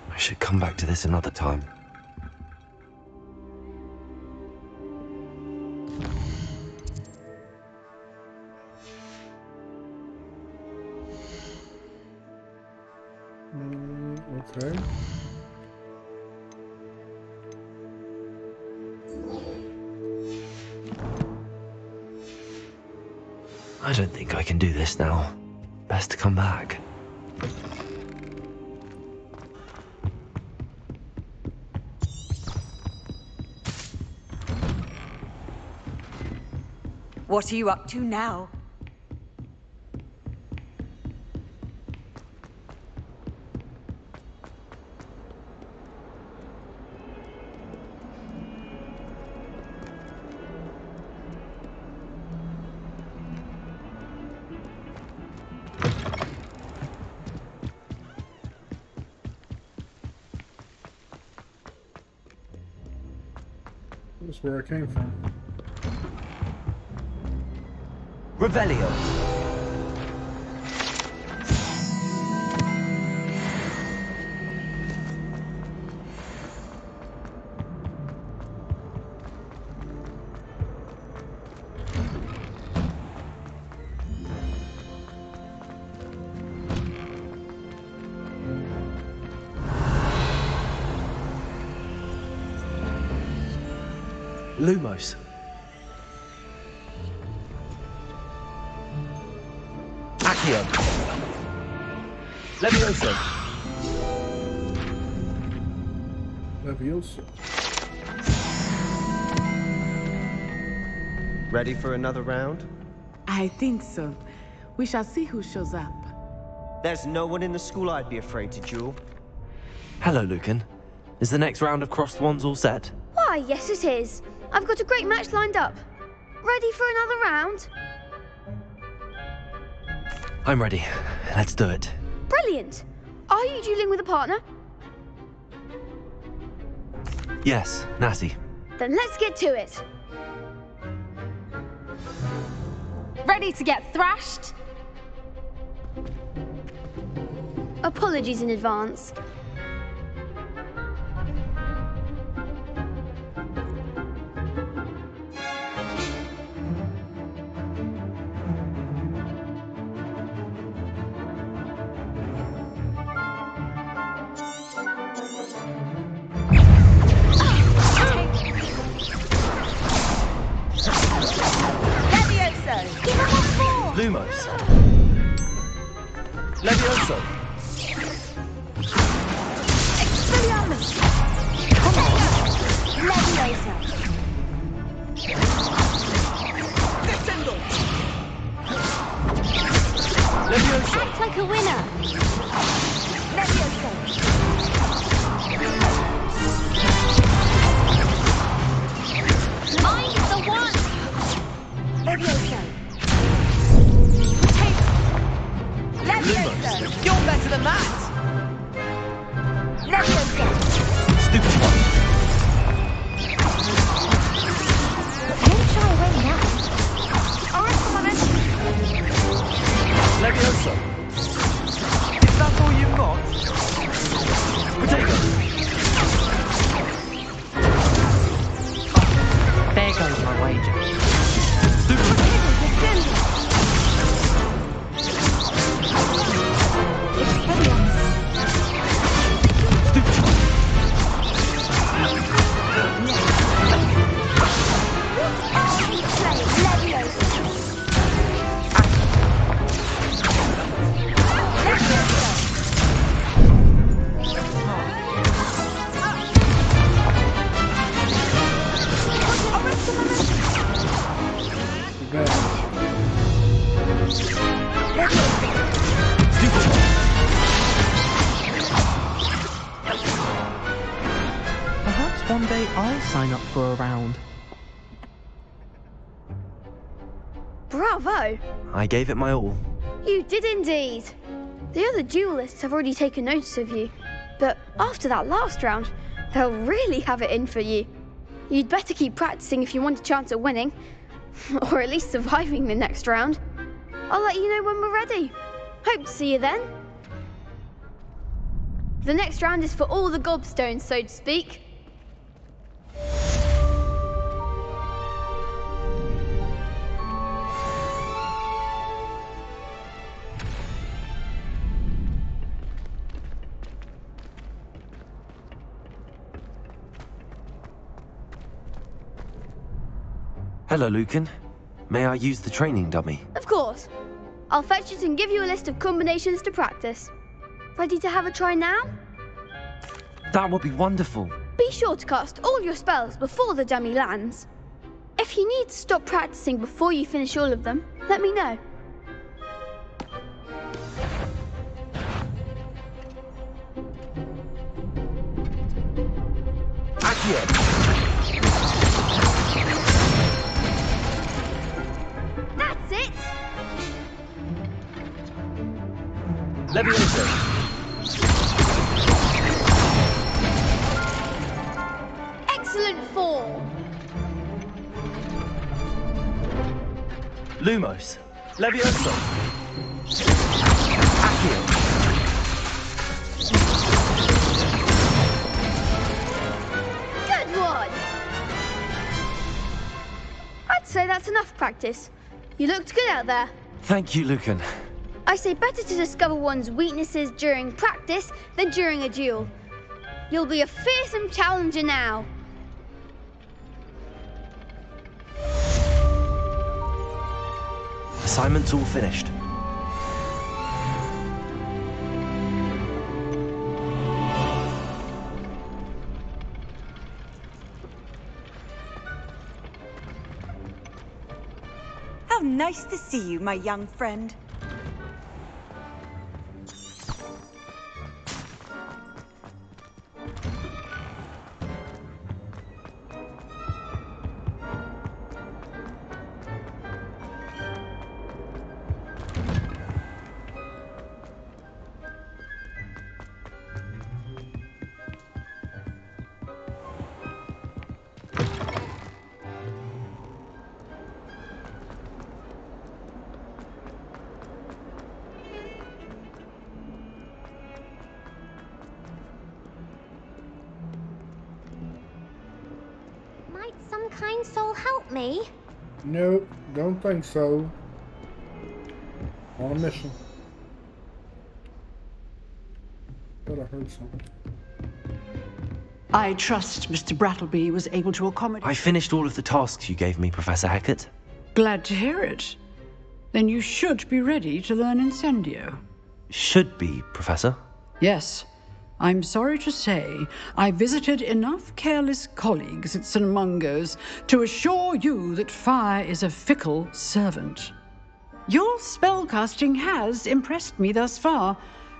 I should come back to this another time.
Okay.
I don't think I can do this now. Best to come back.
What are you up to now?
That's where I came from.
Revelio.
Lumos. Accio. Levioso.
Levioso.
Ready for another round?
I think so. We shall see who shows up.
There's no one in the school I'd be afraid to duel.
Hello, Lucan. Is the next round of crossed wands all set?
Why, yes it is. I've got a great match lined up. Ready for another round?
I'm ready. Let's do it.
Brilliant. Are you dueling with a partner?
Yes, Natty.
Then let's get to it.
Ready to get thrashed?
Apologies in advance.
Lumos. Levioso.
Expelliarmus! Leviosa!
Descendo. Levioso.
Act like a winner! Leviosa! Mind the one! Leviosa! Leviosa!
You're better than that!
Leviosa!
Stupid one.
Don't shy away now. Alright, Commander.
Levioso. Is that all you've got? Potato.
There goes my wager.
Stupid.
Perhaps one day I'll sign up for a round.
Bravo!
I gave it my all.
You did indeed. The other duelists have already taken notice of you, but after that last round, they'll really have it in for you. You'd better keep practicing if you want a chance at winning, or at least surviving the next round. I'll let you know when we're ready. Hope to see you then. The next round is for all the gobstones, so to speak.
Hello, Lucan. May I use the training dummy?
Of course. I'll fetch it and give you a list of combinations to practice. Ready to have a try now?
That would be wonderful.
Be sure to cast all your spells before the dummy lands. If you need to stop practicing before you finish all of them, let me know. That's it!
Levioso.
Excellent fall!
Lumos. Levioso. Accio.
Good one! I'd say that's enough practice. You looked good out there.
Thank you, Lucan.
I say better to discover one's weaknesses during practice than during a duel. You'll be a fearsome challenger now.
Assignment's all finished.
How nice to see you, my young friend.
Might some kind soul help me?
Nope, don't think so. On a mission. Thought I heard something.
I trust Mr. Brattleby was able to accommodate...
I finished all of the tasks you gave me, Professor Hackett.
Glad to hear it. Then you should be ready to learn Incendio.
Should be, Professor.
Yes. I'm sorry to say, I visited enough careless colleagues at St. Mungo's to assure you that fire is a fickle servant. Your spellcasting has impressed me thus far,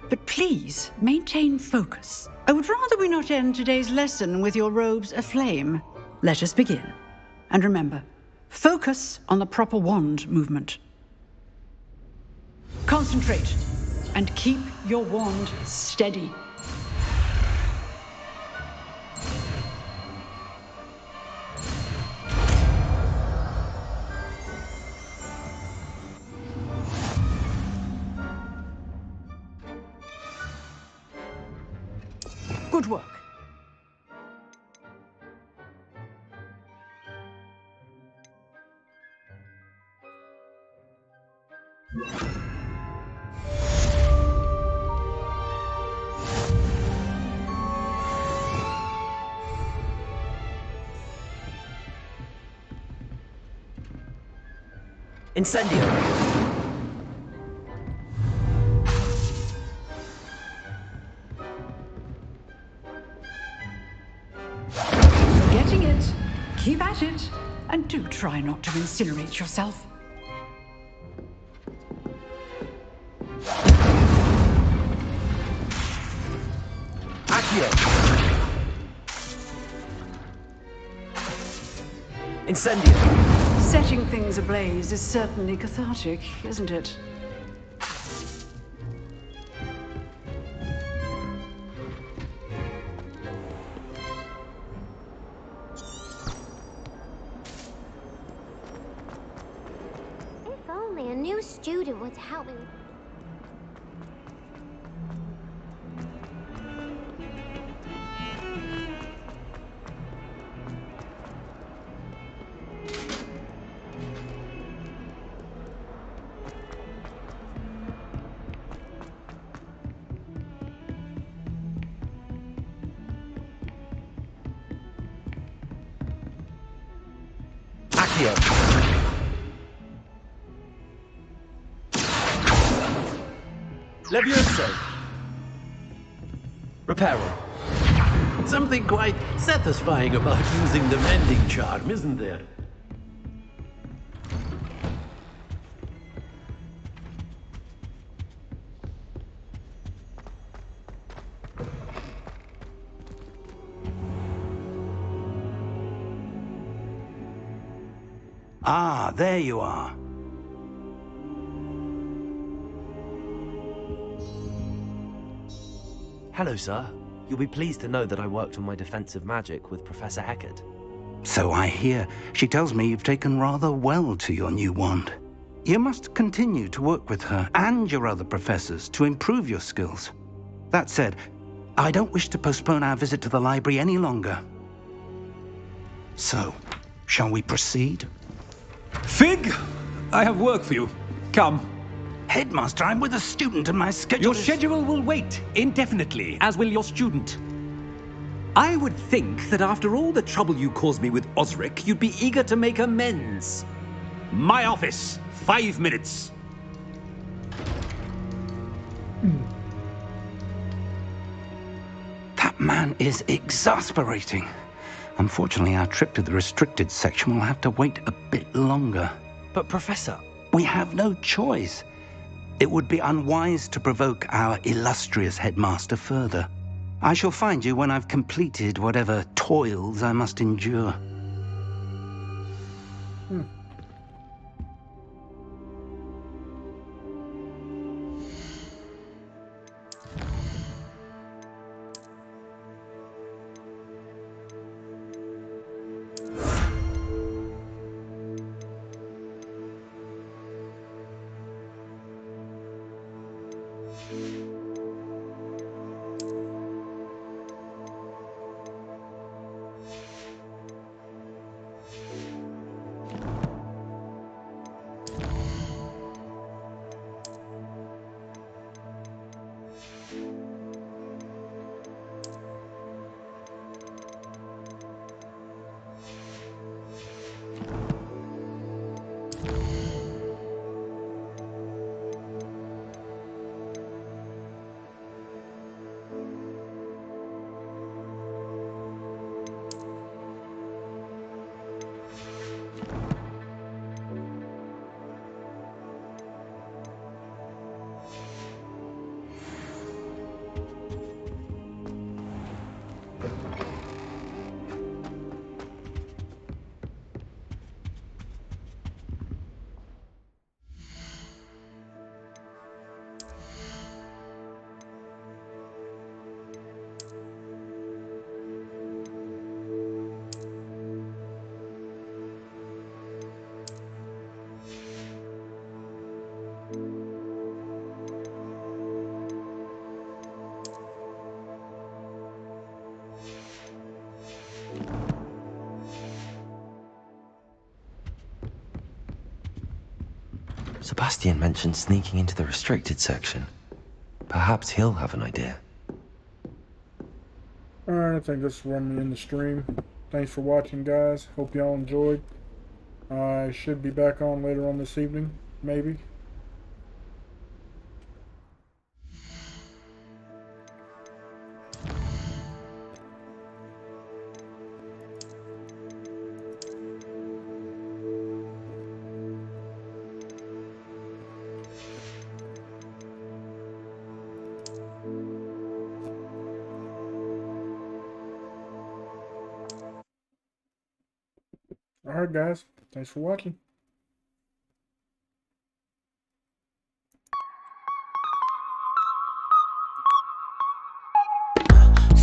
but please maintain focus. I would rather we not end today's lesson with your robes aflame. Let us begin. And remember, focus on the proper wand movement. Concentrate and keep your wand steady. Good work.
Incendio.
Getting it. Keep at it. And do try not to incinerate yourself.
Accio. Incendio.
Setting things ablaze is certainly cathartic, isn't it?
If only a new student would help me.
Accio. Levioso. Reparo.
Something quite satisfying about using the mending charm, isn't there?
Ah, there you are.
Hello, sir. You'll be pleased to know that I worked on my defensive magic with Professor Eckert.
So I hear. She tells me you've taken rather well to your new wand. You must continue to work with her and your other professors to improve your skills. That said, I don't wish to postpone our visit to the library any longer. So, shall we proceed?
Fig! I have work for you. Come.
Headmaster, I'm with a student and my schedule
Your schedule will wait indefinitely, as will your student. I would think that after all the trouble you caused me with Osric, you'd be eager to make amends. My office, 5 minutes.
That man is exasperating. Unfortunately, our trip to the restricted section will have to wait a bit longer.
But, Professor...
We have no choice. It would be unwise to provoke our illustrious headmaster further. I shall find you when I've completed whatever toils I must endure.
Sebastian mentioned sneaking into the restricted section. Perhaps he'll have an idea.
Alright, I think this will run me in the stream. Thanks for watching, guys. Hope y'all enjoyed. I should be back on later on this evening, maybe. Alright, guys. Thanks for watching.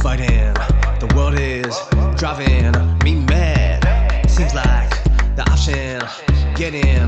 Fighting, the world is driving me mad. Seems like the option getting